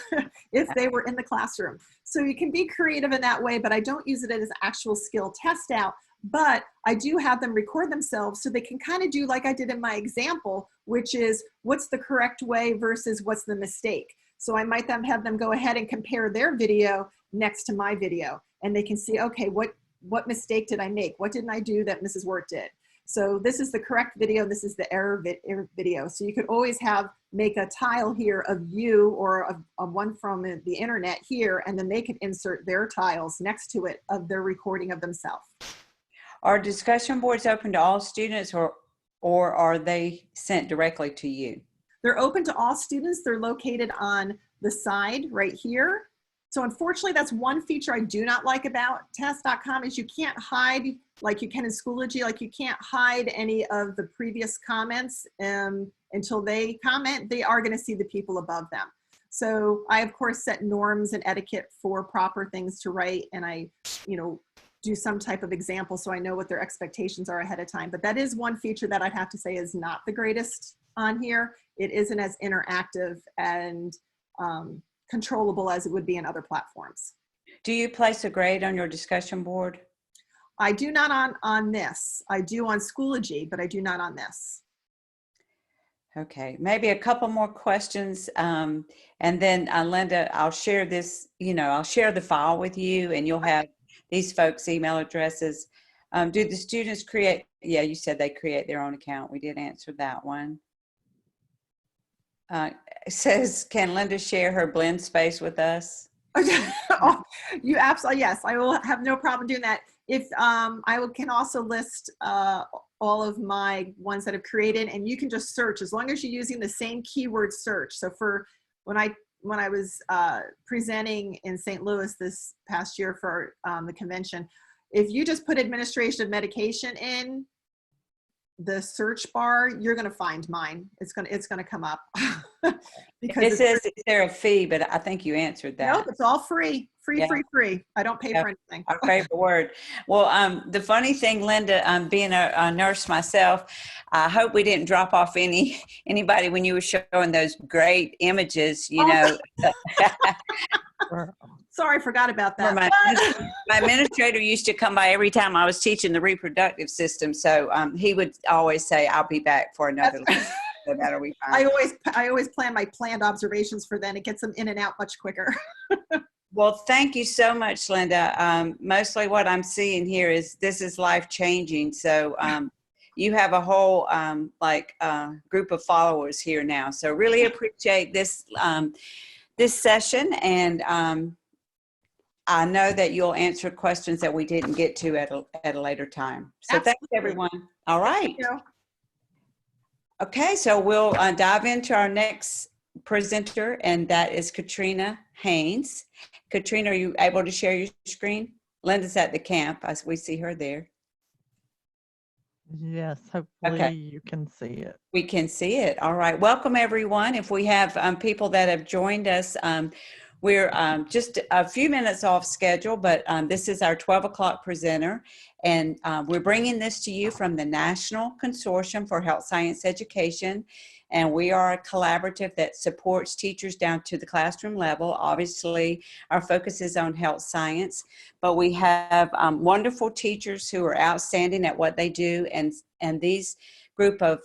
if they were in the classroom. So you can be creative in that way, but I don't use it as an actual skill test out. But I do have them record themselves so they can kind of do like I did in my example, which is what's the correct way versus what's the mistake. So I might have them go ahead and compare their video next to my video, and they can see, okay, what mistake did I make? What didn't I do that Mrs. Wirt did? So this is the correct video, this is the error video. So you could always have make a tile here of you or of one from the internet here, and then they can insert their tiles next to it of their recording of themselves. Are discussion boards open to all students, or are they sent directly to you? They're open to all students. They're located on the side right here. So unfortunately, that's one feature I do not like about test.com is you can't hide, like you can in Schoology, like you can't hide any of the previous comments until they comment. They are going to see the people above them. So I, of course, set norms and etiquette for proper things to write, and I, do some type of example so I know what their expectations are ahead of time. But that is one feature that I'd have to say is not the greatest on here. It isn't as interactive and controllable as it would be in other platforms. Do you place a grade on your discussion board? I do not on this. I do on Schoology, but I do not on this. Okay, maybe a couple more questions. And then Linda, I'll share this, I'll share the file with you, and you'll have these folks' email addresses. Do the students create, yeah, you said they create their own account. We did answer that one. It says, can Linda share her blend space with us? Oh, you absolutely, yes, I will have no problem doing that. If can also list all of my ones that I've created, and you can just search as long as you're using the same keyword search. So for when I was presenting in St. Louis this past year for the convention, if you just put administration of medication in the search bar, you're going to find mine. It's going to come up. Because it says, is there a fee? But I think you answered that. Nope, it's all free. Free. I don't pay for anything. Our favorite word. Well, the funny thing, Linda, being a nurse myself, I hope we didn't drop off anybody when you were showing those great images, Sorry, I forgot about that. My administrator used to come by every time I was teaching the reproductive system. So he would always say, I'll be back for another lesson. So that'll be fine. I always plan my planned observations for then. It gets them in and out much quicker. Well, thank you so much, Linda. Mostly what I'm seeing here is this is life-changing. So you have a whole group of followers here now. So really appreciate this this session, and I know that you'll answer questions that we didn't get to at a later time. So Absolutely. Thanks, everyone. All right. Thank you. Okay, so we'll dive into our next presenter, and that is Katrina Haynes. Katrina, are you able to share your screen? Linda's at the camp. We see her there. Yes, hopefully Okay. you can see it. We can see it. All right. Welcome, everyone. If we have people that have joined us, we're just a few minutes off schedule, but this is our 12 o'clock presenter. And we're bringing this to you from the National Consortium for Health Science Education. And we are a collaborative that supports teachers down to the classroom level. Obviously, our focus is on health science, but we have wonderful teachers who are outstanding at what they do. And these group of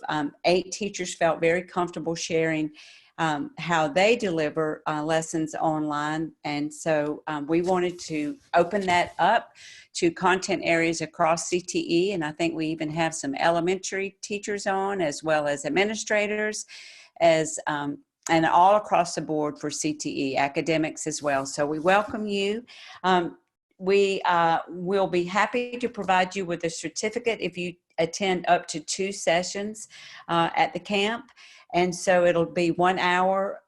8 teachers felt very comfortable sharing how they deliver lessons online. And so we wanted to open that up to content areas across CTE. And I think we even have some elementary teachers on, as well as administrators, and all across the board for CTE, academics as well. So we welcome you. We will be happy to provide you with a certificate if you attend up to 2 sessions at the camp. And so it'll be 1 hour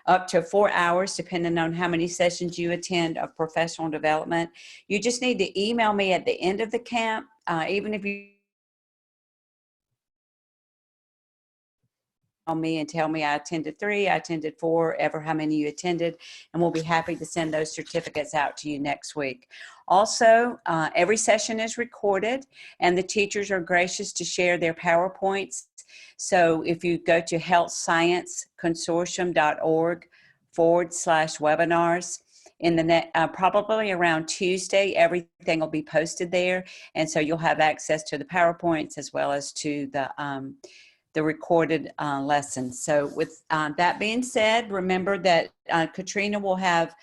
up to 4 hours, depending on how many sessions you attend of professional development. You just need to email me at the end of the camp, even if you on me and tell me I attended 3, I attended 4, ever how many you attended, and we'll be happy to send those certificates out to you next week. Also, every session is recorded, and the teachers are gracious to share their PowerPoints. So if you go to healthscienceconsortium.org/webinars, in the probably around Tuesday, everything will be posted there, and so you'll have access to the PowerPoints as well as to the recorded lessons. So with that being said, remember that Katrina will have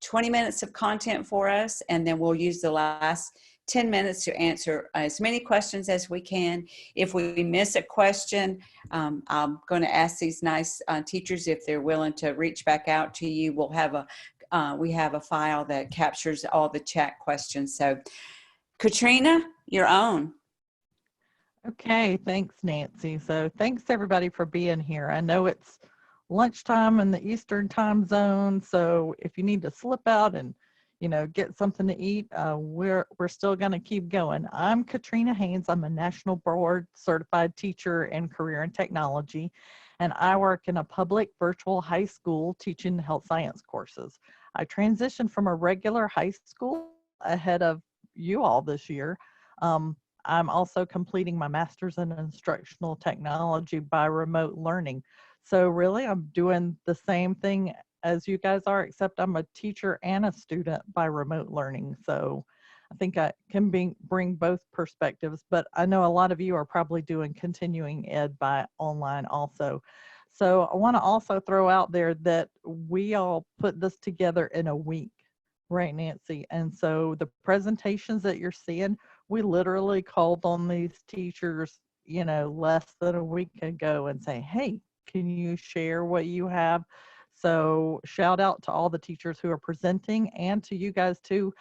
20 minutes of content for us, and then we'll use the last 10 minutes to answer as many questions as we can. If we miss a question, I'm going to ask these nice teachers if they're willing to reach back out to you. We have a file that captures all the chat questions. So Katrina, you're on. Okay, thanks, Nancy. So thanks everybody for being here. I know it's lunchtime in the Eastern time zone, so if you need to slip out and get something to eat, we're still going to keep going. I'm Katrina Haynes. I'm a national board certified teacher in career and technology, and I work in a public virtual high school teaching health science courses. I transitioned from a regular high school ahead of you all this year. I'm also completing my master's in instructional technology by remote learning. So really, I'm doing the same thing as you guys are, except I'm a teacher and a student by remote learning. So I think I can bring both perspectives, but I know a lot of you are probably doing continuing ed by online also. So I want to also throw out there that we all put this together in a week, right, Nancy? And so the presentations that you're seeing, we literally called on these teachers, less than a week ago and say, hey, can you share what you have? So shout out to all the teachers who are presenting and to you guys too,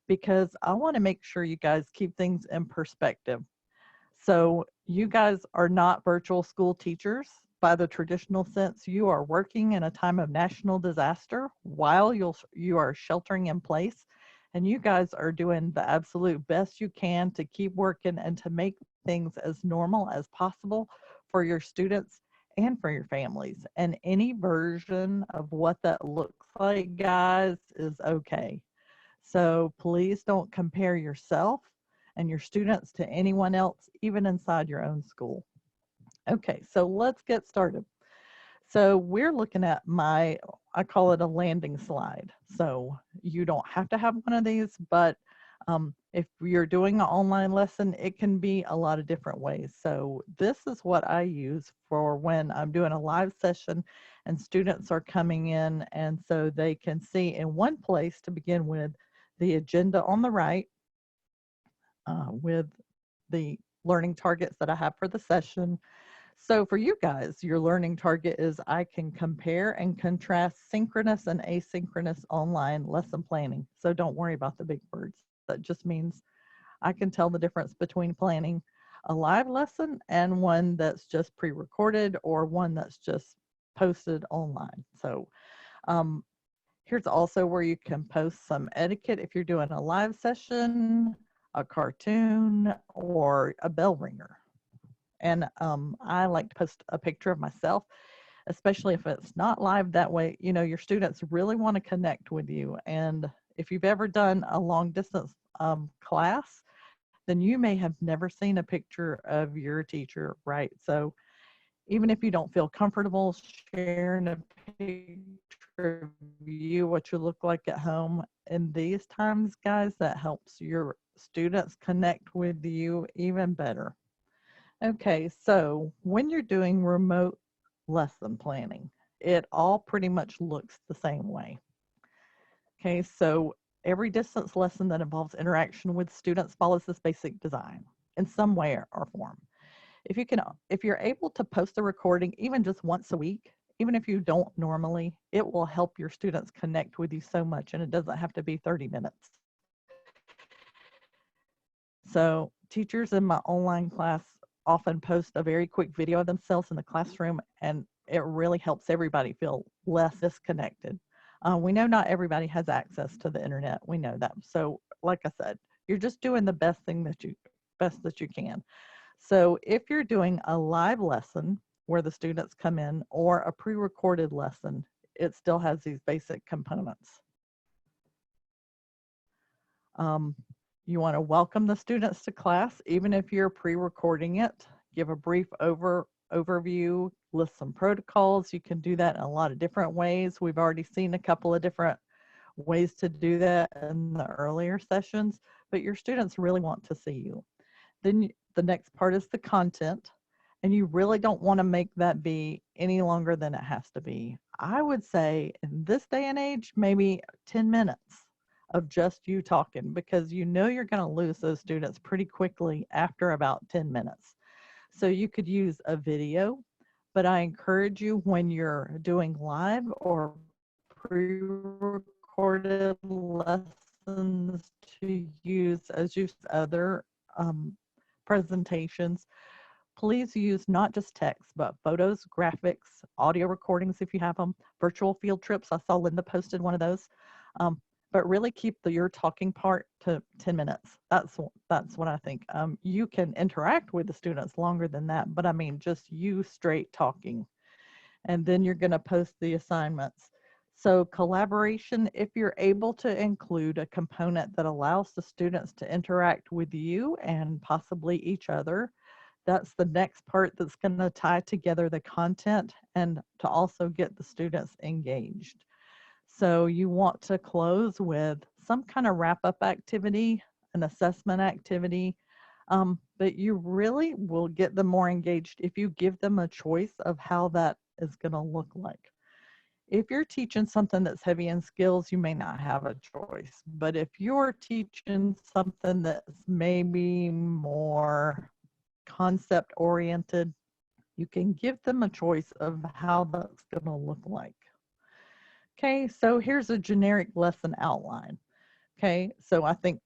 because I want to make sure you guys keep things in perspective. So you guys are not virtual school teachers by the traditional sense. You are working in a time of national disaster while you are sheltering in place. And you guys are doing the absolute best you can to keep working and to make things as normal as possible for your students and for your families. And any version of what that looks like, guys, is okay. So please don't compare yourself and your students to anyone else, even inside your own school. Okay, so let's get started. So we're looking at I call it a landing slide. So you don't have to have one of these, but if you're doing an online lesson, it can be a lot of different ways. So this is what I use for when I'm doing a live session and students are coming in, and so they can see in one place to begin with the agenda on the right with the learning targets that I have for the session. So for you guys, your learning target is I can compare and contrast synchronous and asynchronous online lesson planning. So don't worry about the big words. That just means I can tell the difference between planning a live lesson and one that's just pre-recorded or one that's just posted online. So here's also where you can post some etiquette if you're doing a live session, a cartoon, or a bell ringer. And I like to post a picture of myself, especially if it's not live. That way, your students really want to connect with you. And if you've ever done a long distance class, then you may have never seen a picture of your teacher, right? So even if you don't feel comfortable sharing a picture of you, what you look like at home, in these times, guys, that helps your students connect with you even better. Okay, so when you're doing remote lesson planning, it all pretty much looks the same way. Okay, so every distance lesson that involves interaction with students follows this basic design in some way or form. If you're able to post a recording even just once a week, even if you don't normally, it will help your students connect with you so much, and it doesn't have to be 30 minutes. So teachers in my online class often post a very quick video of themselves in the classroom, and it really helps everybody feel less disconnected. We know not everybody has access to the internet. We know that. So like I said, you're just doing the best that you can. So if you're doing a live lesson where the students come in or a pre-recorded lesson, it still has these basic components. You want to welcome the students to class, even if you're pre-recording it. Give a brief overview, list some protocols. You can do that in a lot of different ways. We've already seen a couple of different ways to do that in the earlier sessions, but your students really want to see you. Then the next part is the content, and you really don't want to make that be any longer than it has to be. I would say in this day and age, maybe 10 minutes of just you talking, because you know you're going to lose those students pretty quickly after about 10 minutes. So you could use a video, but I encourage you, when you're doing live or pre-recorded lessons, to use, as you said, other presentations. Please use not just text, but photos, graphics, audio recordings if you have them, virtual field trips. I saw Linda posted one of those. But really keep your talking part to 10 minutes. That's what I think. You can interact with the students longer than that, but I mean, just you straight talking. And then you're going to post the assignments. So collaboration, if you're able to include a component that allows the students to interact with you and possibly each other, that's the next part that's going to tie together the content and to also get the students engaged. So you want to close with some kind of wrap-up activity, an assessment activity, but you really will get them more engaged if you give them a choice of how that is going to look like. If you're teaching something that's heavy in skills, you may not have a choice. But if you're teaching something that's maybe more concept-oriented, you can give them a choice of how that's going to look like. Okay, so here's a generic lesson outline. Okay, so I think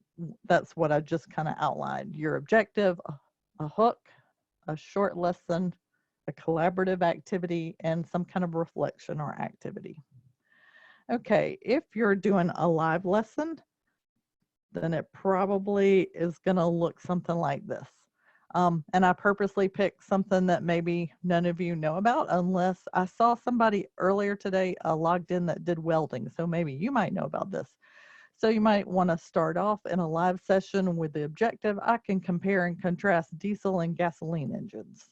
that's what I just kind of outlined. Your objective, a hook, a short lesson, a collaborative activity, and some kind of reflection or activity. Okay, if you're doing a live lesson, then it probably is going to look something like this. And I purposely picked something that maybe none of you know about, unless I saw somebody earlier today logged in that did welding. So maybe you might know about this. So you might want to start off in a live session with the objective, I can compare and contrast diesel and gasoline engines.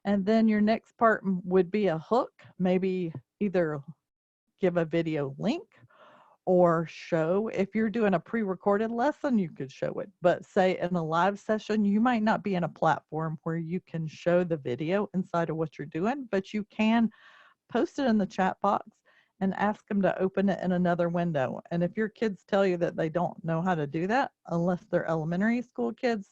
And then your next part would be a hook, maybe either give a video link or show. If you're doing a pre-recorded lesson, you could show it. But say in a live session, you might not be in a platform where you can show the video inside of what you're doing, but you can post it in the chat box and ask them to open it in another window. And if your kids tell you that they don't know how to do that, unless they're elementary school kids,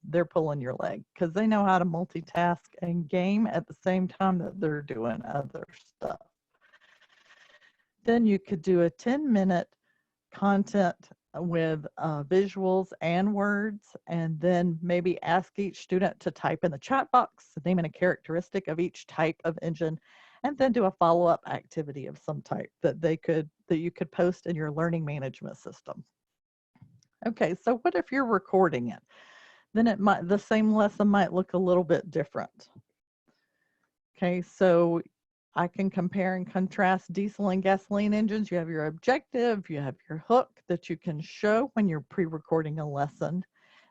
they're pulling your leg, because they know how to multitask and game at the same time that they're doing other stuff. Then you could do a 10-minute content with visuals and words, and then maybe ask each student to type in the chat box the name and a characteristic of each type of engine, and then do a follow-up activity of some type that you could post in your learning management system. Okay, so what if you're recording it? Then the same lesson might look a little bit different. Okay, so I can compare and contrast diesel and gasoline engines. You have your objective, you have your hook that you can show when you're pre-recording a lesson.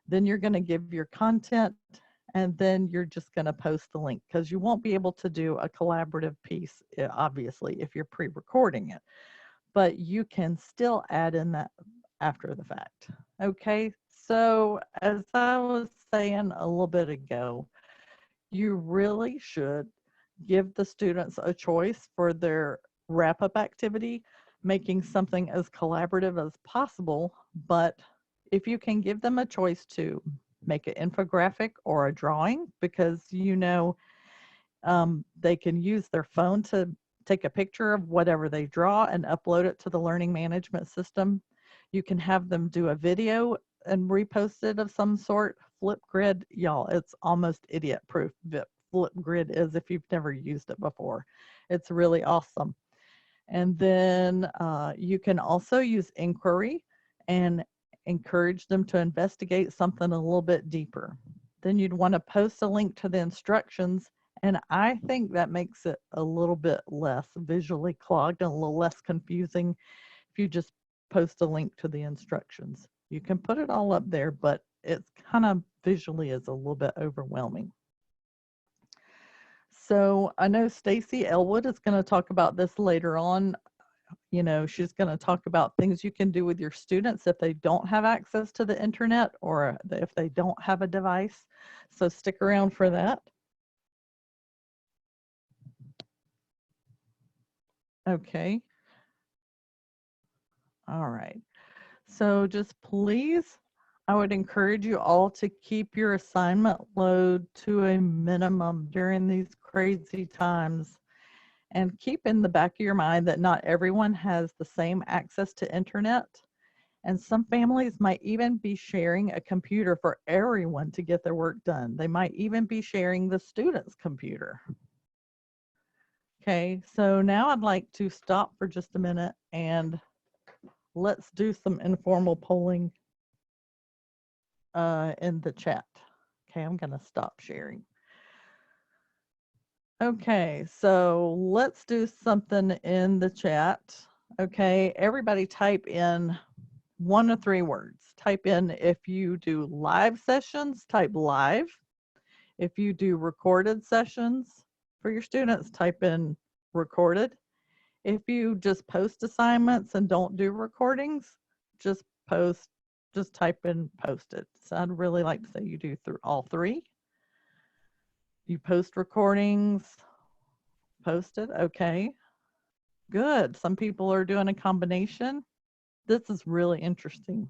Then you're going to give your content, and then you're just going to post the link, because you won't be able to do a collaborative piece, obviously, if you're pre-recording it. But you can still add in that after the fact. Okay, so as I was saying a little bit ago, you really should give the students a choice for their wrap-up activity, making something as collaborative as possible. But if you can give them a choice to make an infographic or a drawing, because they can use their phone to take a picture of whatever they draw and upload it to the learning management system. You can have them do a video and repost it of some sort. Flipgrid, y'all, it's almost idiot proof. Flipgrid is, if you've never used it before. It's really awesome. And then you can also use inquiry and encourage them to investigate something a little bit deeper. Then you'd want to post a link to the instructions, and I think that makes it a little bit less visually clogged and a little less confusing if you just post a link to the instructions. You can put it all up there, but it's kind of visually is a little bit overwhelming. So I know Stacy Elwood is going to talk about this later on. She's going to talk about things you can do with your students if they don't have access to the internet or if they don't have a device. So stick around for that. Okay. All right. So just please, I would encourage you all to keep your assignment load to a minimum during these crazy times. And keep in the back of your mind that not everyone has the same access to internet. And some families might even be sharing a computer for everyone to get their work done. They might even be sharing the student's computer. Okay, so now I'd like to stop for just a minute and let's do some informal polling in the chat. Okay, I'm gonna stop sharing. Okay, so let's do something in the chat. Okay, everybody type in 1 to 3 words. Type in if you do live sessions, type live. If you do recorded sessions for your students, type in recorded. If you just post assignments and don't do recordings, just type in posted. So I'd really like to say you do through all 3. You post recordings, posted, okay. Good. Some people are doing a combination. This is really interesting.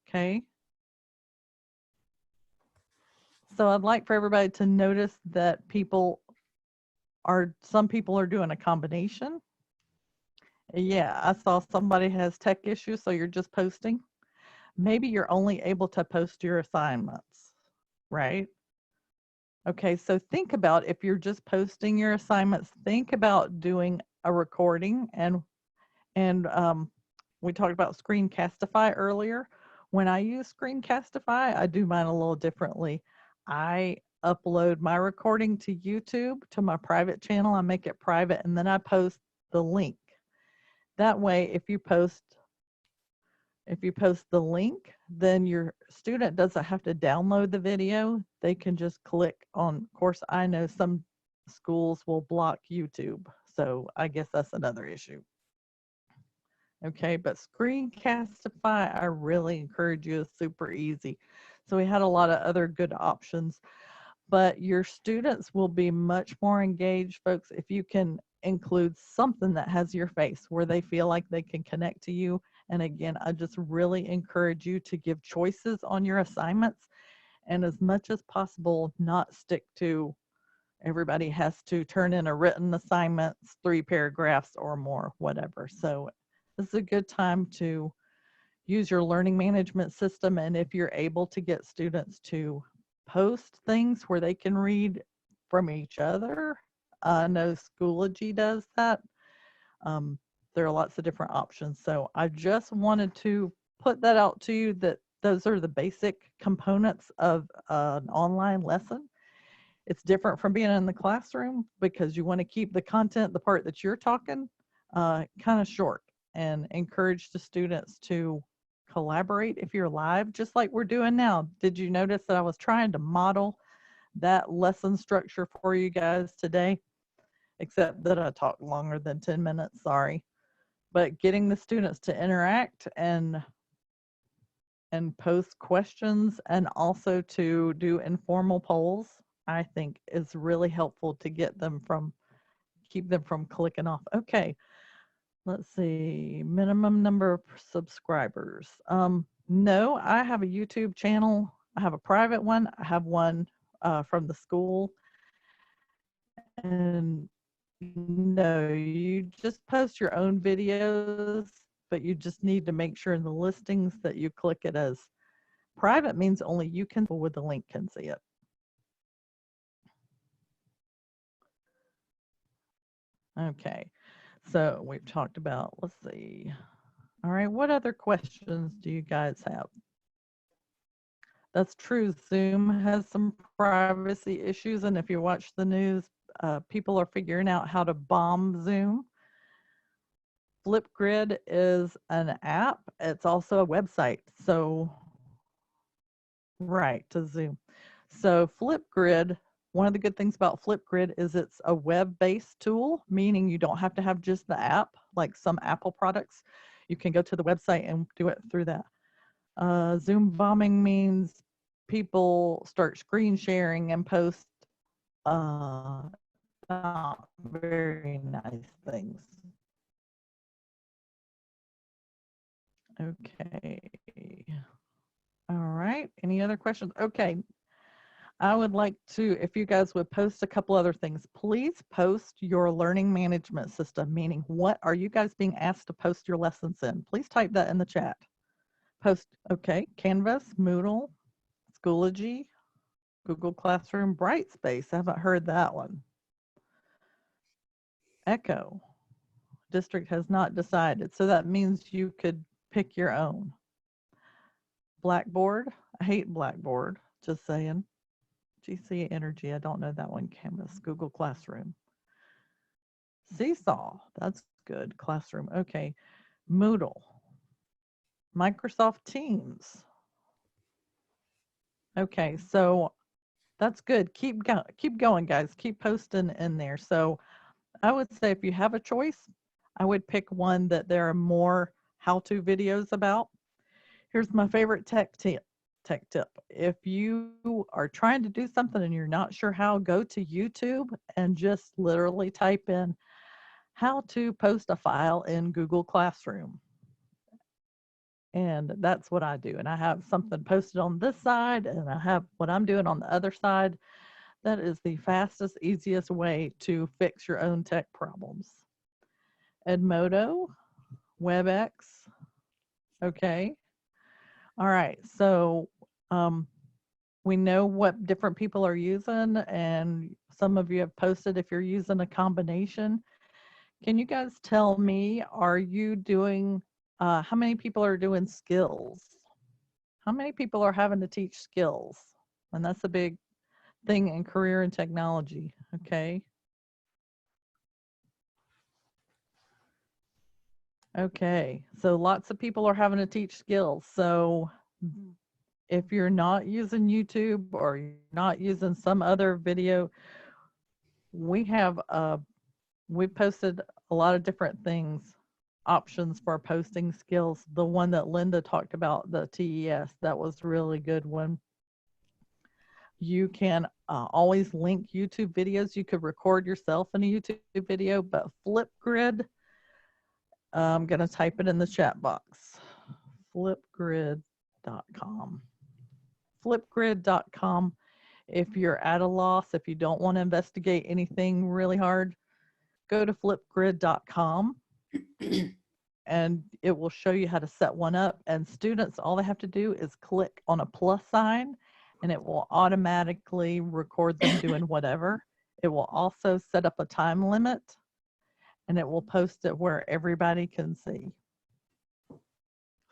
Okay. So I'd like for everybody to notice that some people are doing a combination. Yeah, I saw somebody has tech issues, so you're just posting. Maybe you're only able to post your assignments, right? Okay, so think about if you're just posting your assignments, think about doing a recording and we talked about Screencastify earlier. When I use Screencastify, I do mine a little differently. I upload my recording to YouTube to my private channel. I make it private and then I post the link. That way, if you post the link, then your student doesn't have to download the video. They can just click on, of course, I know some schools will block YouTube. So I guess that's another issue. Okay, but Screencastify, I really encourage you. It's super easy. So we had a lot of other good options, but your students will be much more engaged, folks, if you can include something that has your face where they feel like they can connect to you. And again, I just really encourage you to give choices on your assignments and as much as possible, not stick to everybody has to turn in a written assignments, 3 paragraphs or more, whatever. So this is a good time to use your learning management system. And if you're able to get students to post things where they can read from each other, I know Schoology does that. There are lots of different options. So I just wanted to put that out to you that those are the basic components of an online lesson. It's different from being in the classroom because you want to keep the content, the part that you're talking, kind of short and encourage the students to collaborate if you're live, just like we're doing now. Did you notice that I was trying to model that lesson structure for you guys today? Except that I talked longer than 10 minutes, sorry. But getting the students to interact and post questions and also to do informal polls, I think is really helpful to keep them from clicking off. Okay, let's see, minimum number of subscribers. No, I have a YouTube channel. I have a private one. I have one from the school. And no, you just post your own videos, but you just need to make sure in the listings that you click it as private means only you can, with the link, can see it. Okay, so we've talked about, let's see. All right, what other questions do you guys have? That's true. Zoom has some privacy issues, and if you watch the news, people are figuring out how to bomb Zoom. Flipgrid is an app. It's also a website. So, right, to Zoom. So Flipgrid, one of the good things about Flipgrid is it's a web-based tool, meaning you don't have to have just the app, like some Apple products. You can go to the website and do it through that. Zoom bombing means people start screen sharing and post not very nice things. Okay. All right. Any other questions? Okay. I would like to, if you guys would post a couple other things, please post your learning management system, meaning what are you guys being asked to post your lessons in? Please type that in the chat. Post, okay, Canvas, Moodle, Schoology, Google Classroom, Brightspace. I haven't heard that one. Echo. District has not decided. So that means you could pick your own. Blackboard. I hate Blackboard, just saying. GC Energy, I don't know that one. Canvas, Google Classroom. Seesaw, that's good. Classroom, okay. Moodle. Microsoft Teams. Okay, so that's good. Keep going, guys. Keep posting in there. So I would say if you have a choice, I would pick one that there are more how-to videos about. Here's my favorite tech tip. If you are trying to do something and you're not sure how, go to YouTube and just literally type in how to post a file in Google Classroom. And that's what I do. And I have something posted on this side and I have what I'm doing on the other side. That is the fastest, easiest way to fix your own tech problems. Edmodo, WebEx. Okay. All right. So we know what different people are using, and some of you have posted if you're using a combination. Can you guys tell me, are you doing, how many people are doing skills? How many people are having to teach skills? And that's a big thing in career and technology, okay? Okay, so lots of people are having to teach skills. So if you're not using YouTube or you're not using some other video, we have we posted a lot of different things, options for posting skills. The one that Linda talked about, the TES, that was a really good one. You can always link YouTube videos. You could record yourself in a YouTube video, but Flipgrid, I'm going to type it in the chat box. Flipgrid.com. Flipgrid.com. If you're at a loss, if you don't want to investigate anything really hard, go to flipgrid.com and it will show you how to set one up. And students, all they have to do is click on a plus sign and it will automatically record them doing whatever. It will also set up a time limit and it will post it where everybody can see.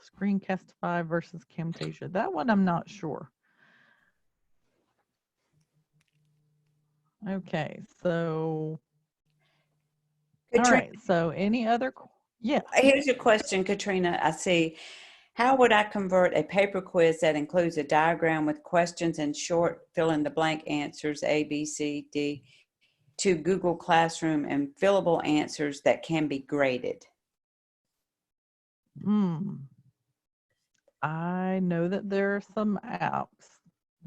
Screencastify versus Camtasia. That one I'm not sure. Okay, so all right, so any other, yeah. Here's a question, Katrina. I see. How would I convert a paper quiz that includes a diagram with questions and short fill-in-the-blank answers, A, B, C, D, to Google Classroom and fillable answers that can be graded? I know that there are some apps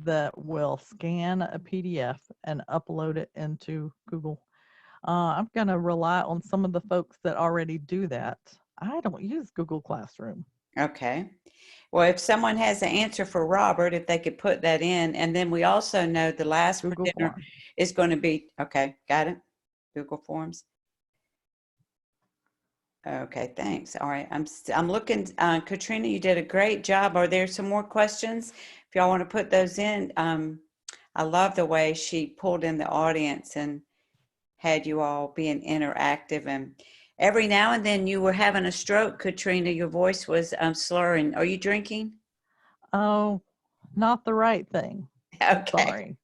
that will scan a PDF and upload it into Google. I'm going to rely on some of the folks that already do that. I don't use Google Classroom. Okay. Well, if someone has an answer for Robert, if they could put that in. And then we also know the last Google presenter Form. is going to be, okay, got it? Google Forms. Okay, thanks. All right, I'm looking, Katrina, you did a great job. Are there some more questions? If y'all want to put those in, I love the way she pulled in the audience and had you all being interactive. And every now and then you were having a stroke, Katrina. Your voice was slurring. Are you drinking? Oh, not the right thing. Okay. Sorry.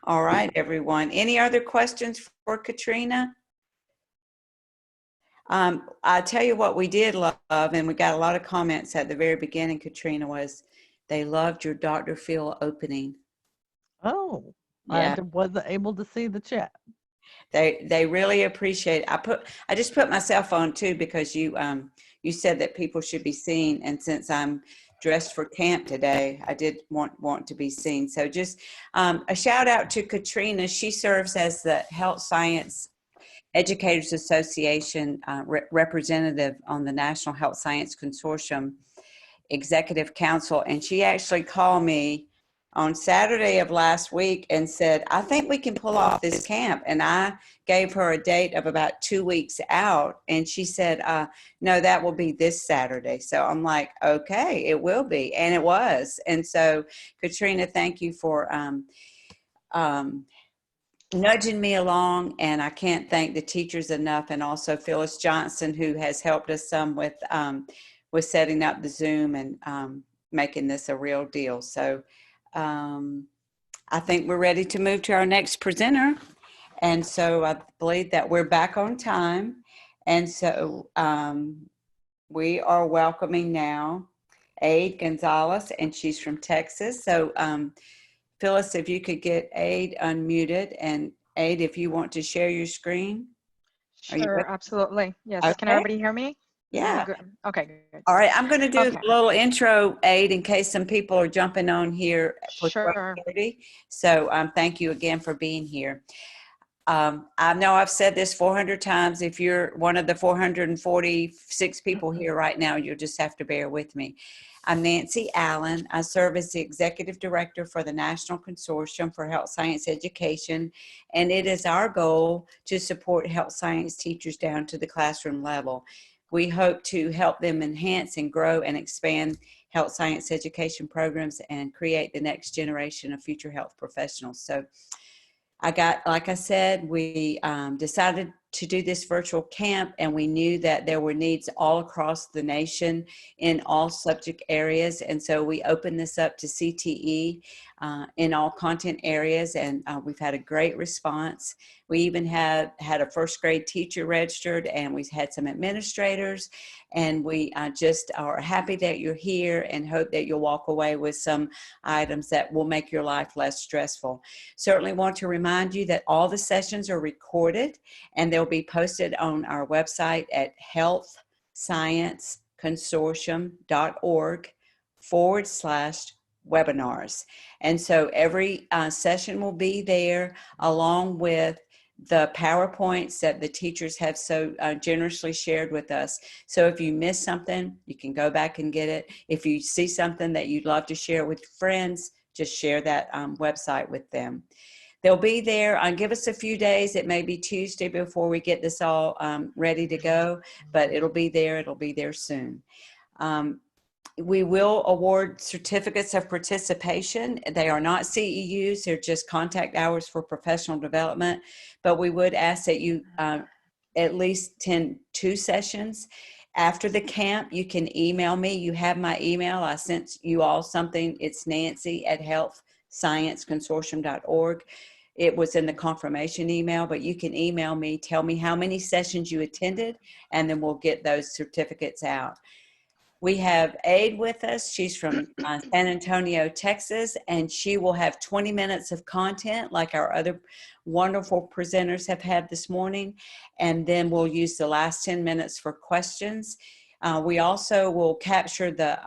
All right, everyone. Any other questions for Katrina? I tell you what we did love, and we got a lot of comments at the very beginning, Katrina, was they loved your Dr. Phil opening. Oh, yeah. I wasn't able to see the chat. They really appreciate it. I just put my cell phone too because you said that people should be seen, and since I'm dressed for camp today, I did want to be seen. So just a shout out to Katrina. She serves as the Health Science Educators Association representative on the National Health Science Consortium. executive council, and she actually called me on Saturday of last week and said, I think we can pull off this camp. And I gave her a date of about 2 weeks out. And she said, no, that will be this Saturday. So I'm like, okay, it will be. And it was. And so, Katrina, thank you for nudging me along. And I can't thank the teachers enough. And also Phyllis Johnson, who has helped us some with setting up the Zoom and making this a real deal. So I think we're ready to move to our next presenter. And so I believe that we're back on time. And so we are welcoming now Aid Gonzalez, and she's from Texas. So Phyllis, if you could get Aid unmuted, and Aid, if you want to share your screen. Sure, absolutely. Yes. Okay. Can everybody hear me? Yeah. Good. Okay, good. All right, I'm going to do Okay. a little intro, Aid, in case some people are jumping on here for Sure. 12:30. So thank you again for being here. I know I've said this 400 times. If you're one of the 446 people here right now, you'll just have to bear with me. I'm Nancy Allen. I serve as the Executive Director for the National Consortium for Health Science Education, and it is our goal to support health science teachers down to the classroom level. We hope to help them enhance and grow and expand health science education programs and create the next generation of future health professionals. So like I said, we decided to do this virtual camp, and we knew that there were needs all across the nation in all subject areas. And so we opened this up to CTE in all content areas, and we've had a great response. We even had a first grade teacher registered, and we had some administrators, and we just are happy that you're here and hope that you'll walk away with some items that will make your life less stressful. Certainly want to remind you that all the sessions are recorded, and they'll be posted on our website at healthscienceconsortium.org/webinars. And so every session will be there, along with the PowerPoints that the teachers have so generously shared with us. So if you miss something, you can go back and get it. If you see something that you'd love to share with friends, just share that website with them. They'll be there. Give us a few days. It may be Tuesday before we get this all ready to go, but it'll be there. It'll be there soon. We will award certificates of participation. They are not CEUs. They're just contact hours for professional development. But we would ask that you at least attend 2 sessions. After the camp, you can email me. You have my email. I sent you all something. It's nancy@healthscienceconsortium.org. It was in the confirmation email, but you can email me, tell me how many sessions you attended, and then we'll get those certificates out. We have Aid with us. She's from San Antonio, Texas, and she will have 20 minutes of content like our other wonderful presenters have had this morning. And then we'll use the last 10 minutes for questions. We also will capture the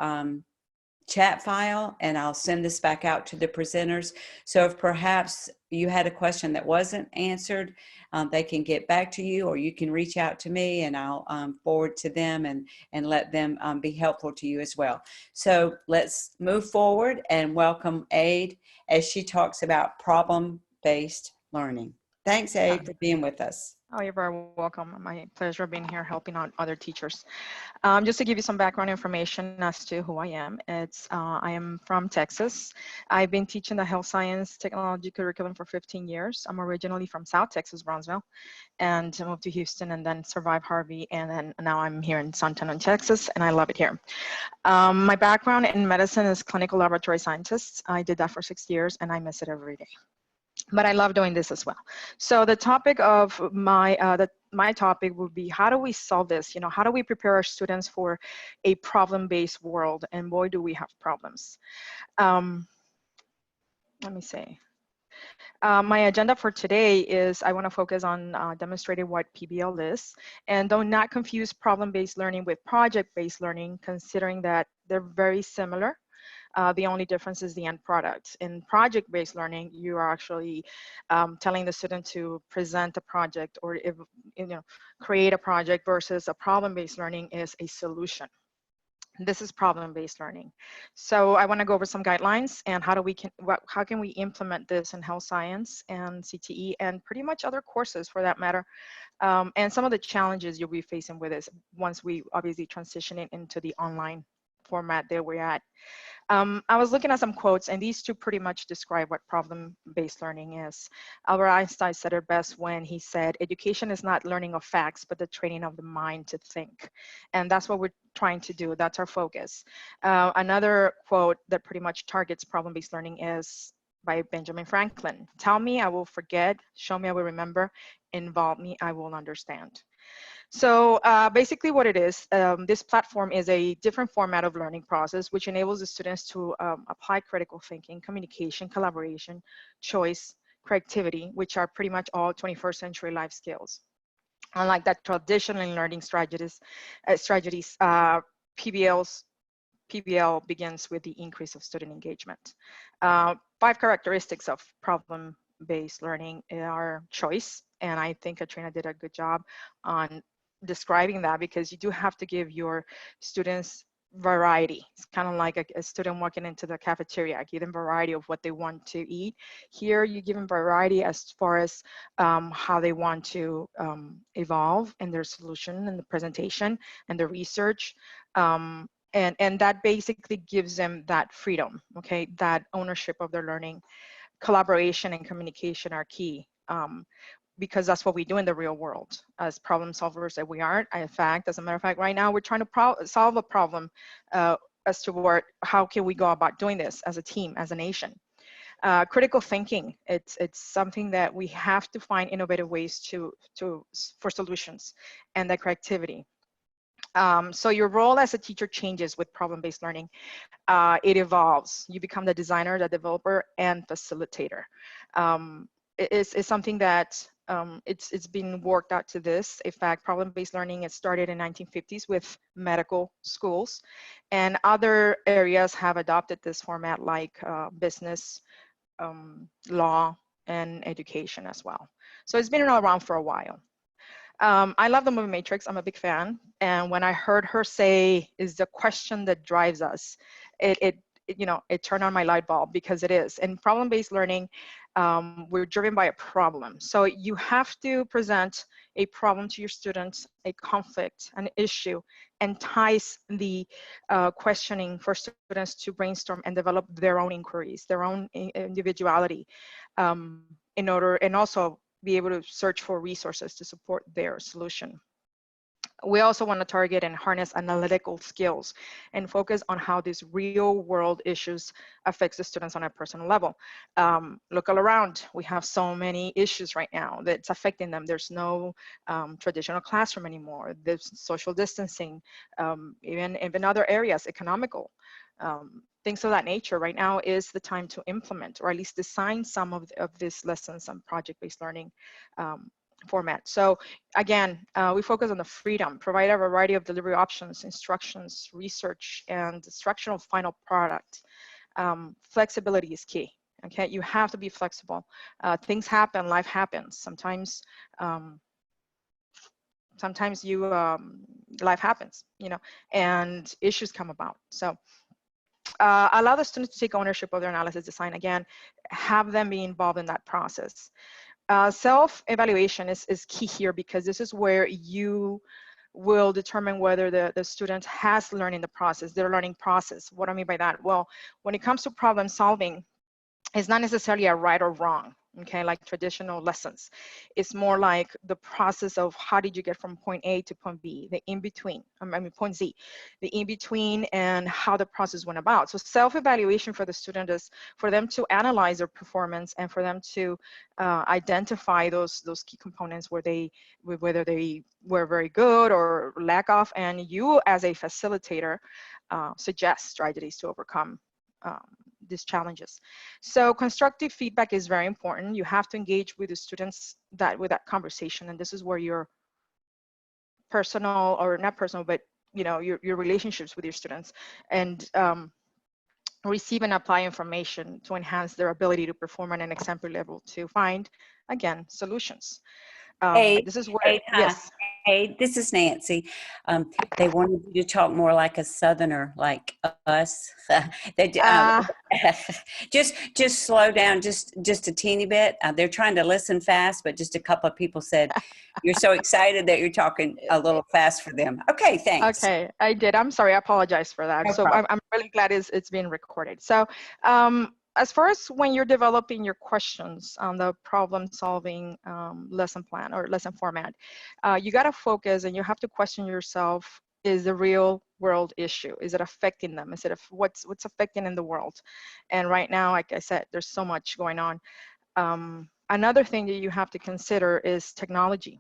chat file, and I'll send this back out to the presenters. So if perhaps you had a question that wasn't answered, they can get back to you, or you can reach out to me and I'll forward to them and let them be helpful to you as well. So let's move forward and welcome Aid as she talks about problem-based learning. Thanks, Aid, for being with us. Oh, you're very welcome. My pleasure being here helping out other teachers. Just to give you some background information as to who I am, I am from Texas. I've been teaching the health science technology curriculum for 15 years. I'm originally from South Texas, Brownsville, and moved to Houston and then survived Harvey. And then now I'm here in San Antonio, Texas, and I love it here. My background in medicine is clinical laboratory scientist. I did that for 6 years and I miss it every day. But I love doing this as well. So the topic of my topic would be, how do we solve this? How do we prepare our students for a problem-based world? And boy, do we have problems. Let me see. My agenda for today is I want to focus on demonstrating what PBL is, and do not confuse problem-based learning with project-based learning, considering that they're very similar. The only difference is the end product. In project-based learning, you are actually telling the student to present a project or create a project, versus a problem-based learning is a solution. This is problem-based learning. So I want to go over some guidelines and how can we implement this in health science and CTE and pretty much other courses for that matter, and some of the challenges you'll be facing with this once we obviously transition it into the online format that we're at. I was looking at some quotes, and these two pretty much describe what problem-based learning is. Albert Einstein said it best when he said, education is not learning of facts, but the training of the mind to think. And that's what we're trying to do. That's our focus. Another quote that pretty much targets problem-based learning is by Benjamin Franklin. Tell me, I will forget. Show me, I will remember. Involve me, I will understand. So basically what it is, this platform is a different format of learning process, which enables the students to apply critical thinking, communication, collaboration, choice, creativity, which are pretty much all 21st century life skills. Unlike that traditional learning strategies, PBL begins with the increase of student engagement. 5 characteristics of problem-based learning are choice, and I think Katrina did a good job on describing that, because you do have to give your students variety. It's kind of like a student walking into the cafeteria. Give them variety of what they want to eat. Here you give them variety as far as how they want to evolve in their solution and the presentation and the research. And that basically gives them that freedom, okay, that ownership of their learning. Collaboration and communication are key. Because that's what we do in the real world as problem solvers that we are. In fact, as a matter of fact, right now we're trying to solve a problem as to how can we go about doing this as a team, as a nation. Critical thinking, it's something that we have to find innovative ways for solutions, and the creativity. So your role as a teacher changes with problem-based learning. It evolves. You become the designer, the developer, and facilitator. It's something that it's been worked out to this. In fact, problem-based learning, it started in 1950s with medical schools, and other areas have adopted this format like business, law, and education as well. So it's been around for a while. I love the movie Matrix. I'm a big fan. And when I heard her say, is the question that drives us, it turned on my light bulb, because it is. In problem-based learning, we're driven by a problem. So you have to present a problem to your students, a conflict, an issue, entice the questioning for students to brainstorm and develop their own inquiries, their own individuality, and also be able to search for resources to support their solution. We also want to target and harness analytical skills and focus on how these real world issues affects the students on a personal level. Look all around. We have so many issues right now that's affecting them. There's no traditional classroom anymore. There's social distancing, even other areas, economical. Things of that nature. Right now is the time to implement, or at least design some of these lessons on project-based learning format. So again, we focus on the freedom, provide a variety of delivery options, instructions, research, and instructional final product. Flexibility is key. Okay, you have to be flexible. Things happen, life happens. Sometimes life happens, and issues come about. So allow the students to take ownership of their analysis design. Again, have them be involved in that process. Self-evaluation is key here, because this is where you will determine whether the student has learned in the process, their learning process. What I mean by that? Well, when it comes to problem solving, it's not necessarily a right or wrong, okay, like traditional lessons. It's more like the process of how did you get from point A to point B, the in-between, point Z, the in-between, and how the process went about. So self-evaluation for the student is for them to analyze their performance and for them to identify those key components whether they were very good or lack of, and you as a facilitator suggest strategies to overcome these challenges. So constructive feedback is very important. You have to engage with the students with that conversation, and this is where your personal, or not personal, but your relationships with your students, and receive and apply information to enhance their ability to perform at an exemplary level to find, again, solutions. This is where, yes. Hey, this is Nancy. They wanted you to talk more like a Southerner, like us. They, just slow down just a teeny bit. They're trying to listen fast, but just a couple of people said you're so excited that you're talking a little fast for them. Okay, thanks. Okay, I did. I'm sorry. I apologize for that. No So problem. I'm really glad it's being recorded. So as far as when you're developing your questions on the problem solving lesson plan or lesson format, you got to focus and you have to question yourself, is the real world issue? Is it affecting them? Is it what's affecting in the world? And right now, like I said, there's so much going on. Another thing that you have to consider is technology.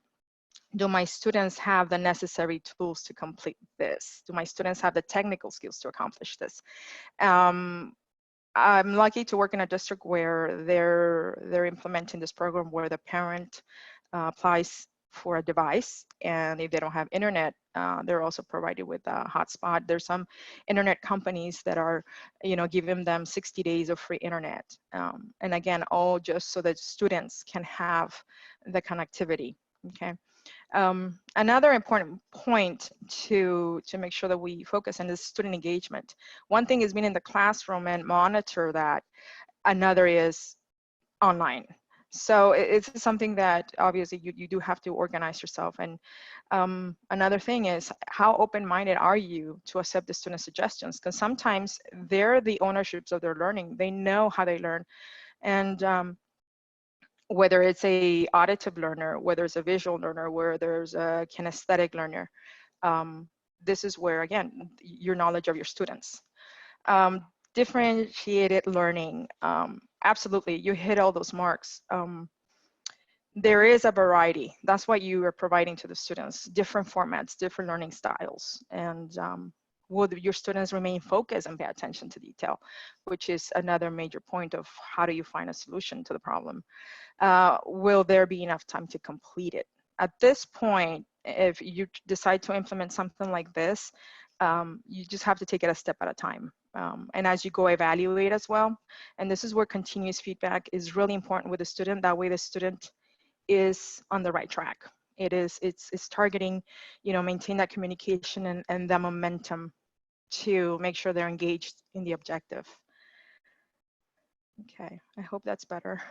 Do my students have the necessary tools to complete this? Do my students have the technical skills to accomplish this? I'm lucky to work in a district where they're implementing this program where the parent applies for a device, and if they don't have internet, they're also provided with a hotspot. There's some internet companies that are, giving them 60 days of free internet, and again, all just so that students can have the connectivity. Okay. Another important point to make sure that we focus on is student engagement. One thing is being in the classroom and monitor that. Another is online. So it's something that obviously you do have to organize yourself. And another thing is, how open-minded are you to accept the student suggestions? Because sometimes they're the ownerships of their learning. They know how they learn. And whether it's a auditive learner, whether it's a visual learner, where there's a kinesthetic learner, this is where, again, your knowledge of your students. Differentiated learning, absolutely, you hit all those marks. There is a variety. That's what you are providing to the students, different formats, different learning styles. And will your students remain focused and pay attention to detail, which is another major point of how do you find a solution to the problem. Will there be enough time to complete it? At this point, if you decide to implement something like this, you just have to take it a step at a time. And as you go evaluate as well, and this is where continuous feedback is really important with the student. That way the student is on the right track. It's targeting, maintain that communication and the momentum to make sure they're engaged in the objective. Okay, I hope that's better.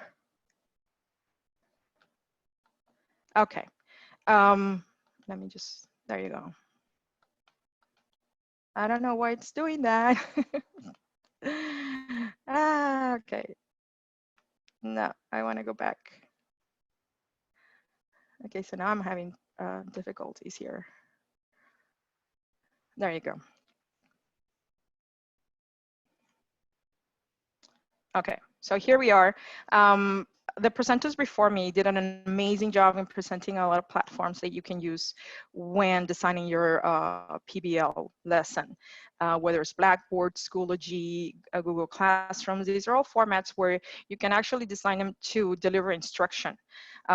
Okay, let me just, there you go. I don't know why it's doing that. Okay. No, I want to go back. Okay, so now I'm having difficulties here. There you go. Okay, so here we are. The presenters before me did an amazing job in presenting a lot of platforms that you can use when designing your PBL lesson, whether it's Blackboard, Schoology, Google Classrooms. These are all formats where you can actually design them to deliver instruction,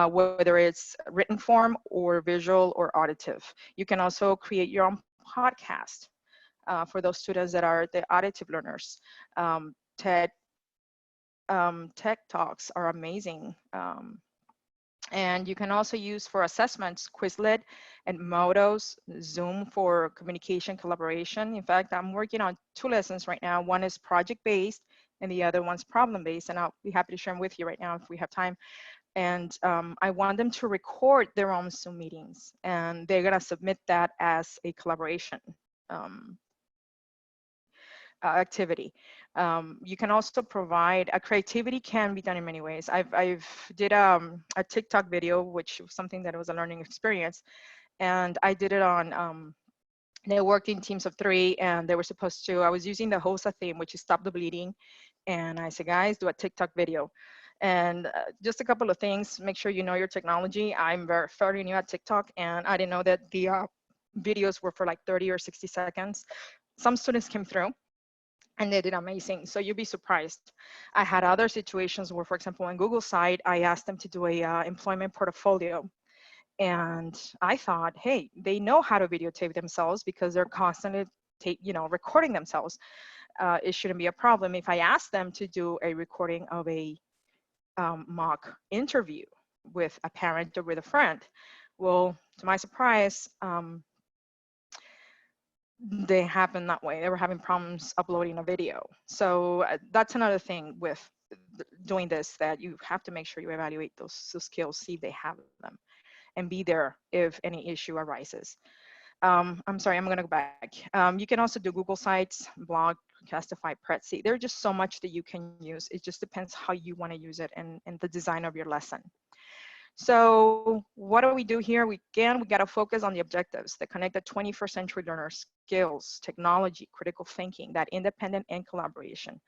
whether it's written form or visual or auditive. You can also create your own podcast for those students that are the auditive learners. Tech Talks are amazing. And you can also use for assessments, Quizlet and Modos, Zoom for communication collaboration. In fact, I'm working on 2 lessons right now. One is project-based and the other one's problem-based. And I'll be happy to share them with you right now if we have time. And I want them to record their own Zoom meetings, and they're gonna submit that as a collaboration activity. You can also provide, a creativity can be done in many ways. I've did a TikTok video, which was something that was a learning experience. And I did it on, they worked in teams of 3, and they were supposed to, I was using the HSEA theme, which is Stop the Bleeding. And I said, guys, do a TikTok video. And just a couple of things, make sure you know your technology. I'm fairly new at TikTok, and I didn't know that the videos were for like 30 or 60 seconds. Some students came through and they did amazing. So you'll be surprised. I had other situations where, for example, on Google side, I asked them to do a employment portfolio. And I thought, hey, they know how to videotape themselves because they're constantly recording themselves. It shouldn't be a problem. If I ask them to do a recording of a mock interview with a parent or with a friend, Well, to my surprise, they happened that way. They were having problems uploading a video. So that's another thing with doing this, that you have to make sure you evaluate those skills, see if they have them, and be there if any issue arises. I'm sorry, I'm gonna go back. You can also do Google Sites, blog, Castify, Prezi. There's just so much that you can use. It just depends how you wanna use it and the design of your lesson. So what do we do here? We gotta focus on the objectives that connect the 21st century learner skills, technology, critical thinking, that independent and collaboration,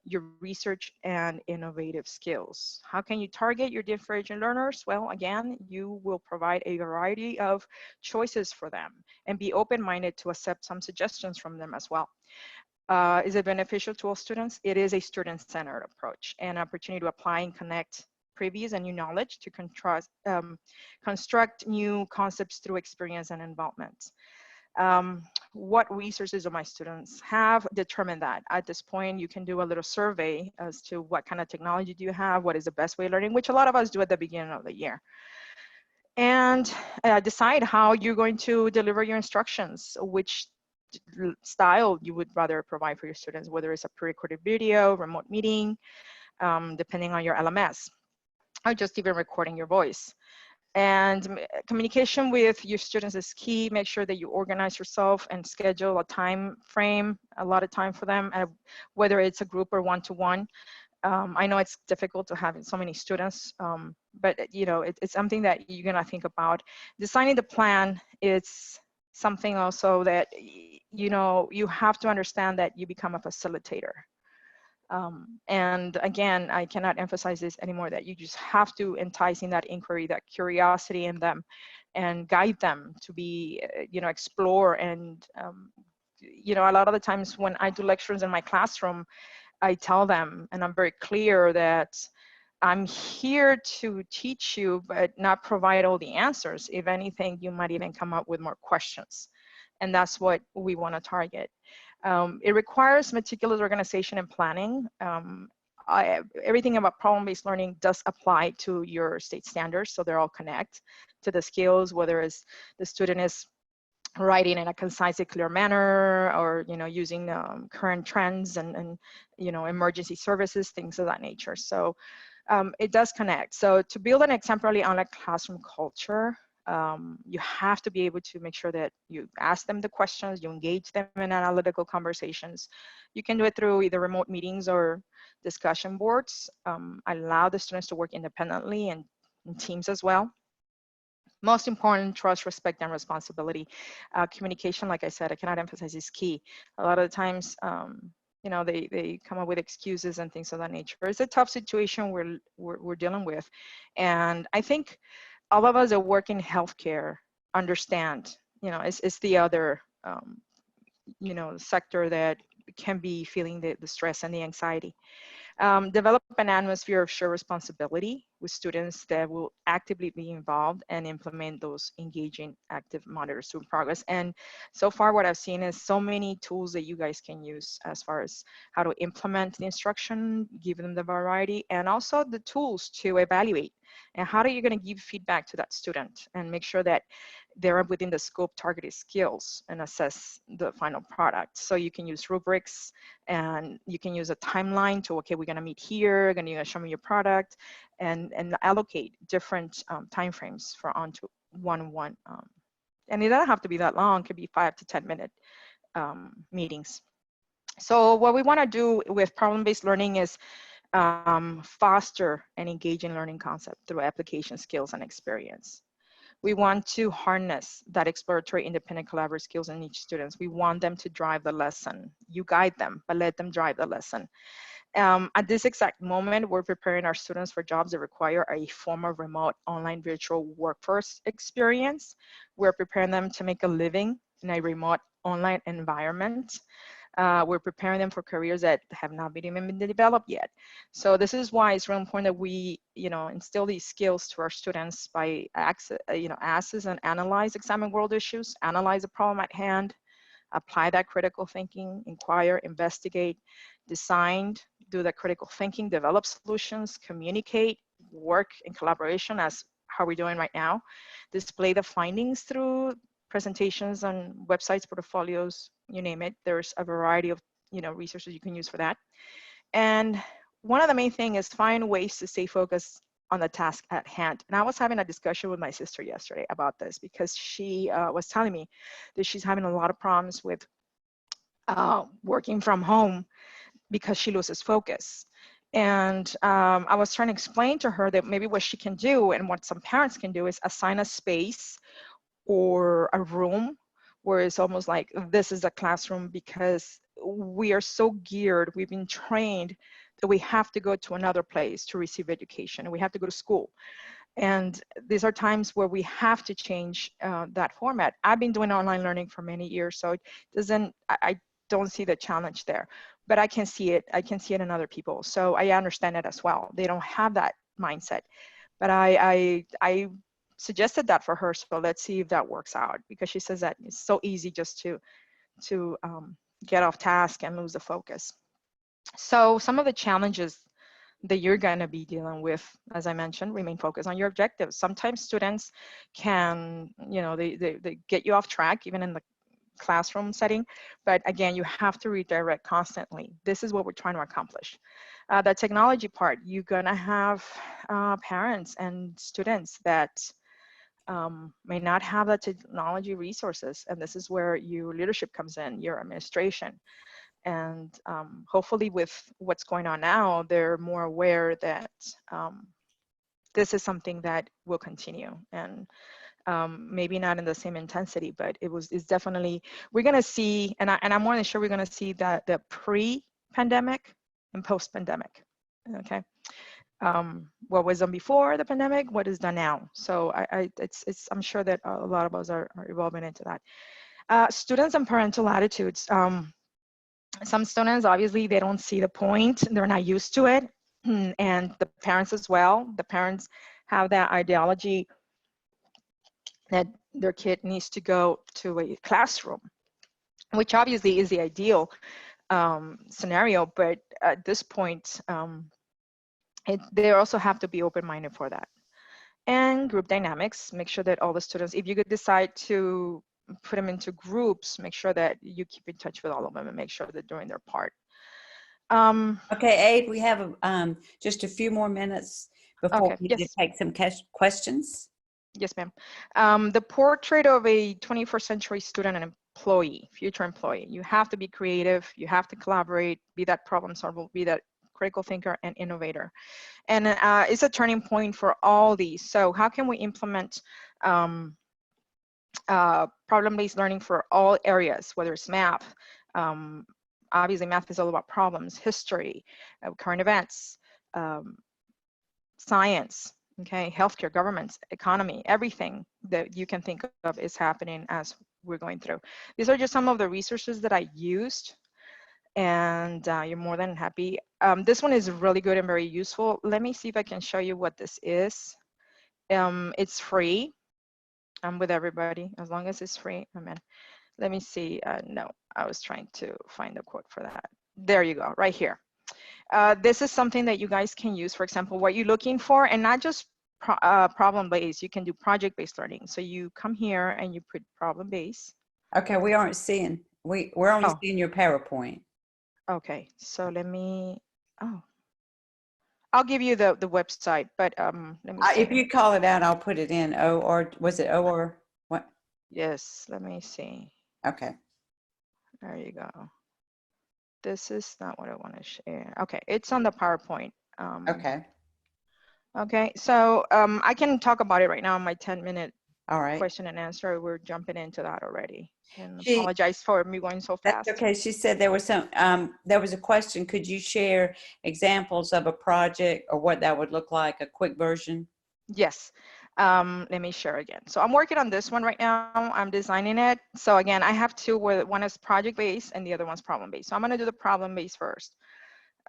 your research and innovative skills. How can you target your differentiated learners? Well, again, you will provide a variety of choices for them and be open-minded to accept some suggestions from them as well. Is it beneficial to all students? It is a student-centered approach and opportunity to apply and connect previous and new knowledge to construct new concepts through experience and involvement. What resources do my students have? Determine that. At this point, you can do a little survey as to what kind of technology do you have, what is the best way of learning, which a lot of us do at the beginning of the year. And decide how you're going to deliver your instructions, which style you would rather provide for your students, whether it's a pre-recorded video, remote meeting, depending on your LMS, or just even recording your voice. And communication with your students is key. Make sure that you organize yourself and schedule a time frame, a lot of time for them, whether it's a group or one-to-one. I know it's difficult to have so many students, but you know, it's something that you're gonna think about. Designing the plan, it's something also that, you know, you have to understand that you become a facilitator. And again, I cannot emphasize this anymore, that you just have to entice in that inquiry, that curiosity in them, and guide them to be, you know, explore. And, you know, a lot of the times when I do lectures in my classroom, I tell them, and I'm very clear, that I'm here to teach you, but not provide all the answers. If anything, you might even come up with more questions. And that's what we want to target. It requires meticulous organization and planning. Everything about problem-based learning does apply to your state standards, so they're all connect to the skills, whether it's the student is writing in a concisely clear manner, or, you know, using current trends and you know, emergency services, things of that nature. So it does connect. So to build an exemplary online classroom culture, you have to be able to make sure that you ask them the questions, you engage them in analytical conversations. You can do it through either remote meetings or discussion boards. Allow the students to work independently and in teams as well. Most important, trust, respect, and responsibility. Communication, like I said, I cannot emphasize, is key. A lot of the times, you know, they come up with excuses and things of that nature. It's a tough situation we're dealing with. And I think all of us that work in healthcare understand, you know, it's the other, you know, sector that can be feeling the stress and the anxiety. Develop an atmosphere of shared responsibility with students that will actively be involved and implement those engaging active monitors to progress. And so far what I've seen is so many tools that you guys can use as far as how to implement the instruction, give them the variety, and also the tools to evaluate. And how are you going to give feedback to that student and make sure that they're within the scope targeted skills and assess the final product. So you can use rubrics, and you can use a timeline to, okay, we're going to meet here, you're going to show me your product, and allocate different timeframes for onto one-on-one. And it doesn't have to be that long, it could be 5 to 10 minute meetings. So what we want to do with problem-based learning is foster an engaging learning concept through application skills and experience. We want to harness that exploratory, independent, collaborative skills in each student. We want them to drive the lesson. You guide them, but let them drive the lesson. At this exact moment, we're preparing our students for jobs that require a form of remote online virtual workforce experience. We're preparing them to make a living in a remote online environment. We're preparing them for careers that have not been developed yet. So this is why it's really important that we, you know, instill these skills to our students by access and analyze examine world issues, analyze the problem at hand, apply that critical thinking, inquire, investigate, design, do that critical thinking, develop solutions, communicate, work in collaboration as how we're doing right now, display the findings through presentations on websites, portfolios, you name it. There's a variety of resources you can use for that. And one of the main things is find ways to stay focused on the task at hand. And I was having a discussion with my sister yesterday about this, because she was telling me that she's having a lot of problems with working from home because she loses focus. And I was trying to explain to her that maybe what she can do, and what some parents can do, is assign a space or a room where it's almost like this is a classroom, because we are so geared, we've been trained that we have to go to another place to receive education, and we have to go to school. And these are times where we have to change that format. I've been doing online learning for many years, so it doesn't, I don't see the challenge there, but I can see it. I can see it in other people. So I understand it as well. They don't have that mindset, but I suggested that for her. So let's see if that works out, because she says that it's so easy just to get off task and lose the focus. So some of the challenges that you're going to be dealing with, as I mentioned, remain focused on your objectives. Sometimes students can, they get you off track, even in the classroom setting, but again, you have to redirect constantly. This is what we're trying to accomplish. The technology part, you're going to have parents and students that may not have the technology resources, and this is where your leadership comes in, your administration. And hopefully with what's going on now, they're more aware that this is something that will continue, and maybe not in the same intensity, but it's definitely, we're going to see, and I'm more than sure we're going to see that the pre-pandemic and post-pandemic, okay? What was done before the pandemic, what is done now. So I'm sure that a lot of us are evolving into that. Students and parental attitudes. Some students, obviously, they don't see the point. They're not used to it. And the parents as well. The parents have that ideology that their kid needs to go to a classroom, which obviously is the ideal scenario. But at this point, they also have to be open-minded for that. And group dynamics, make sure that all the students, if you could decide to put them into groups, make sure that you keep in touch with all of them and make sure they're doing their part. Okay, Abe, we have just a few more minutes before we yes. take some questions. Yes, ma'am. The portrait of a 21st century student and employee, future employee. You have to be creative, you have to collaborate, be that problem solver, be that critical thinker and innovator. And it's a turning point for all these. So how can we implement problem-based learning for all areas, whether it's math? Obviously, math is all about problems, history, current events, science, okay, healthcare, governments, economy, everything that you can think of is happening as we're going through. These are just some of the resources that I used, and you're more than happy. This one is really good and very useful. Let me see if I can show you what this is. It's free with everybody, as long as it's free. Amen. Let me see. No, I was trying to find the quote for that. There you go, right here. This is something that you guys can use, for example, what you're looking for, and not just problem-based. You can do project-based learning. So you come here and you put problem-based. Okay, we aren't seeing, we're only seeing your PowerPoint. Okay, so let me, I'll give you the website, but let me see. If you call it out, I'll put it in. Or was it O or what? Yes, let me see. Okay. There you go. This is not what I want to share. Okay, it's on the PowerPoint. Okay. Okay, so I can talk about it right now in my 10-minute All right. question and answer. We're jumping into that already. And apologize for me going so fast. That's okay. She said there was there was a question. Could you share examples of a project or what that would look like, a quick version? Yes. Let me share again. So I'm working on this one right now. I'm designing it. So again, I have two, where one is project-based and the other one's problem-based. So I'm going to do the problem-based first.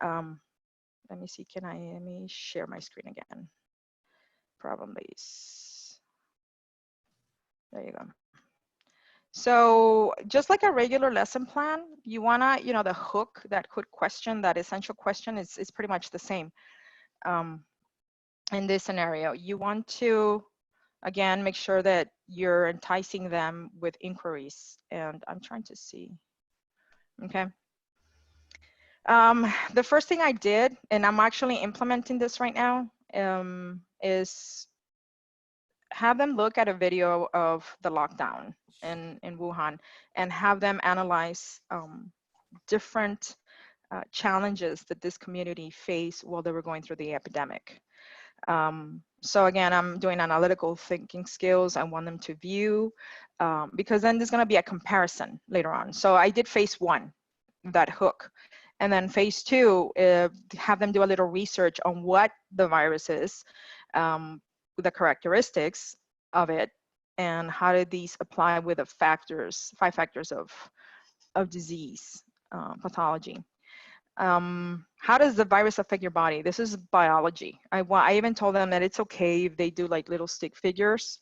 Let me see. Let me share my screen again. Problem-based. There you go. So just like a regular lesson plan, you wanna, the hook, that hook question, that essential question is pretty much the same. In this scenario, you want to Again, make sure that you're enticing them with inquiries. And I'm trying to see. Okay. The first thing I did, and I'm actually implementing this right now, is have them look at a video of the lockdown in Wuhan and have them analyze different challenges that this community faced while they were going through the epidemic. So again, I'm doing analytical thinking skills. I want them to view, because then there's going to be a comparison later on. So I did phase 1, that hook. And then phase 2, have them do a little research on what the virus is, the characteristics of it, and how did these apply with the 5 factors of disease, pathology. How does the virus affect your body? This is biology. I even told them that it's okay if they do like little stick figures,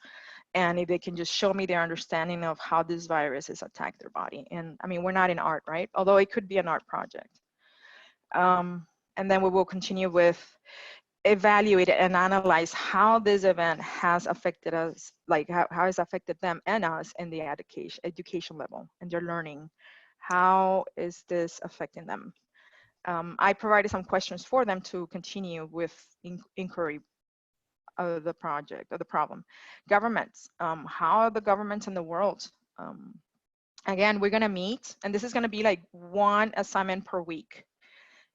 and if they can just show me their understanding of how this virus has attacked their body. And I mean, we're not in art, right? Although it could be an art project. And then we will continue with evaluate and analyze how this event has affected us, like how it's affected them and us in the education level and their learning. How is this affecting them? I provided some questions for them to continue with inquiry of the project, or the problem. Governments, how are the governments in the world? Again, we're gonna meet, and this is gonna be like 1 assignment per week.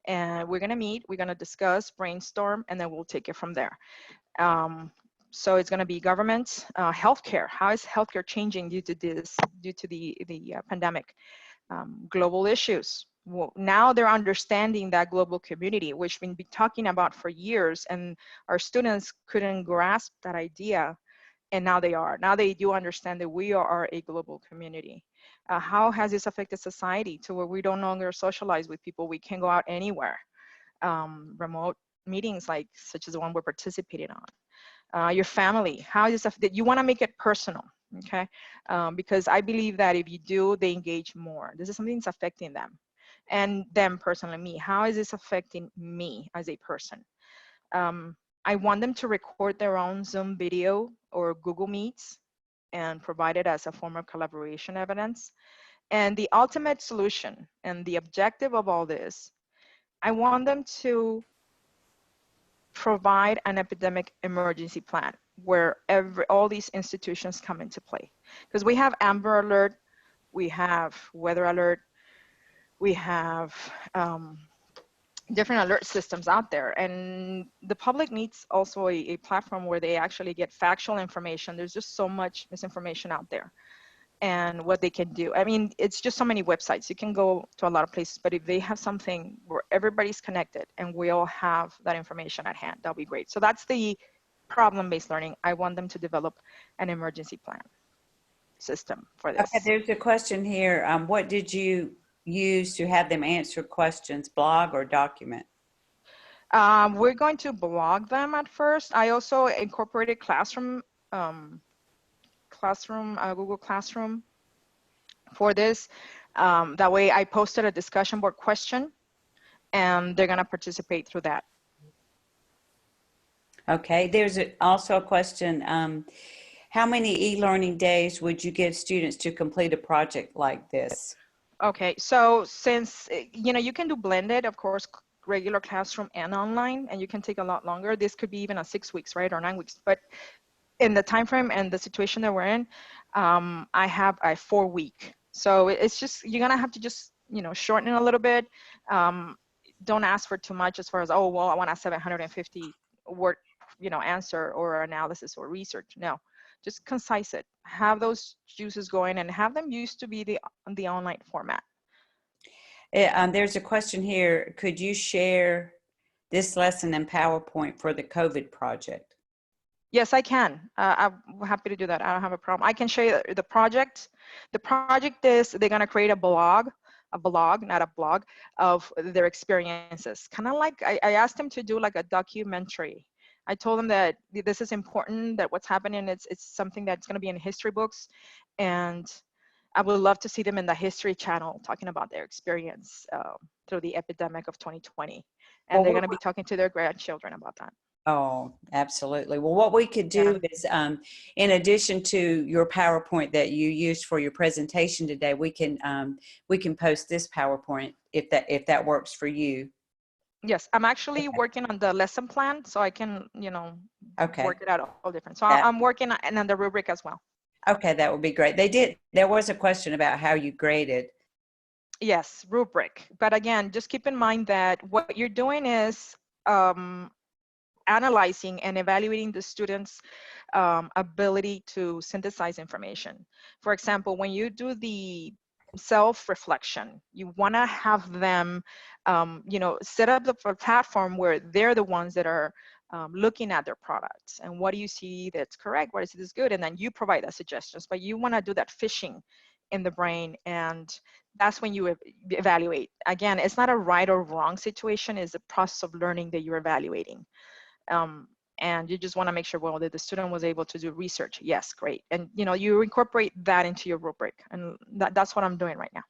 And we're gonna meet, we're gonna discuss, brainstorm, and then we'll take it from there. So it's gonna be government, healthcare. How is healthcare changing due to the pandemic? Global issues. Well, now they're understanding that global community, which we've been talking about for years, and our students couldn't grasp that idea, and now they are. Now they do understand that we are a global community. How has this affected society to where we don't longer socialize with people? We can't go out anywhere. Remote meetings like such as the one we're participating on. Your family, how is this, that you want to make it personal, okay? Because I believe that if you do, they engage more. This is something that's affecting them, and them personally, me. How is this affecting me as a person? I want them to record their own Zoom video or Google Meets and provide it as a form of collaboration evidence. And the ultimate solution and the objective of all this, I want them to provide an epidemic emergency plan where all these institutions come into play. Because we have Amber Alert, we have Weather Alert, we have different alert systems out there, and the public needs also a platform where they actually get factual information. There's just so much misinformation out there, and what they can do. I mean, it's just so many websites. You can go to a lot of places, but if they have something where everybody's connected and we all have that information at hand, that'll be great. So that's the problem-based learning. I want them to develop an emergency plan system for this. Okay, there's a question here. What did you use to have them answer questions, blog or document? We're going to blog them at first. I also incorporated Google Classroom for this. That way I posted a discussion board question, and they're gonna participate through that. Okay, there's also a question. How many e-learning days would you give students to complete a project like this? Okay, so since, you can do blended, of course, regular classroom and online, and you can take a lot longer. This could be even a 6 weeks, right, or 9 weeks. But in the time frame and the situation that we're in, I have a 4 week. So it's just, you're gonna have to just, shorten it a little bit. Don't ask for too much as far as, oh, well, I want a 750 word, answer or analysis or research. No. Just concise it, have those juices going, and have them used to be the online format. There's a question here. Could you share this lesson in PowerPoint for the COVID project? Yes, I can. I'm happy to do that. I don't have a problem. I can show you the project. The project is they're going to create a blog, not a blog, of their experiences. Kind of like I asked them to do like a documentary. I told them that this is important, that what's happening, it's something that's going to be in history books, and I would love to see them in the History Channel talking about their experience through the epidemic of 2020. And they're going to be talking to their grandchildren about that. Oh, absolutely. Well, what we could Yeah. do is, in addition to your PowerPoint that you used for your presentation today, we can post this PowerPoint if that works for you. Yes, I'm actually Okay. working on the lesson plan, so I can, Okay. work it out all different. So That- I'm working on the rubric as well. Okay, that would be great. There was a question about how you graded. Yes, rubric. But again, just keep in mind that what you're doing is analyzing and evaluating the students' ability to synthesize information. For example, when you do the self-reflection, you want to have them, set up the platform where they're the ones that are looking at their products. And what do you see that's correct? What do you see that's good? And then you provide the suggestions. But you want to do that fishing in the brain, and that's when you evaluate. Again, it's not a right or wrong situation. It's a process of learning that you're evaluating. And you just want to make sure, well, that the student was able to do research. Yes, great. And you incorporate that into your rubric, and that's what I'm doing right now.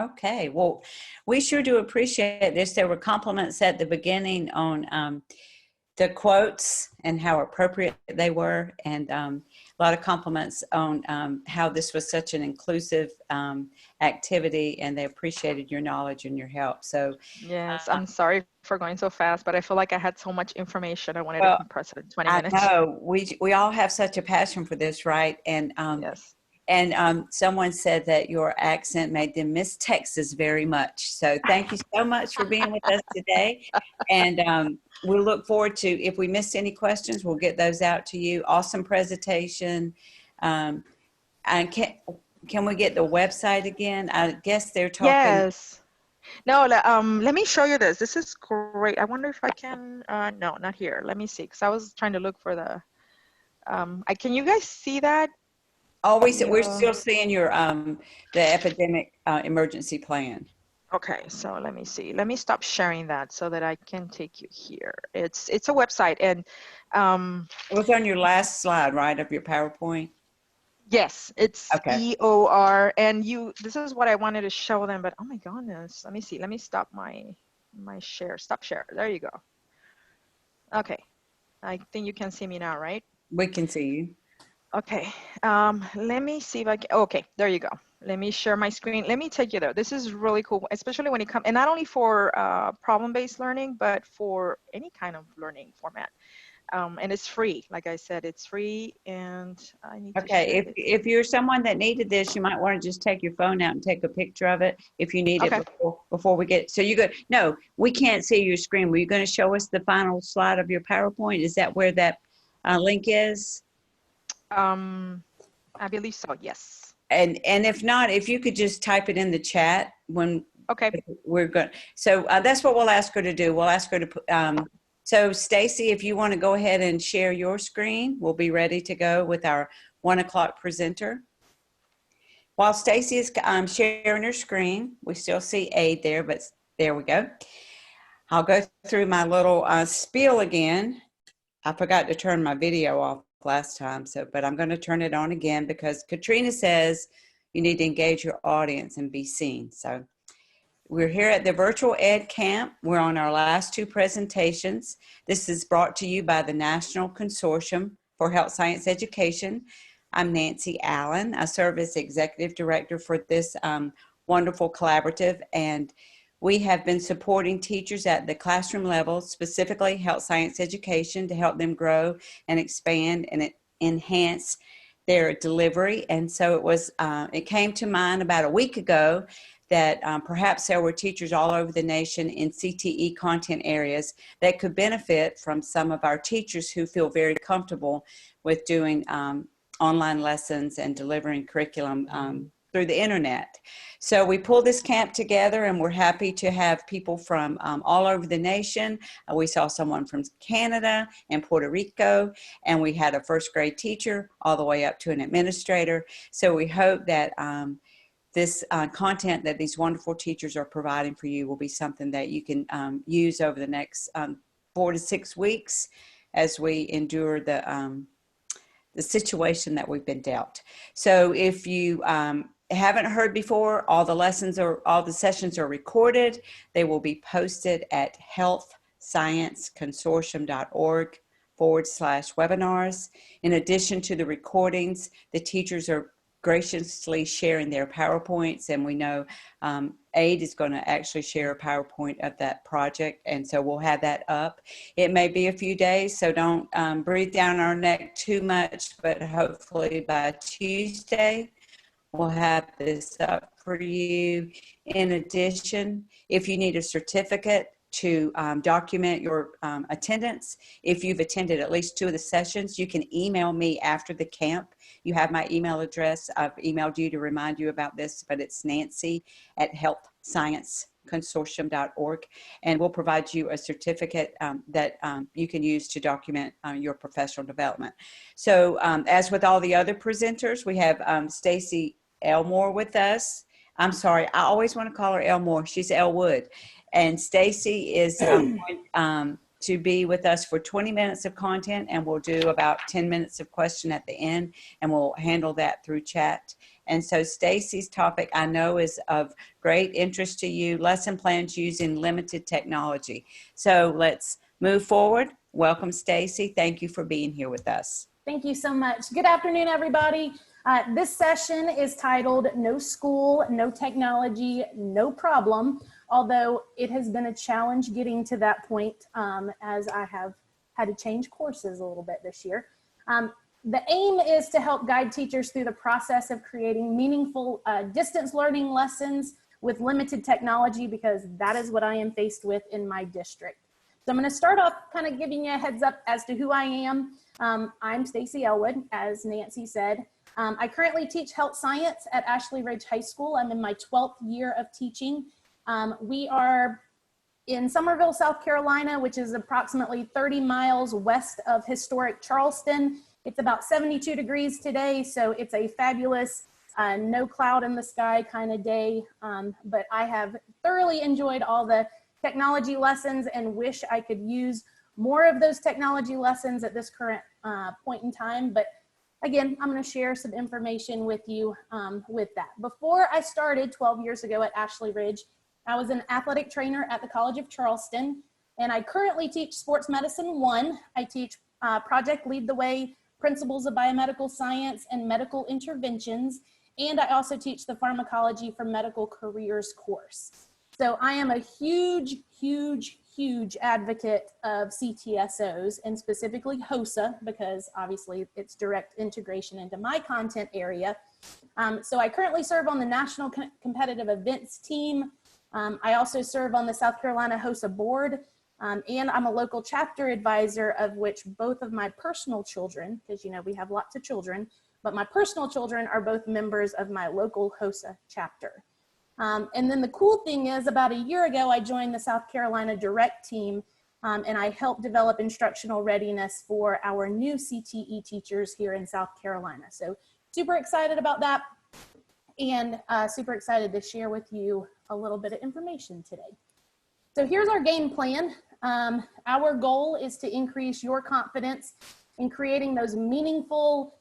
Okay, well, we sure do appreciate this. There were compliments at the beginning on the quotes and how appropriate they were, and a lot of compliments on how this was such an inclusive activity, and they appreciated your knowledge and your help. So yes, I'm sorry for going so fast, but I feel like I had so much information. I wanted to well, compress it in 20 I minutes. know we all have such a passion for this, right? And Yes. and someone said that your accent made them miss Texas very much. So thank you so much for being with us today. And we'll look forward to, if we missed any questions, we'll get those out to you. Awesome presentation. And can we get the website again? I guess they're talking. Yes. No, let me show you this. This is great. I wonder if I can, no, not here. Let me see, because I was trying to look for the, can you guys see that? Oh, we're still seeing your the epidemic emergency plan. Okay, so let me see. Let me stop sharing that so that I can take you here. It's a website, and It was on your last slide, right, of your PowerPoint? yes, it's Okay. EOR, and this is what I wanted to show them, but oh my goodness, let me see. Let me stop my share. Stop share. There you go. Okay, I think you can see me now, right? We can see you. Okay, let me see if I can, okay, there you go. Let me share my screen. Let me take you there. This is really cool, especially when it comes, and not only for problem-based learning, but for any kind of learning format. And it's free. Like I said, it's free, and I need to share Okay, if you're someone that needed this, you might want to just take your phone out and take a picture of it if you need Okay. it before we get, so you go, no, we can't see your screen. Were you going to show us the final slide of your PowerPoint? Is that where that link is? I believe so, yes. And if not, if you could just type it in the chat when Okay. we're good. So that's what we'll ask her to do. We'll ask her to put, so Stacy, if you want to go ahead and share your screen, we'll be ready to go with our 1 o'clock presenter. While Stacy is sharing her screen, we still see Aid there, but there we go. I'll go through my little spiel again. I forgot to turn my video off last time, but I'm going to turn it on again because Katrina says you need to engage your audience and be seen. So we're here at the Virtual Ed Camp. We're on our last 2 presentations. This is brought to you by the National Consortium for Health Science Education. I'm Nancy Allen. I serve as Executive Director for this wonderful collaborative, and we have been supporting teachers at the classroom level, specifically health science education, to help them grow and expand and enhance their delivery. And so it came to mind about a week ago that perhaps there were teachers all over the nation in CTE content areas that could benefit from some of our teachers who feel very comfortable with doing online lessons and delivering curriculum through the internet. So we pulled this camp together, and we're happy to have people from all over the nation. We saw someone from Canada and Puerto Rico, and we had a first grade teacher all the way up to an administrator. So we hope that this content that these wonderful teachers are providing for you will be something that you can use over the next 4 to 6 weeks as we endure the situation that we've been dealt. So if you haven't heard before, all the sessions are recorded. They will be posted at healthscienceconsortium.org. www.aid.org/webinars. In addition to the recordings, the teachers are graciously sharing their PowerPoints, and we know AID is going to actually share a PowerPoint of that project, and so we'll have that up. It may be a few days, so don't breathe down our neck too much, but hopefully by Tuesday we'll have this up for you. In addition, if you need a certificate to document your attendance, if you've attended at least 2 of the sessions, you can email me after the camp. You have my email address. I've emailed you to remind you about this, but it's nancy@healthscienceconsortium.org, and we'll provide you a certificate that you can use to document your professional development. So as with all the other presenters, we have Stacy Elmore with us. I'm sorry, I always want to call her Elmore. She's Elwood. And Stacy is going to be with us for 20 minutes of content, and we'll do about 10 minutes of question at the end, and we'll handle that through chat. And so Stacy's topic, I know, is of great interest to you: lesson plans using limited technology. So let's move forward. Welcome, Stacy. Thank you for being here with us. Thank you so much. Good afternoon, everybody. This session is titled No School, No Technology, No Problem, although it has been a challenge getting to that point as I have had to change courses a little bit this year. The aim is to help guide teachers through the process of creating meaningful distance learning lessons with limited technology, because that is what I am faced with in my district. So I'm going to start off kind of giving you a heads up as to who I am. I'm Stacy Elwood, as Nancy said. I currently teach health science at Ashley Ridge High School. I'm in my 12th year of teaching. We are in Summerville, South Carolina, which is approximately 30 miles west of historic Charleston. It's about 72 degrees today, so it's a fabulous no cloud in the sky kind of day. But I have thoroughly enjoyed all the technology lessons and wish I could use more of those technology lessons at this current point in time. But again, I'm going to share some information with you with that. Before I started 12 years ago at Ashley Ridge, I was an athletic trainer at the College of Charleston, and I currently teach Sports Medicine 1. I teach Project Lead the Way, Principles of Biomedical Science, and Medical Interventions, and I also teach the Pharmacology for Medical Careers course. So I am a huge, huge, huge advocate of CTSOs, and specifically HSEA, because obviously it's direct integration into my content area. So I currently serve on the National Competitive Events team. I also serve on the South Carolina HSEA board, and I'm a local chapter advisor, of which both of my personal children, because you know we have lots of children, but my personal children are both members of my local HSEA chapter. And then the cool thing is, about a year ago, I joined the South Carolina Direct team, and I helped develop instructional readiness for our new CTE teachers here in South Carolina. So super excited about that, and super excited to share with you a little bit of information today. So here's our game plan. Our goal is to increase your confidence in creating those meaningful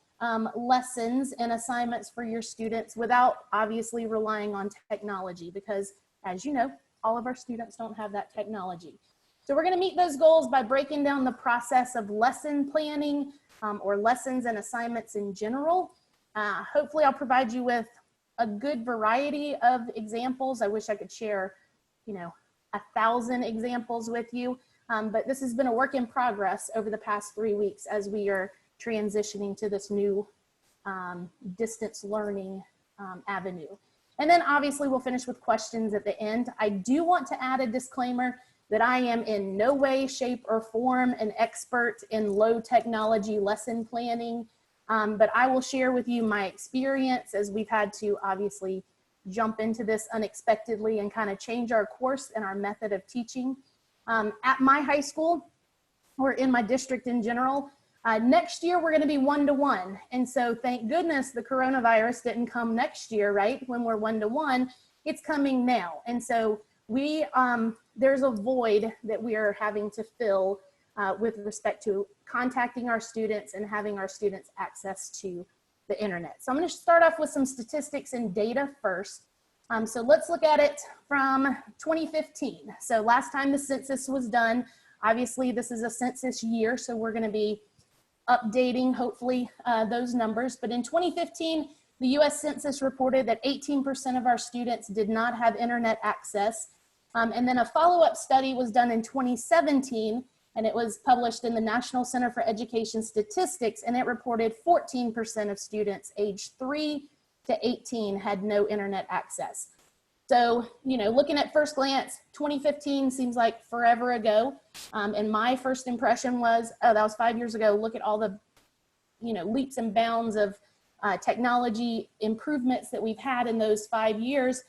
lessons and assignments for your students without obviously relying on technology, because as you know, all of our students don't have that technology. So we're going to meet those goals by breaking down the process of lesson planning or lessons and assignments in general. Hopefully I'll provide you with a good variety of examples. I wish I could share, you know, 1,000 examples with you, but this has been a work in progress over the past 3 weeks as we are transitioning to this new distance learning avenue. And then obviously we'll finish with questions at the end. I do want to add a disclaimer that I am in no way, shape, or form an expert in low technology lesson planning, but I will share with you my experience as we've had to obviously jump into this unexpectedly and kind of change our course and our method of teaching. At my high school, or in my district in general, next year we're going to be 1-to-1. And so thank goodness the coronavirus didn't come next year, right? When we're 1-to-1, it's coming now. And so we, there's a void that we are having to fill with respect to contacting our students and having our students access to the internet. So I'm going to start off with some statistics and data first. So let's look at it from 2015. So last time the census was done, Obviously, this is a census year, so we're going to be updating, hopefully, those numbers. But in 2015, the U.S. Census reported that 18% of our students did not have internet access. And then a follow-up study was done in 2017, and it was published in the National Center for Education Statistics, and it reported 14% of students aged 3 to 18 had no internet access. So, you know, looking at first glance, 2015 seems like forever ago. And my first impression was, oh, that was 5 years ago. Look at all the, you know, leaps and bounds of technology improvements that we've had in those 5 years.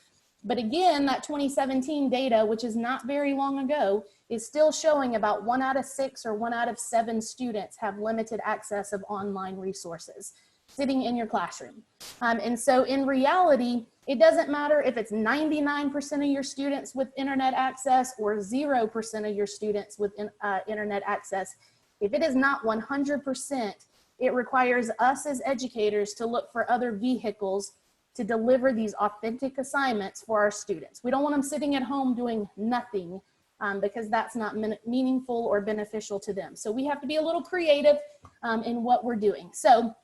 But again, that 2017 data, which is not very long ago, is still showing about 1 out of 6 or 1 out of 7 students have limited access of online resources sitting in your classroom. And so in reality, it doesn't matter if it's 99% of your students with internet access or 0% of your students with internet access. If it is not 100%, it requires us as educators to look for other vehicles to deliver these authentic assignments for our students. We don't want them sitting at home doing nothing because that's not meaningful or beneficial to them. So we have to be a little creative in what we're doing. So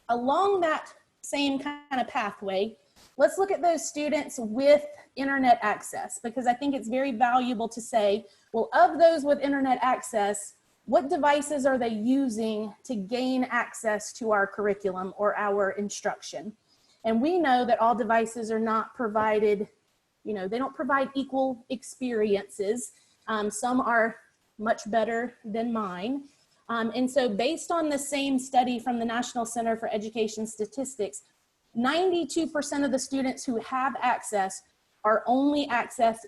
along that same kind of pathway, let's look at those students with internet access, because I think it's very valuable to say, well, of those with internet access, what devices are they using to gain access to our curriculum or our instruction? And we know that all devices are not provided, you know, they don't provide equal experiences. Some are much better than mine. And so based on the same study from the National Center for Education Statistics, 92% of the students who have access are accessing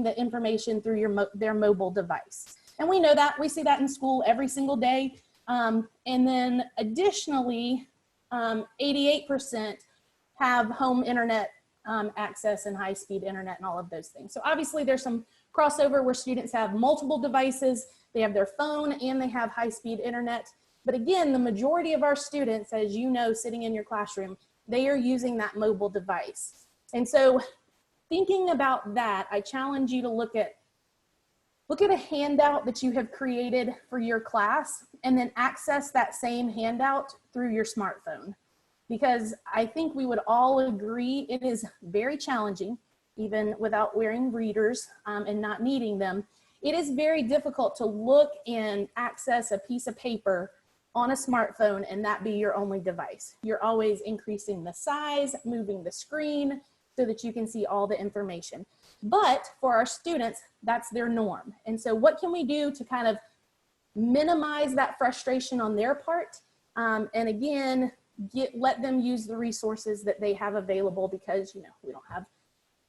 the information through their mobile device. And we know that, we see that in school every single day. And then additionally, 88% have home internet access and high-speed internet and all of those things. So obviously there's some crossover where students have multiple devices, they have their phone and they have high-speed internet. But again, the majority of our students, as you know, sitting in your classroom, they are using that mobile device. And so thinking about that, I challenge you to look at a handout that you have created for your class and then access that same handout through your smartphone. Because I think we would all agree it is very challenging, even without wearing readers and not needing them. It is very difficult to look and access a piece of paper on a smartphone and that be your only device. You're always increasing the size, moving the screen so that you can see all the information. But for our students, that's their norm. And so what can we do to kind of minimize that frustration on their part? And again, let them use the resources that they have available, because, you know, we don't have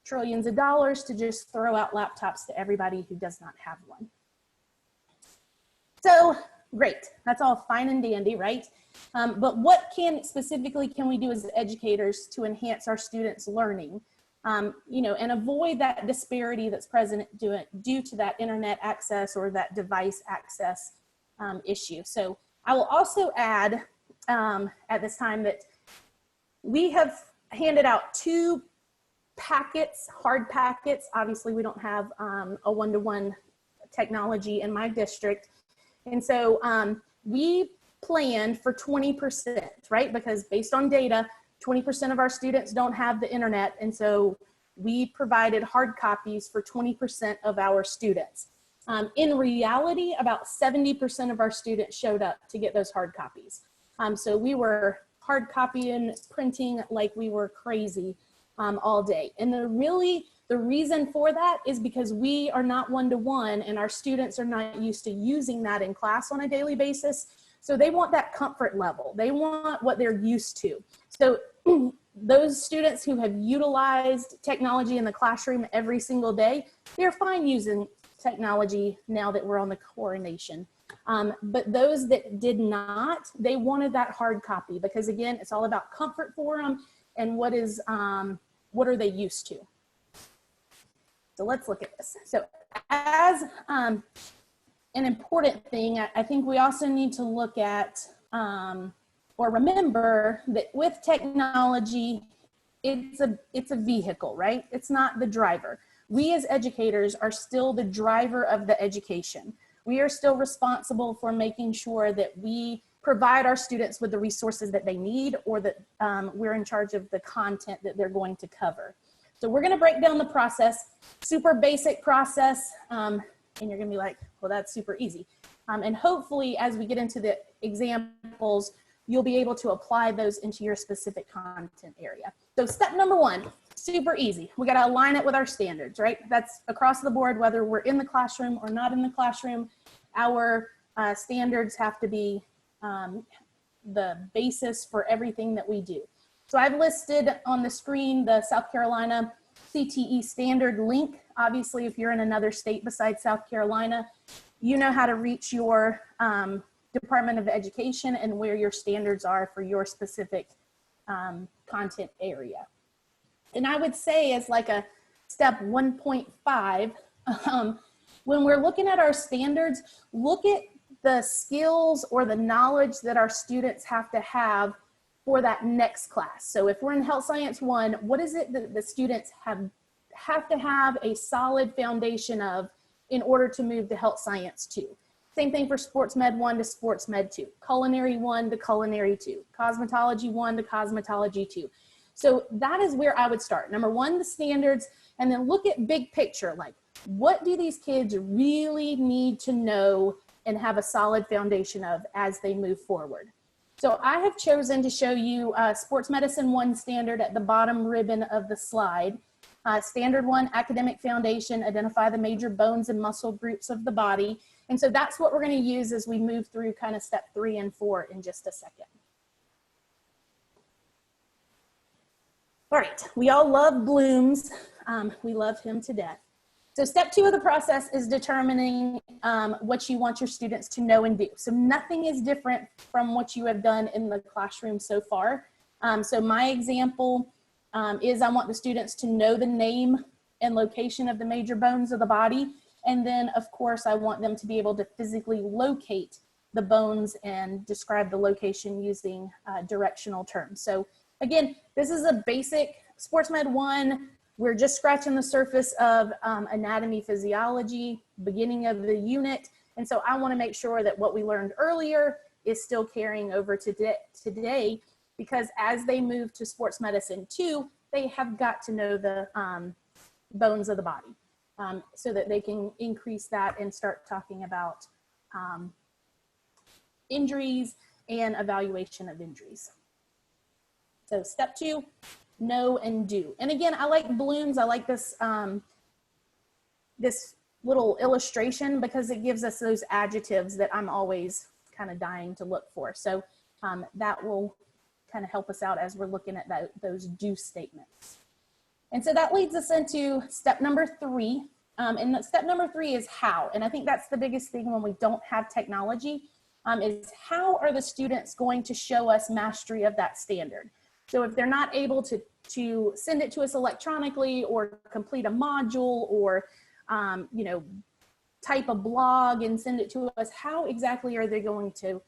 trillions of dollars to just throw out laptops to everybody who does not have one. So great, that's all fine and dandy, right? But what specifically can we do as educators to enhance our students' learning, you know, and avoid that disparity that's present due to that internet access or that device access issue? So I will also add at this time that we have handed out 2 packets, hard packets. Obviously, we don't have a one-to-one technology in my district. And so we planned for 20%, right? Because based on data, 20% of our students don't have the internet. And so we provided hard copies for 20% of our students. In reality, about 70% of our students showed up to get those hard copies. So we were hard copying, printing like we were crazy all day. And the reason for that is because we are not one-to-one and our students are not used to using that in class on a daily basis. So they want that comfort level. They want what they're used to. So those students who have utilized technology in the classroom every single day, they're fine using technology now that we're on the coronation. But those that did not, they wanted that hard copy, because again, it's all about comfort for them and what are they used to. So let's look at this. So as an important thing, I think we also need to look at or remember that with technology, it's a vehicle, right? It's not the driver. we as educators are still the driver of the education. We are still responsible for making sure that we provide our students with the resources that they need, or that we're in charge of the content that they're going to cover. So we're going to break down the process, super basic process, and you're going to be like, well, that's super easy. And hopefully, as we get into the examples, you'll be able to apply those into your specific content area. So step number one, super easy. We got to align it with our standards, right? That's across the board, whether we're in the classroom or not in the classroom. Our standards have to be the basis for everything that we do. So I've listed on the screen the South Carolina CTE standard link. Obviously, if you're in another state besides South Carolina, you know how to reach your Department of Education and where your standards are for your specific content area. And I would say as like a step 1.5, when we're looking at our standards, look at the skills or the knowledge that our students have to have for that next class. So if we're in Health Science 1, what is it that the students have to have a solid foundation of in order to move to Health Science 2? Same thing for Sports Med 1 to Sports Med 2, Culinary 1 to Culinary 2, Cosmetology 1 to Cosmetology 2. So that is where I would start. Number one, the standards, and then look at big picture, like what do these kids really need to know and have a solid foundation of as they move forward. So I have chosen to show you Sports Medicine 1 standard at the bottom ribbon of the slide. Standard 1, academic foundation, identify the major bones and muscle groups of the body. And so that's what we're going to use as we move through kind of step 3 and 4 in just a second. All right, we all love Bloom's. We love him to death. So step 2 of the process is determining what you want your students to know and do. So nothing is different from what you have done in the classroom so far. So my example is I want the students to know the name and location of the major bones of the body. And then of course, I want them to be able to physically locate the bones and describe the location using directional terms. So again, this is a basic Sports Med 1. We're just scratching the surface of anatomy, physiology, beginning of the unit. And so I want to make sure that what we learned earlier is still carrying over to today, because as they move to Sports Medicine 2, they have got to know the bones of the body so that they can increase that and start talking about injuries and evaluation of injuries. So step 2, know and do. And again, I like Bloom's. I like this, this little illustration because it gives us those adjectives that I'm always kind of dying to look for. So that will kind of help us out as we're looking at those do statements. And so that leads us into step number 3. And step number 3 is how. And I think that's the biggest thing when we don't have technology, is how are the students going to show us mastery of that standard? So if they're not able to send it to us electronically or complete a module or, you know, type a blog and send it to us, how exactly are they going to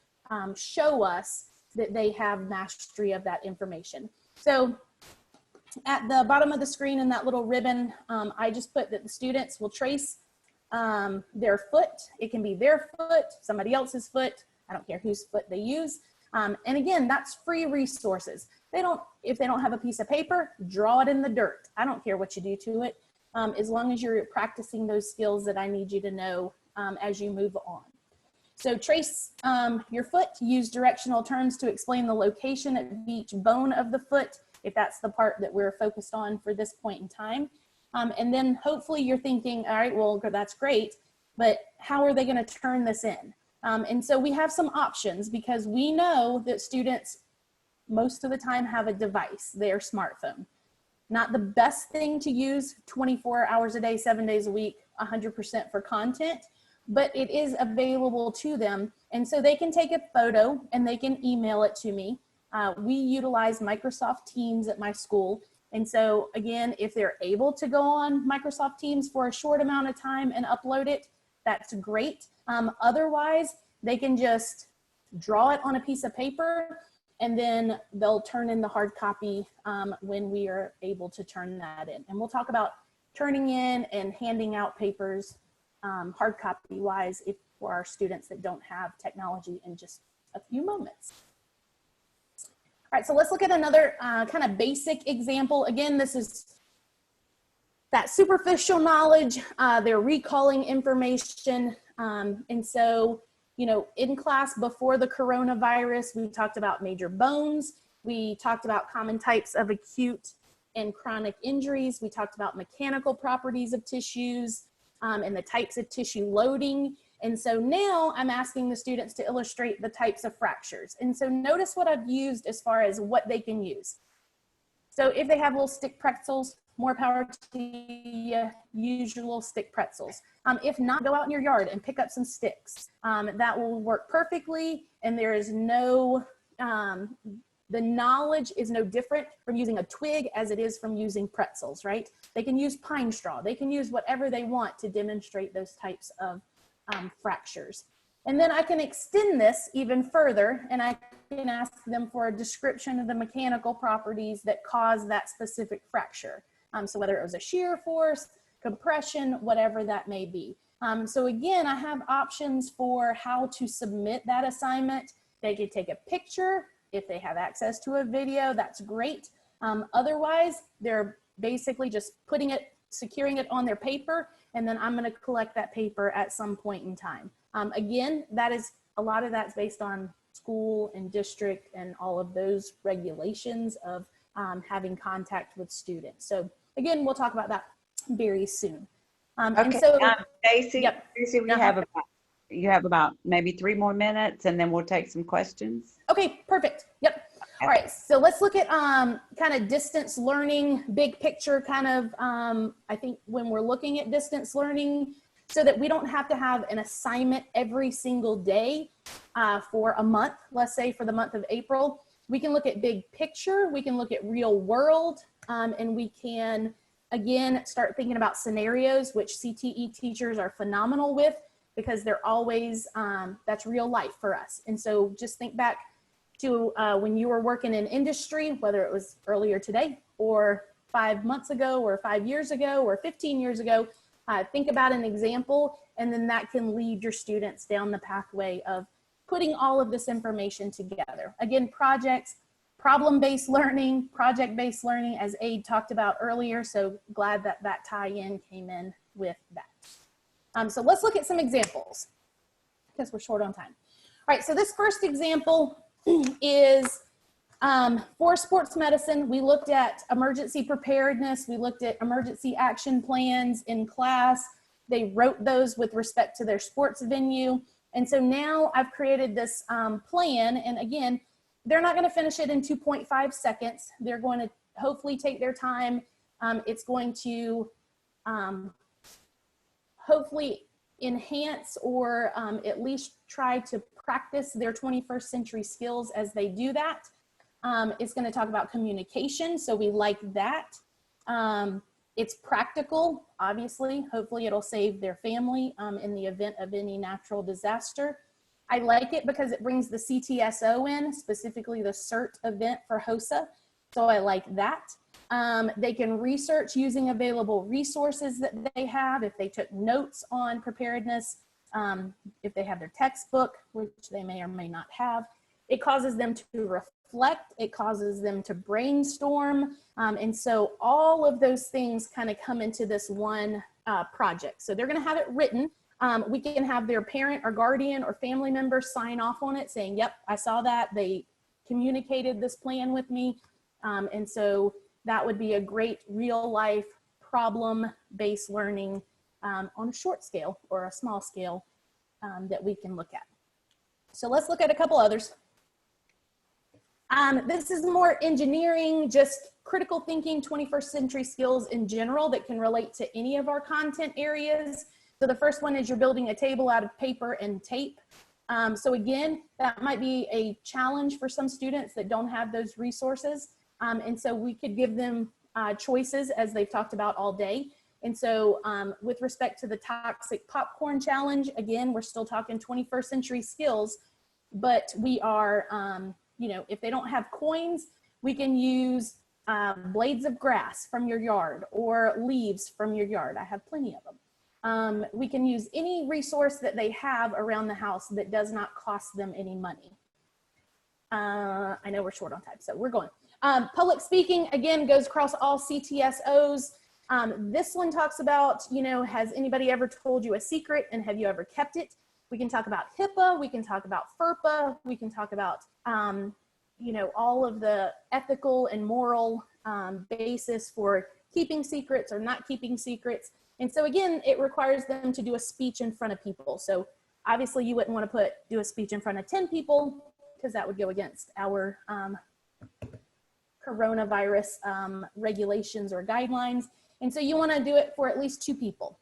show us that they have mastery of that information? So at the bottom of the screen in that little ribbon, I just put that the students will trace their foot. It can be their foot, somebody else's foot. I don't care whose foot they use. And again, that's free resources. If they don't have a piece of paper, draw it in the dirt. I don't care what you do to it, as long as you're practicing those skills that I need you to know as you move on. So trace your foot, use directional terms to explain the location of each bone of the foot, if that's the part that we're focused on for this point in time. And then hopefully you're thinking, all right, well, that's great, but how are they going to turn this in? And so we have some options because we know that students most of the time have a device, their smartphone. Not the best thing to use 24 hours a day, 7 days a week, 100% for content, but it is available to them. And so they can take a photo and they can email it to me. We utilize Microsoft Teams at my school. And so again, if they're able to go on Microsoft Teams for a short amount of time and upload it, that's great. Otherwise, they can just draw it on a piece of paper and then they'll turn in the hard copy when we are able to turn that in. And we'll talk about turning in and handing out papers hard copy wise for our students that don't have technology in just a few moments. All right, so let's look at another kind of basic example. Again, this is that superficial knowledge. They're recalling information. And so, you know, in class before the coronavirus, we talked about major bones. We talked about common types of acute and chronic injuries. We talked about mechanical properties of tissues and the types of tissue loading. And so now I'm asking the students to illustrate the types of fractures. And so notice what I've used as far as what they can use. So if they have little stick pretzels, more power to you, use your little stick pretzels. If not, go out in your yard and pick up some sticks. That will work perfectly, and there is no, the knowledge is no different from using a twig as it is from using pretzels, right? They can use pine straw. They can use whatever they want to demonstrate those types of fractures. And then I can extend this even further, and I can ask them for a description of the mechanical properties that cause that specific fracture. So whether it was a shear force, compression, whatever that may be. So again, I have options for how to submit that assignment. They could take a picture. If they have access to a video, that's great. Otherwise, they're basically just putting it, securing it on their paper, and then I'm going to collect that paper at some point in time. Again, that is, a lot of that's based on school and district and all of those regulations of having contact with students. So again, we'll talk about that very soon. Okay, and so, Stacy, yep. Stacy, you have about maybe 3 more minutes, and then we'll take some questions. Okay, perfect. Yep. All right, so let's look at kind of distance learning, big picture kind of, I think when we're looking at distance learning, so that we don't have to have an assignment every single day for a month, let's say for the month of April, we can look at big picture, we can look at real world, and we can, again, start thinking about scenarios, which CTE teachers are phenomenal with, because they're always, that's real life for us. And so just think back to when you were working in industry, whether it was earlier today or 5 months ago or 5 years ago or 15 years ago, think about an example, and then that can lead your students down the pathway of putting all of this information together. Again, projects, problem-based learning, project-based learning, as Aid talked about earlier, so glad that that tie-in came in with that. So let's look at some examples, because we're short on time. All right, so this first example is for sports medicine. We looked at emergency preparedness. We looked at emergency action plans in class. They wrote those with respect to their sports venue. And so now I've created this plan. And again, they're not going to finish it in 2.5 seconds. They're going to hopefully take their time. It's going to hopefully enhance or at least try to practice their 21st century skills as they do that. It's going to talk about communication, so we like that. It's practical, obviously. Hopefully it'll save their family in the event of any natural disaster. I like it because it brings the CTSO in, specifically the CERT event for HSEA, so I like that. They can research using available resources that they have, if they took notes on preparedness, if they have their textbook, which they may or may not have. It causes them to reflect, it causes them to brainstorm, and so all of those things kind of come into this one project. So they're going to have it written. We can have their parent or guardian or family member sign off on it saying, yep, I saw that, they communicated this plan with me, and so that would be a great real life problem-based learning on a short scale or a small scale that we can look at. So let's look at a couple others. This is more engineering, just critical thinking, 21st century skills in general that can relate to any of our content areas. So the first one is you're building a table out of paper and tape. So again, that might be a challenge for some students that don't have those resources. And so we could give them choices as they've talked about all day. And so with respect to the toxic popcorn challenge, again, we're still talking 21st century skills, but we are, you know, if they don't have coins, we can use blades of grass from your yard or leaves from your yard. I have plenty of them. We can use any resource that they have around the house that does not cost them any money. I know we're short on time, so we're going. Public speaking, again, goes across all CTSOs. This one talks about, you know, has anybody ever told you a secret and have you ever kept it? We can talk about HIPAA, we can talk about FERPA, we can talk about, you know, all of the ethical and moral basis for keeping secrets or not keeping secrets. And so again, it requires them to do a speech in front of people. So obviously you wouldn't want to do a speech in front of 10 people because that would go against our coronavirus regulations or guidelines. And so you want to do it for at least 2 people.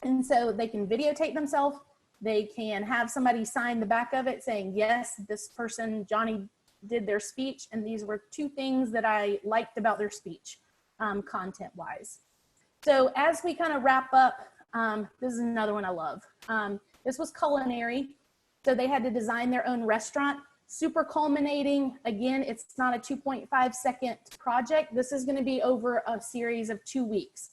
And so they can videotape themselves. They can have somebody sign the back of it saying, yes, this person, Johnny, did their speech. And these were 2 things that I liked about their speech, content-wise. So as we kind of wrap up, this is another one I love. This was culinary. So they had to design their own restaurant. Super culminating. Again, it's not a 2.5 second project. This is going to be over a series of 2 weeks.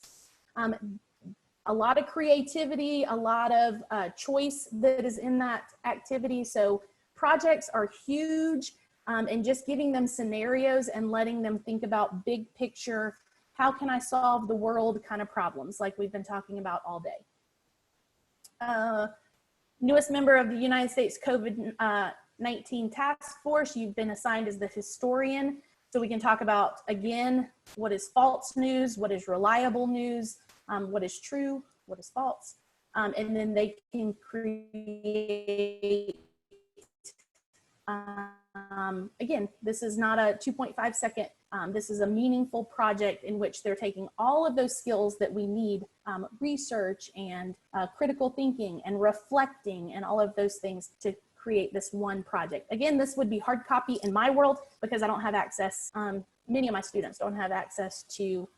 A lot of creativity, a lot of choice that is in that activity. So projects are huge, and just giving them scenarios and letting them think about big picture, how can I solve the world kind of problems like we've been talking about all day. Newest member of the United States COVID-19 task force, you've been assigned as the historian. So we can talk about, again, what is false news, what is reliable news, what is true, what is false. And then they can create, again, this is not a 2.5 second, this is a meaningful project in which they're taking all of those skills that we need, research and critical thinking and reflecting and all of those things to create this one project. Again, this would be hard copy in my world because I don't have access, many of my students don't have access to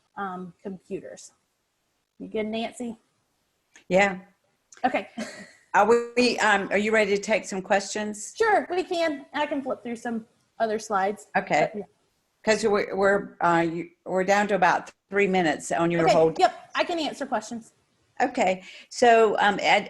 computers. You good, Nancy? Yeah. Okay. Are you ready to take some questions? Sure, we can. I can flip through some other slides. Okay. Yeah. Because we're down to about 3 minutes on your Okay, whole. yep, I can answer questions. Okay, so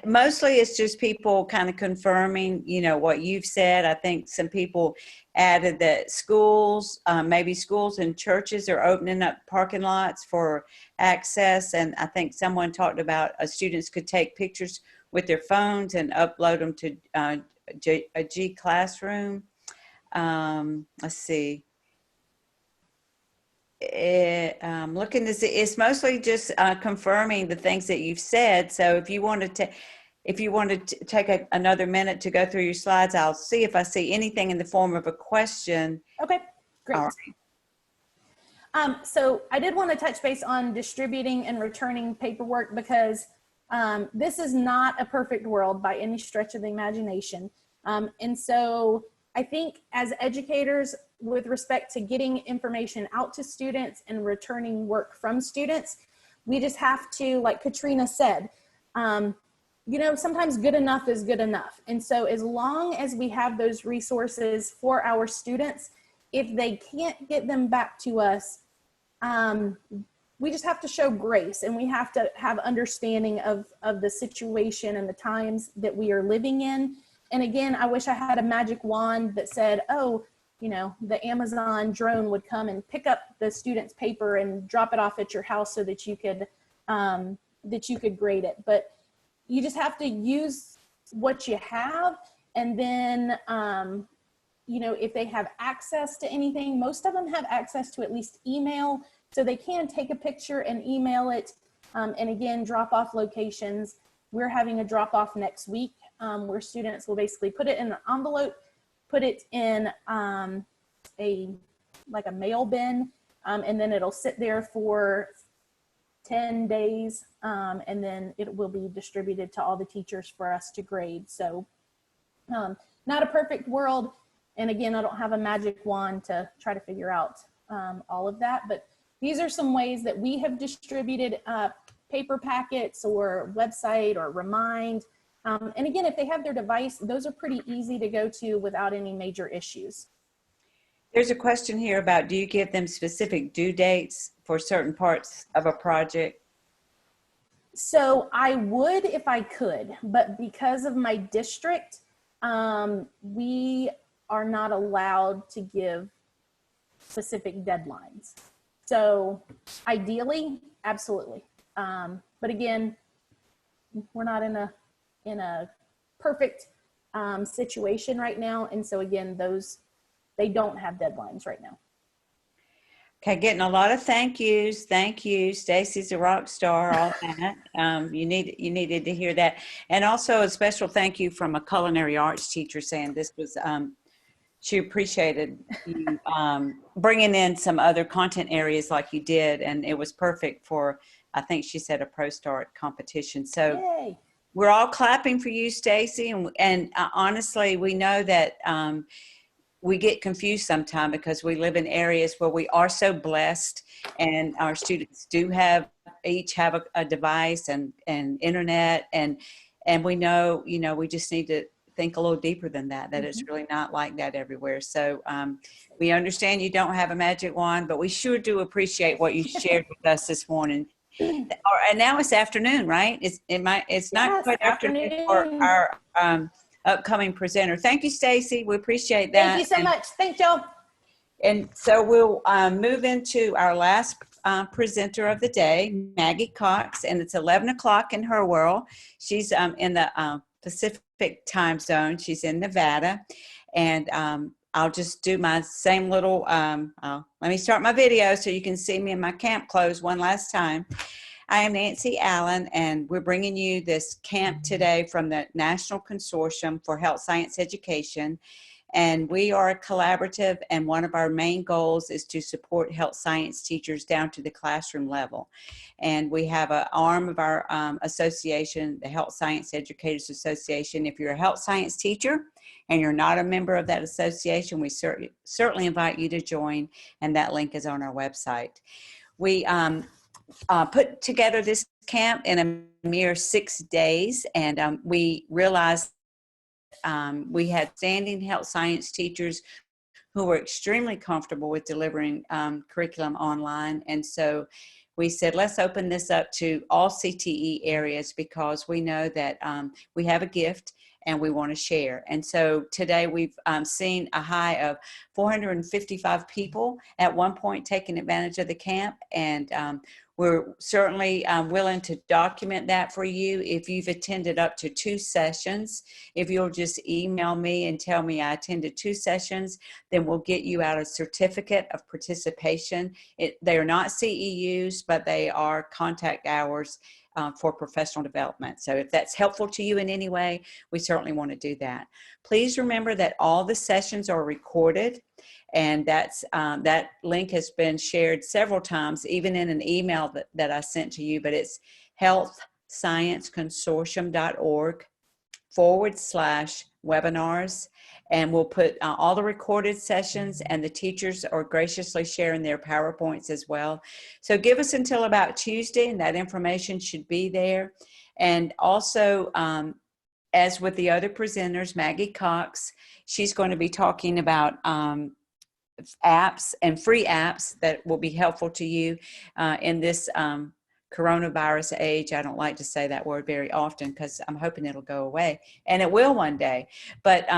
mostly it's just people kind of confirming, you know, what you've said. I think some people added that schools, maybe schools and churches are opening up parking lots for access. And I think someone talked about students could take pictures with their phones and upload them to a G Classroom. Let's see. Looking to see, it's mostly just confirming the things that you've said. So if you wanted to take another minute to go through your slides, I'll see if I see anything in the form of a question. Okay, great. All right. So I did want to touch base on distributing and returning paperwork because this is not a perfect world by any stretch of the imagination. And so I think as educators, with respect to getting information out to students and returning work from students, we just have to, like Katrina said, you know, sometimes good enough is good enough. And so as long as we have those resources for our students, if they can't get them back to us, we just have to show grace and we have to have understanding of the situation and the times that we are living in. And again, I wish I had a magic wand that said, oh, you know, the Amazon drone would come and pick up the student's paper and drop it off at your house so that you could grade it. But you just have to use what you have. And then, you know, if they have access to anything, most of them have access to at least email. So they can take a picture and email it. And again, drop off locations. We're having a drop off next week where students will basically put it in an envelope, put it in a mail bin, and then it'll sit there for 10 days, and then it will be distributed to all the teachers for us to grade. So not a perfect world. And again, I don't have a magic wand to try to figure out all of that, but these are some ways that we have distributed paper packets or website or Remind. And again, if they have their device, those are pretty easy to go to without any major issues. There's a question here about, do you give them specific due dates for certain parts of a project? So I would if I could, but because of my district, we are not allowed to give specific deadlines. So ideally, absolutely. But again, we're not in a perfect situation right now. And so again, they don't have deadlines right now. Okay, getting a lot of thank yous. Thank you. Stacy's a rock star, all that. You needed to hear that. And also a special thank you from a culinary arts teacher saying this was, she appreciated you bringing in some other content areas like you did. And it was perfect for, I think she said, a Pro Start competition. So Yay. we're all clapping for you, Stacy. And honestly, we know that we get confused sometimes because we live in areas where we are so blessed, and our students do each have a device and internet, and we know, we just need to think a little deeper than that, it's really not like that everywhere. So we understand you don't have a magic wand, but we sure do appreciate what you shared with us this morning. And now it's afternoon, right? It's not quite afternoon for our upcoming presenter. Thank you, Stacy. We appreciate that. Thank you so much. Thanks, y'all. And so we'll move into our last presenter of the day, Maggie Cox, and it's 11 o'clock in her world. She's in the Pacific time zone. She's in Nevada. And I'll just do my same little, let me start my video so you can see me in my camp clothes one last time. I am Nancy Allen, and we're bringing you this camp today from the National Consortium for Health Science Education. And we are a collaborative, and one of our main goals is to support health science teachers down to the classroom level. And we have an arm of our association, the Health Science Educators Association. If you're a health science teacher and you're not a member of that association, we certainly invite you to join, and that link is on our website. We put together this camp in a mere 6 days, and we realized we had standing health science teachers who were extremely comfortable with delivering curriculum online. And so we said, let's open this up to all CTE areas, because we know that we have a gift and we want to share. And so today we've seen a high of 455 people at one point taking advantage of the camp. And we're certainly willing to document that for you. If you've attended up to 2 sessions, if you'll just email me and tell me I attended 2 sessions, then we'll get you out a certificate of participation. They are not CEUs, but they are contact hours for professional development. So if that's helpful to you in any way, we certainly want to do that. Please remember that all the sessions are recorded, and that link has been shared several times, even in an email that I sent to you, but it's healthscienceconsortium.org/webinars. And we'll put all the recorded sessions, and the teachers are graciously sharing their PowerPoints as well. So give us until about Tuesday, and that information should be there. And also, as with the other presenters, Maggie Cox, she's going to be talking about apps and free apps that will be helpful to you in this coronavirus age. I don't like to say that word very often because I'm hoping it'll go away, and it will one day. But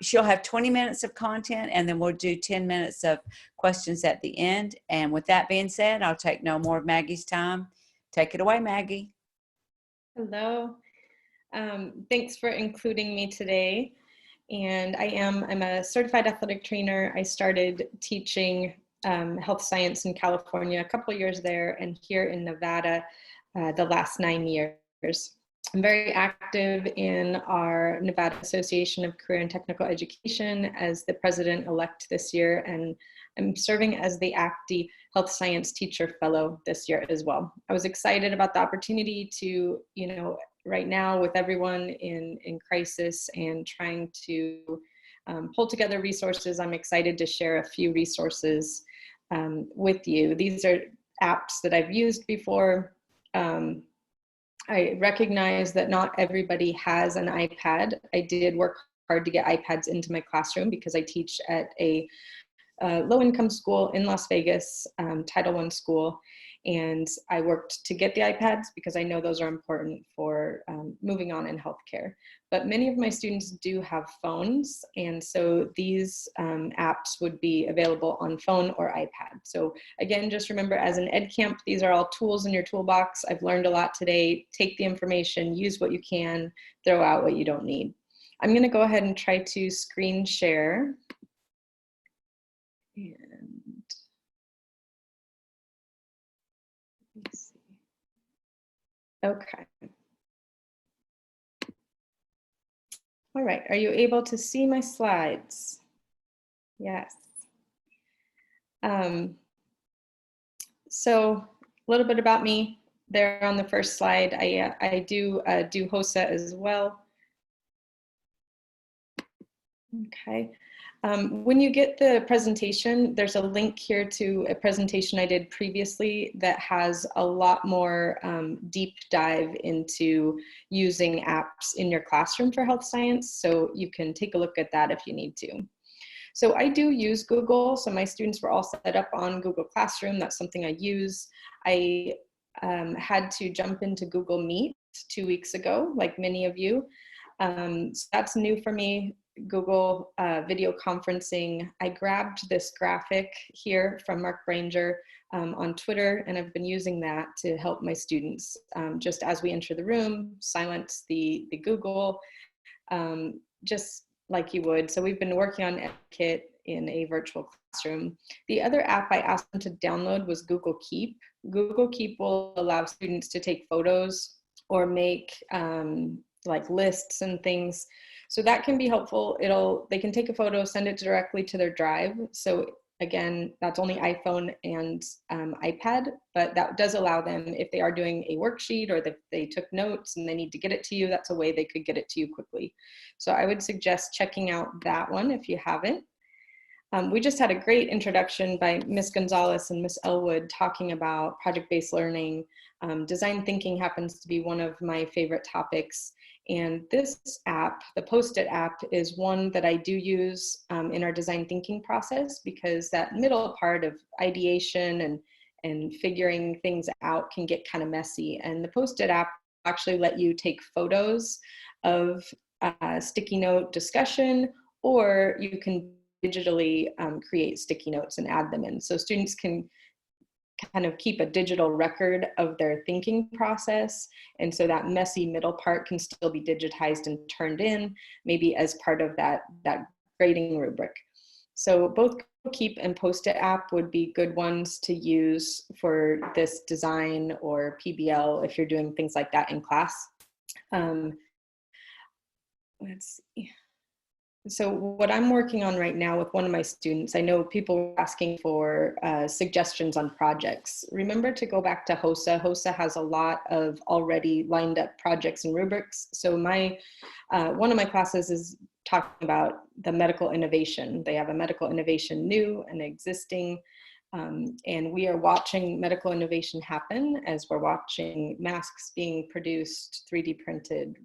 she'll have 20 minutes of content, and then we'll do 10 minutes of questions at the end. And with that being said, I'll take no more of Maggie's time. Take it away, Maggie. Hello. Thanks for including me today. And I'm a certified athletic trainer. I started teaching health science in California a couple years there, and here in Nevada the last 9 years. I'm very active in our Nevada Association of Career and Technical Education as the president-elect this year, and I'm serving as the ACTE Health Science Teacher Fellow this year as well. I was excited about the opportunity to, right now with everyone in crisis and trying to pull together resources, I'm excited to share a few resources with you. These are apps that I've used before. I recognize that not everybody has an iPad. I did work hard to get iPads into my classroom because I teach at a low-income school in Las Vegas, Title I school. And I worked to get the iPads because I know those are important for moving on in healthcare. But many of my students do have phones, and so these apps would be available on phone or iPad. So again, just remember, as an ed camp, these are all tools in your toolbox. I've learned a lot today. Take the information, use what you can, throw out what you don't need. I'm going to go ahead and try to screen share. And let me see. Okay. All right, are you able to see my slides? Yes. So a little bit about me there on the first slide. I do HSEA as well. Okay. When you get the presentation, there's a link here to a presentation I did previously that has a lot more deep dive into using apps in your classroom for health science. So you can take a look at that if you need to. So I do use Google. So my students were all set up on Google Classroom. That's something I use. I had to jump into Google Meet 2 weeks ago, like many of you. So that's new for me. Google video conferencing. I grabbed this graphic here from Mark Branger on Twitter, and I've been using that to help my students. Just as we enter the room, silence the Google, just like you would. So we've been working on etiquette in a virtual classroom. The other app I asked them to download was Google Keep. Google Keep will allow students to take photos or make like lists and things. So that can be helpful. They can take a photo, send it directly to their drive. So again, that's only iPhone and iPad, but that does allow them, if they are doing a worksheet or they took notes and they need to get it to you, that's a way they could get it to you quickly. So I would suggest checking out that one if you haven't. We just had a great introduction by Ms. Gonzalez and Ms. Elwood talking about project-based learning. Design thinking happens to be one of my favorite topics. And this app, the Post-it app, is one that I do use in our design thinking process, because that middle part of ideation and figuring things out can get kind of messy. And the Post-it app actually let you take photos of sticky note discussion, or you can digitally create sticky notes and add them in. So students can kind of keep a digital record of their thinking process. And so that messy middle part can still be digitized and turned in, maybe as part of that grading rubric. So both Keep and Post-it app would be good ones to use for this design or PBL if you're doing things like that in class. Let's see. So what I'm working on right now with one of my students, I know people are asking for suggestions on projects. Remember to go back to HSEA. HSEA has a lot of already lined up projects and rubrics. So one of my classes is talking about the medical innovation. They have a medical innovation new and existing, and we are watching medical innovation happen as we're watching masks being produced, 3D printed,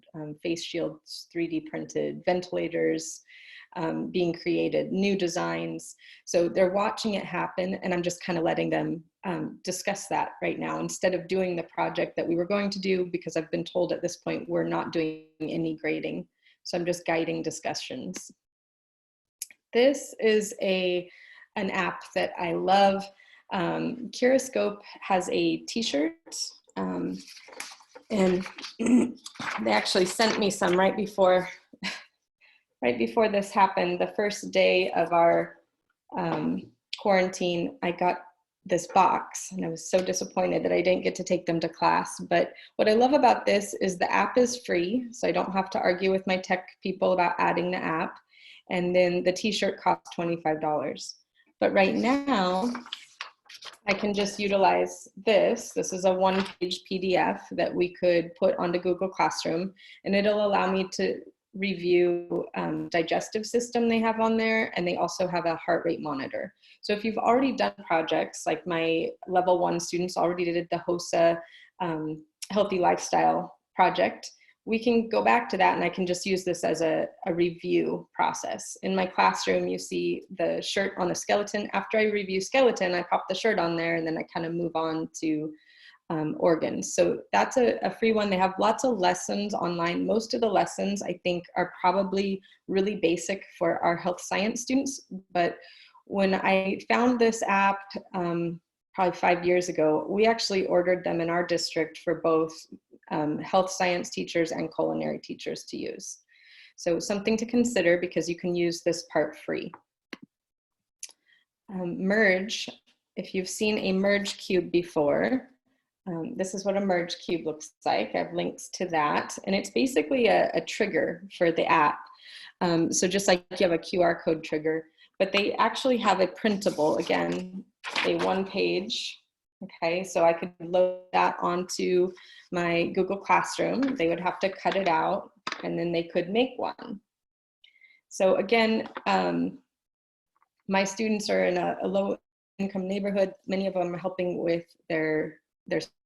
face shields 3D printed, ventilators being created, new designs. So they're watching it happen, and I'm just kind of letting them discuss that right now instead of doing the project that we were going to do, because I've been told at this point we're not doing any grading. So I'm just guiding discussions. This is an app that I love. Curoscope has a t-shirt, and they actually sent me some right before this happened. The first day of our quarantine, I got this box, and I was so disappointed that I didn't get to take them to class. But what I love about this is the app is free, so I don't have to argue with my tech people about adding the app. And then the t-shirt costs $25. But right now, I can just utilize this. This is a one-page PDF that we could put onto Google Classroom, and it'll allow me to review digestive system they have on there, and they also have a heart rate monitor. So if you've already done projects, like my level 1 students already did the HSEA Healthy Lifestyle project, we can go back to that, and I can just use this as a review process. In my classroom, you see the shirt on the skeleton. After I review skeleton, I pop the shirt on there, and then I kind of move on to organs. So that's a free one. They have lots of lessons online. Most of the lessons, I think, are probably really basic for our health science students. But when I found this app, probably 5 years ago, we actually ordered them in our district for both health science teachers and culinary teachers to use. So something to consider, because you can use this part free. Merge, if you've seen a merge cube before, this is what a merge cube looks like. I have links to that. And it's basically a trigger for the app. So just like you have a QR code trigger, but they actually have a printable, again, a one page. Okay, so I could load that onto my Google Classroom. They would have to cut it out, and then they could make one. So again, my students are in a low income neighborhood. Many of them are helping with their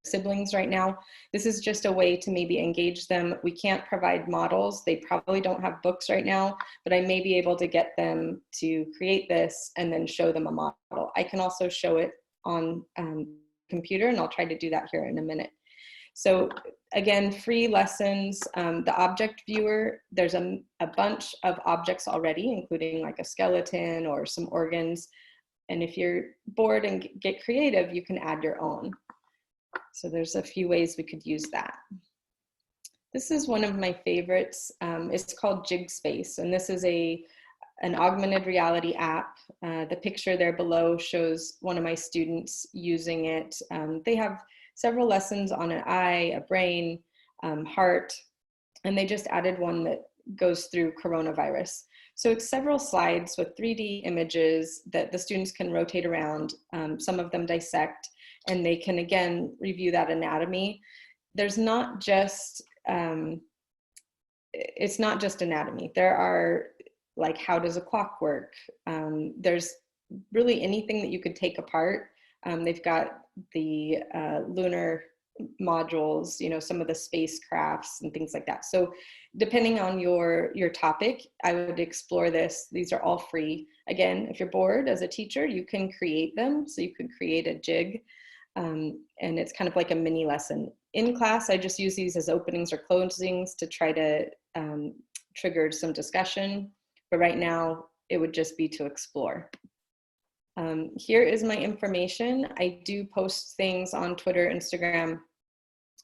siblings right now. This is just a way to maybe engage them. We can't provide models. They probably don't have books right now, but I may be able to get them to create this and then show them a model. I can also show it on computer, and I'll try to do that here in a minute. So again, free lessons, the object viewer, there's a bunch of objects already, including like a skeleton or some organs. And if you're bored and get creative, you can add your own. So there's a few ways we could use that. This is one of my favorites. It's called Jig Space, and this is an augmented reality app. The picture there below shows one of my students using it. They have several lessons on an eye, a brain, heart, and they just added one that goes through coronavirus. So it's several slides with 3D images that the students can rotate around. Some of them dissect, and they can, again, review that anatomy. There's not just, it's not just anatomy. There are, like, how does a clock work? There's really anything that you could take apart. They've got the lunar modules, you know, some of the spacecrafts and things like that. So depending on your topic, I would explore this. These are all free. Again, if you're bored as a teacher, you can create them. So you could create a jig, and it's kind of like a mini lesson. In class, I just use these as openings or closings to try to trigger some discussion. But right now, it would just be to explore. Here is my information. I do post things on Twitter, Instagram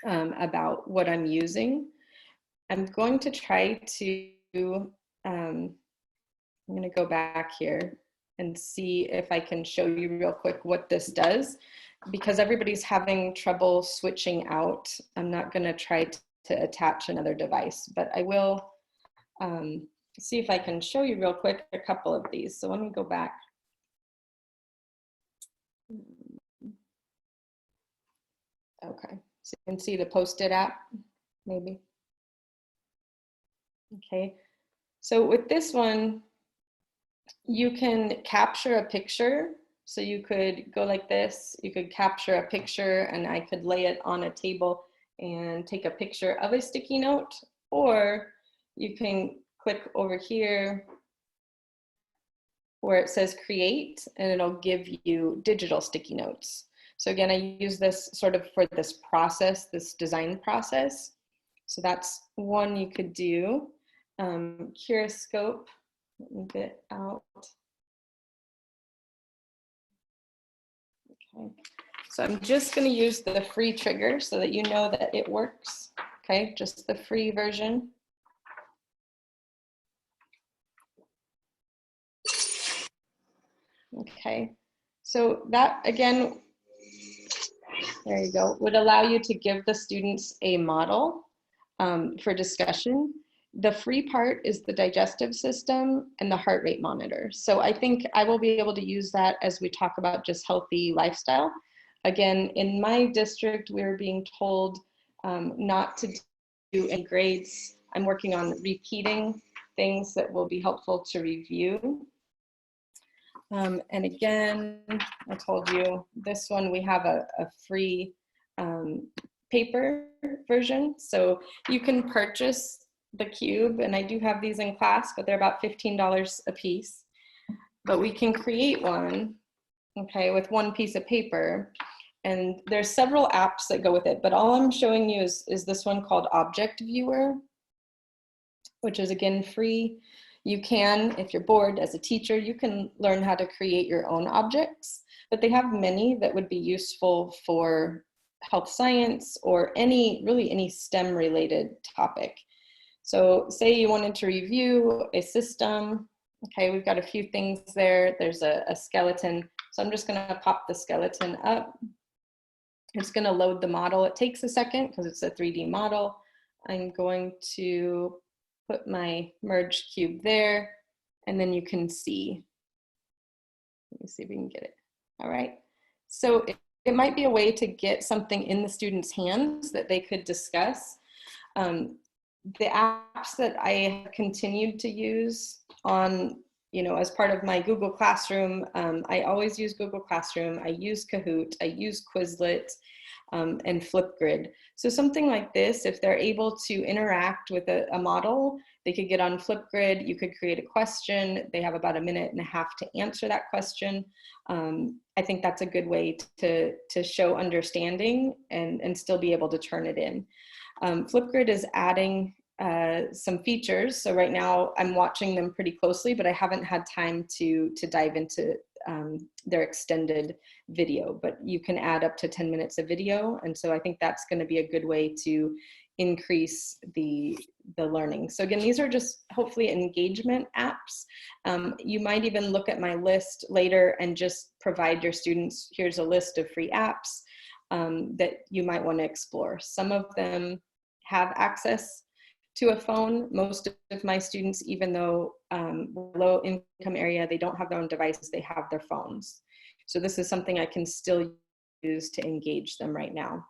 about what I'm using. I'm going to try to, I'm going to go back here and see if I can show you real quick what this does, because everybody's having trouble switching out. I'm not going to try to attach another device, but I will see if I can show you real quick a couple of these. So let me go back. Okay, so you can see the Post-it app, maybe. Okay, so with this one, you can capture a picture. So you could go like this, you could capture a picture, and I could lay it on a table and take a picture of a sticky note, or you can click over here where it says create, and it'll give you digital sticky notes. So again, I use this sort of for this process, this design process. So that's one you could do. Curoscope, let me get out. Okay, so I'm just gonna use the free trigger so that you know that it works. Okay, just the free version. Okay, so that, again, there you go, would allow you to give the students a model for discussion. The free part is the digestive system and the heart rate monitor. So I think I will be able to use that as we talk about just healthy lifestyle. Again, in my district, we're being told not to do any grades. I'm working on repeating things that will be helpful to review. And again, I told you this one, we have a free paper version. So you can purchase the cube, and I do have these in class, but they're about $15 a piece. But we can create one, okay, with one piece of paper. And there's several apps that go with it, but all I'm showing you is this one called Object Viewer, which is again free. You can, if you're bored as a teacher, you can learn how to create your own objects, but they have many that would be useful for health science or really any STEM related topic. So say you wanted to review a system. Okay, we've got a few things there. There's a skeleton. So I'm just gonna pop the skeleton up. It's gonna load the model. It takes a second because it's a 3D model. I'm going to put my merged cube there, and then you can see. Let me see if we can get it. All right. So it might be a way to get something in the student's hands that they could discuss. The apps that I have continued to use on, as part of my Google Classroom, I always use Google Classroom. I use Kahoot, I use Quizlet, and Flipgrid. So something like this, if they're able to interact with a model, they could get on Flipgrid, you could create a question. They have about 1.5 minutes to answer that question. I think that's a good way to show understanding and still be able to turn it in. Flipgrid is adding some features. So right now I'm watching them pretty closely, but I haven't had time to dive into their extended video, but you can add up to 10 minutes of video. And so I think that's going to be a good way to increase the learning. So again, these are just hopefully engagement apps. You might even look at my list later and just provide your students, here's a list of free apps that you might want to explore. Some of them have access to a phone. Most of my students, even though low income area, they don't have their own devices, they have their phones. So this is something I can still use to engage them right now.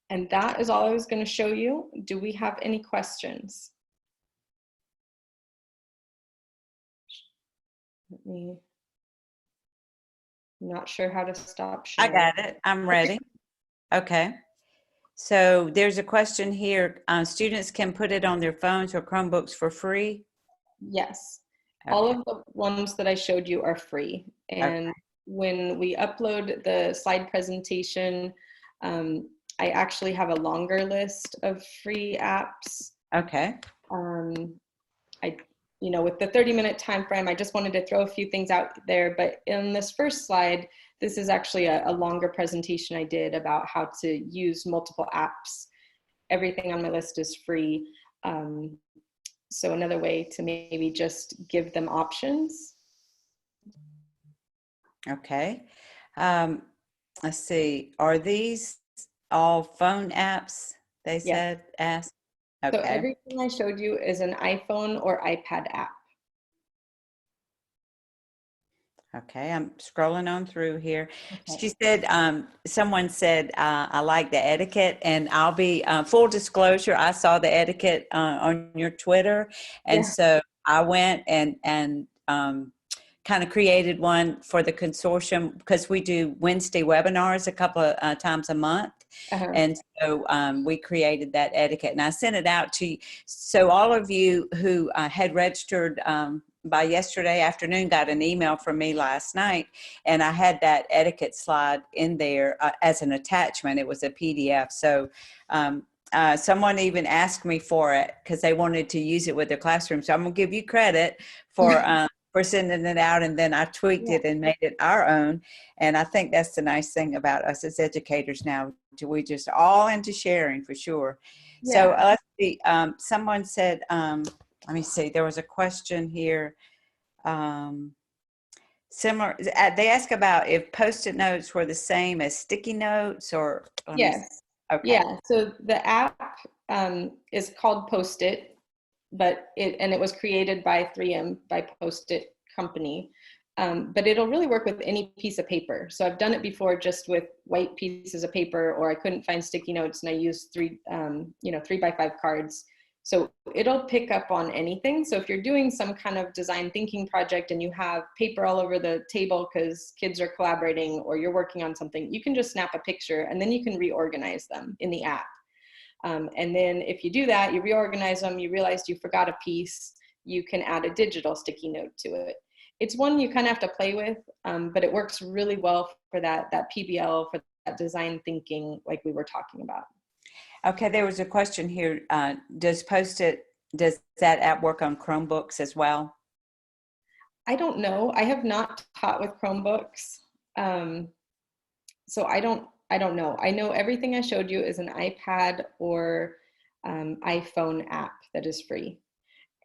And that is all I was going to show you. Do we have any questions? I'm not sure how to stop sharing. I got it. I'm ready. Okay. So there's a question here. Students can put it on their phones or Chromebooks for free? Yes. Okay. All of the ones that I showed you are free. And when we upload the slide presentation, I actually have a longer list of free apps. Okay. With the 30-minute time frame, I just wanted to throw a few things out there. But in this first slide, this is actually a longer presentation I did about how to use multiple apps. Everything on my list is free. So another way to maybe just give them options. Okay. Let's see. Are these all phone apps? They said, asked. Okay. So everything I showed you is an iPhone or iPad app. Okay, I'm scrolling on through here. Okay. She said, someone said, I like the etiquette, and I'll be full disclosure. I saw the etiquette on your Twitter. And so I went and kind of created one for the consortium because we do Wednesday webinars a couple of times a month. And so we created that etiquette, and I sent it out to you. So all of you who had registered by yesterday afternoon got an email from me last night, and I had that etiquette slide in there as an attachment. It was a PDF. So someone even asked me for it because they wanted to use it with their classroom. So I'm gonna give you credit for sending it out, and then I tweaked it and made it our own. And I think that's the nice thing about us as educators now. We just all into sharing for sure. So let's see. Someone said, let me see, there was a question here. Similar, they ask about if Post-it notes were the same as sticky notes or. Yes. Okay. Yeah, so the app is called Post-it, but it was created by 3M, by Post-it company. But it'll really work with any piece of paper. So I've done it before just with white pieces of paper, or I couldn't find sticky notes and I used 3x5 cards. So it'll pick up on anything. So if you're doing some kind of design thinking project and you have paper all over the table because kids are collaborating or you're working on something, you can just snap a picture and then you can reorganize them in the app. And then if you do that, you reorganize them, you realized you forgot a piece, you can add a digital sticky note to it. It's one you kind of have to play with, but it works really well for that PBL, for that design thinking like we were talking about. Okay, there was a question here. Does that app work on Chromebooks as well? I don't know. I have not taught with Chromebooks. So I don't know. I know everything I showed you is an iPad or iPhone app that is free.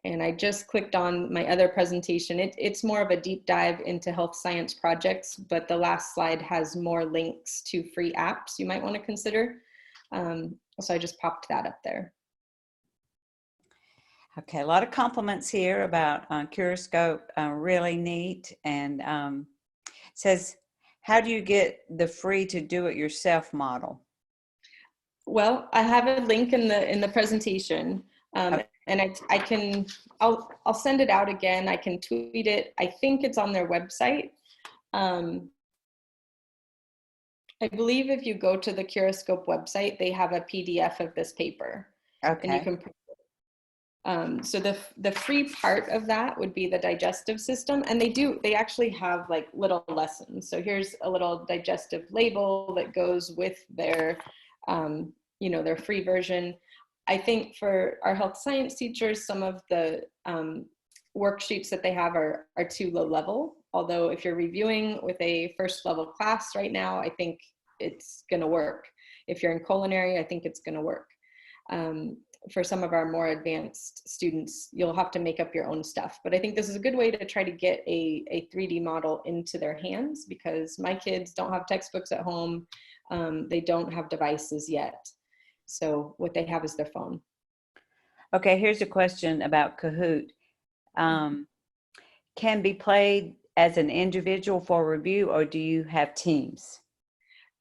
And I just clicked on my other presentation. It's more of a deep dive into health science projects, but the last slide has more links to free apps you might want to consider. So I just popped that up there. Okay, a lot of compliments here about Curiscope, really neat. And says, how do you get the free to do it yourself model? Well, I have a link in the presentation, Okay. and I'll send it out again. I can tweet it. I think it's on their website. I believe if you go to the Curiscope website, they have a PDF of this paper. Okay. And you can. So the free part of that would be the digestive system, and they actually have like little lessons. So here's a little digestive label that goes with their their free version. I think for our health science teachers, some of the worksheets that they have are too low level. Although if you're reviewing with a first level class right now, I think it's going to work. If you're in culinary, I think it's going to work. For some of our more advanced students, you'll have to make up your own stuff. But I think this is a good way to try to get a 3D model into their hands, because my kids don't have textbooks at home. They don't have devices yet. So what they have is their phone. Okay, here's a question about Kahoot. Can be played as an individual for review, or do you have teams?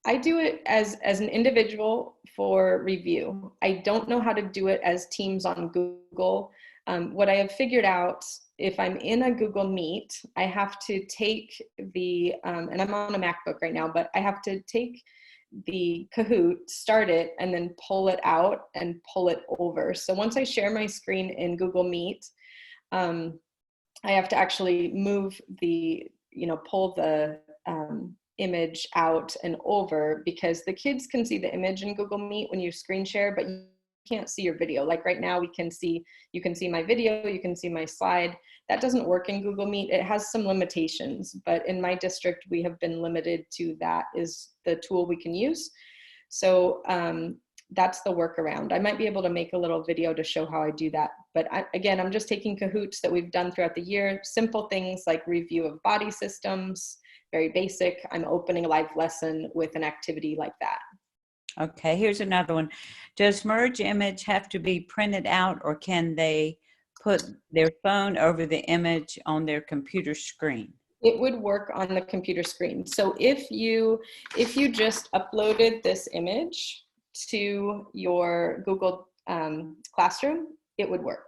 I do it as an individual for review. I don't know how to do it as teams on Google. What I have figured out, if I'm in a Google Meet, I have to take and I'm on a MacBook right now, but I have to take the Kahoot, start it, and then pull it out and pull it over. So once I share my screen in Google Meet, I have to actually move pull the image out and over, because the kids can see the image in Google Meet when you screen share, but you can't see your video. Like right now, you can see my video, you can see my slide. That doesn't work in Google Meet. It has some limitations, but in my district, we have been limited to that is the tool we can use. So that's the workaround. I might be able to make a little video to show how I do that. But again, I'm just taking Kahoots that we've done throughout the year, simple things like review of body systems, very basic. I'm opening a live lesson with an activity like that. Okay, here's another one. Does merge image have to be printed out, or can they put their phone over the image on their computer screen? It would work on the computer screen. So if you just uploaded this image to your Google Classroom, it would work.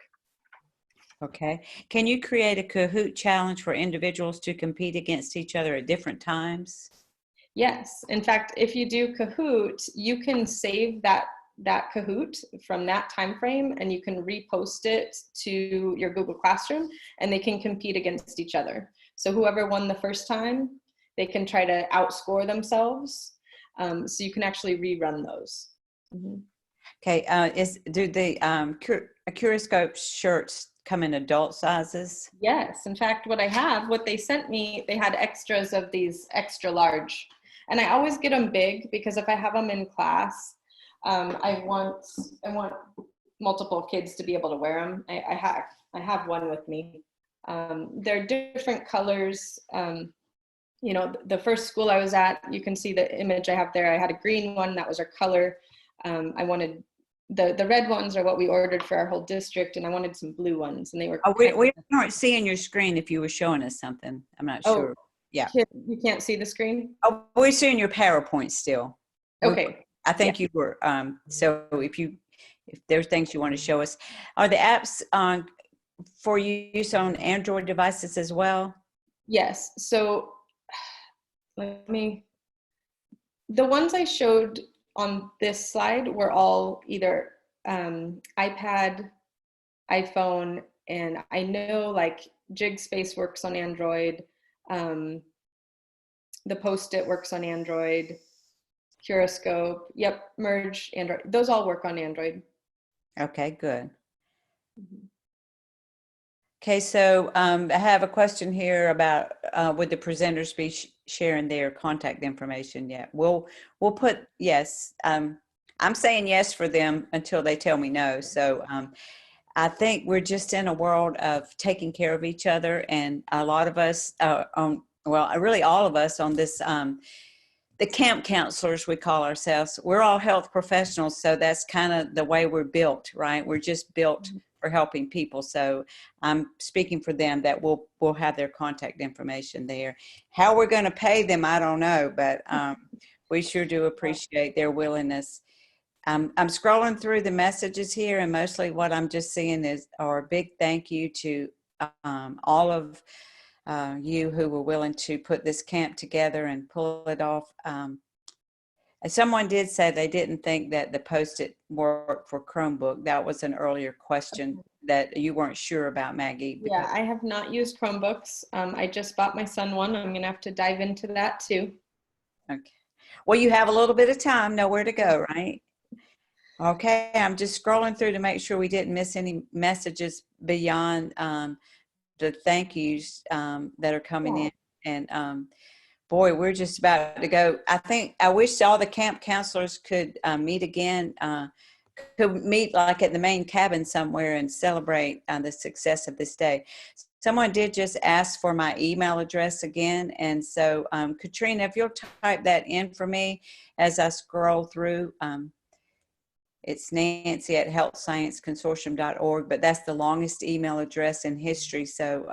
Okay. Can you create a Kahoot challenge for individuals to compete against each other at different times? Yes. In fact, if you do Kahoot, you can save that Kahoot from that time frame, and you can repost it to your Google Classroom, and they can compete against each other. So whoever won the first time, they can try to outscore themselves. So you can actually rerun those. Mm-hmm. Okay. Do the Curiscope shirts come in adult sizes? Yes. In fact, what they sent me, they had extras of these extra large. And I always get them big, because if I have them in class, I want multiple kids to be able to wear them. I have one with me. They're different colors. The first school I was at, you can see the image I have there. I had a green one, that was our color. I wanted the red ones are what we ordered for our whole district, and I wanted some blue ones, and they were. Oh, we aren't seeing your screen if you were showing us something. I'm not sure. Yeah. You can't see the screen? Oh, we're seeing your PowerPoint still. Okay. I think you were. So if if there's things you want to show us. Are the apps for use on Android devices as well? Yes. So the ones I showed on this slide were all either iPad, iPhone, and I know like JigSpace works on Android. The Post-it works on Android. Curoscope, yep, Merge, Android. Those all work on Android. Okay, good. Okay, so I have a question here about would the presenters be sharing their contact information yet? We'll put yes. I'm saying yes for them until they tell me no. So I think we're just in a world of taking care of each other, and a lot of us, really all of us on this, the camp counselors we call ourselves, we're all health professionals, so that's kind of the way we're built, right? We're just built for helping people. So I'm speaking for them that we'll have their contact information there. How we're going to pay them, I don't know, but we sure do appreciate their willingness. I'm scrolling through the messages here, and mostly what I'm just seeing are a big thank you to all of you who were willing to put this camp together and pull it off. Someone did say they didn't think that the Post-it worked for Chromebook. That was an earlier question that you weren't sure about, Maggie. Yeah, I have not used Chromebooks. I just bought my son one. I'm going to have to dive into that too. Okay. Well, you have a little bit of time, nowhere to go, right? Okay, I'm just scrolling through to make sure we didn't miss any messages beyond the thank yous that are coming in. And boy, we're just about to go. I wish all the camp counselors could meet again, could meet like at the main cabin somewhere and celebrate the success of this day. Someone did just ask for my email address again. And so Katrina, if you'll type that in for me as I scroll through, it's Nancy@healthscienceconsortium.org, but that's the longest email address in history. So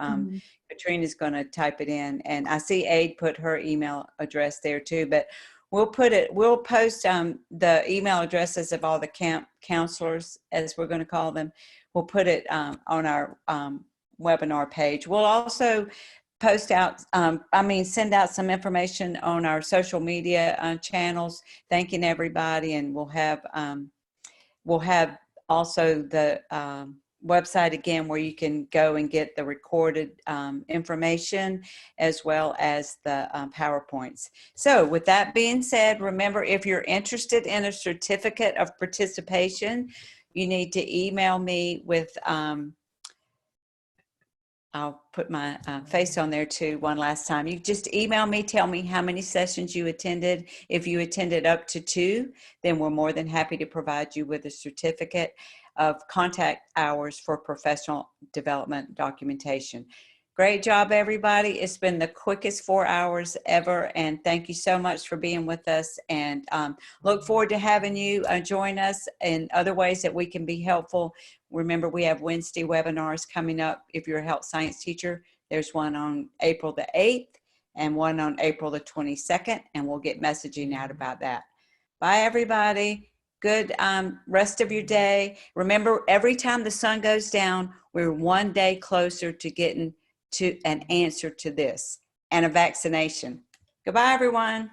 Katrina's going to type it in, and I see Aid put her email address there too, but we'll post the email addresses of all the camp counselors, as we're going to call them. We'll put it on our webinar page. We'll also post out, send out some information on our social media channels, thanking everybody, and we'll have also the website again where you can go and get the recorded information as well as the PowerPoints. So with that being said, remember, if you're interested in a certificate of participation, you need to email me with, I'll put my face on there too one last time. You just email me, tell me how many sessions you attended. If you attended up to 2, then we're more than happy to provide you with a certificate of contact hours for professional development documentation. Great job, everybody. It's been the quickest 4 hours ever, and thank you so much for being with us, and look forward to having you join us in other ways that we can be helpful. Remember, we have Wednesday webinars coming up. If you're a health science teacher, there's one on April the 8th and one on April the 22nd, and we'll get messaging out about that. Bye, everybody. Good rest of your day. Remember, every time the sun goes down, we're one day closer to getting to an answer to this and a vaccination. Goodbye, everyone.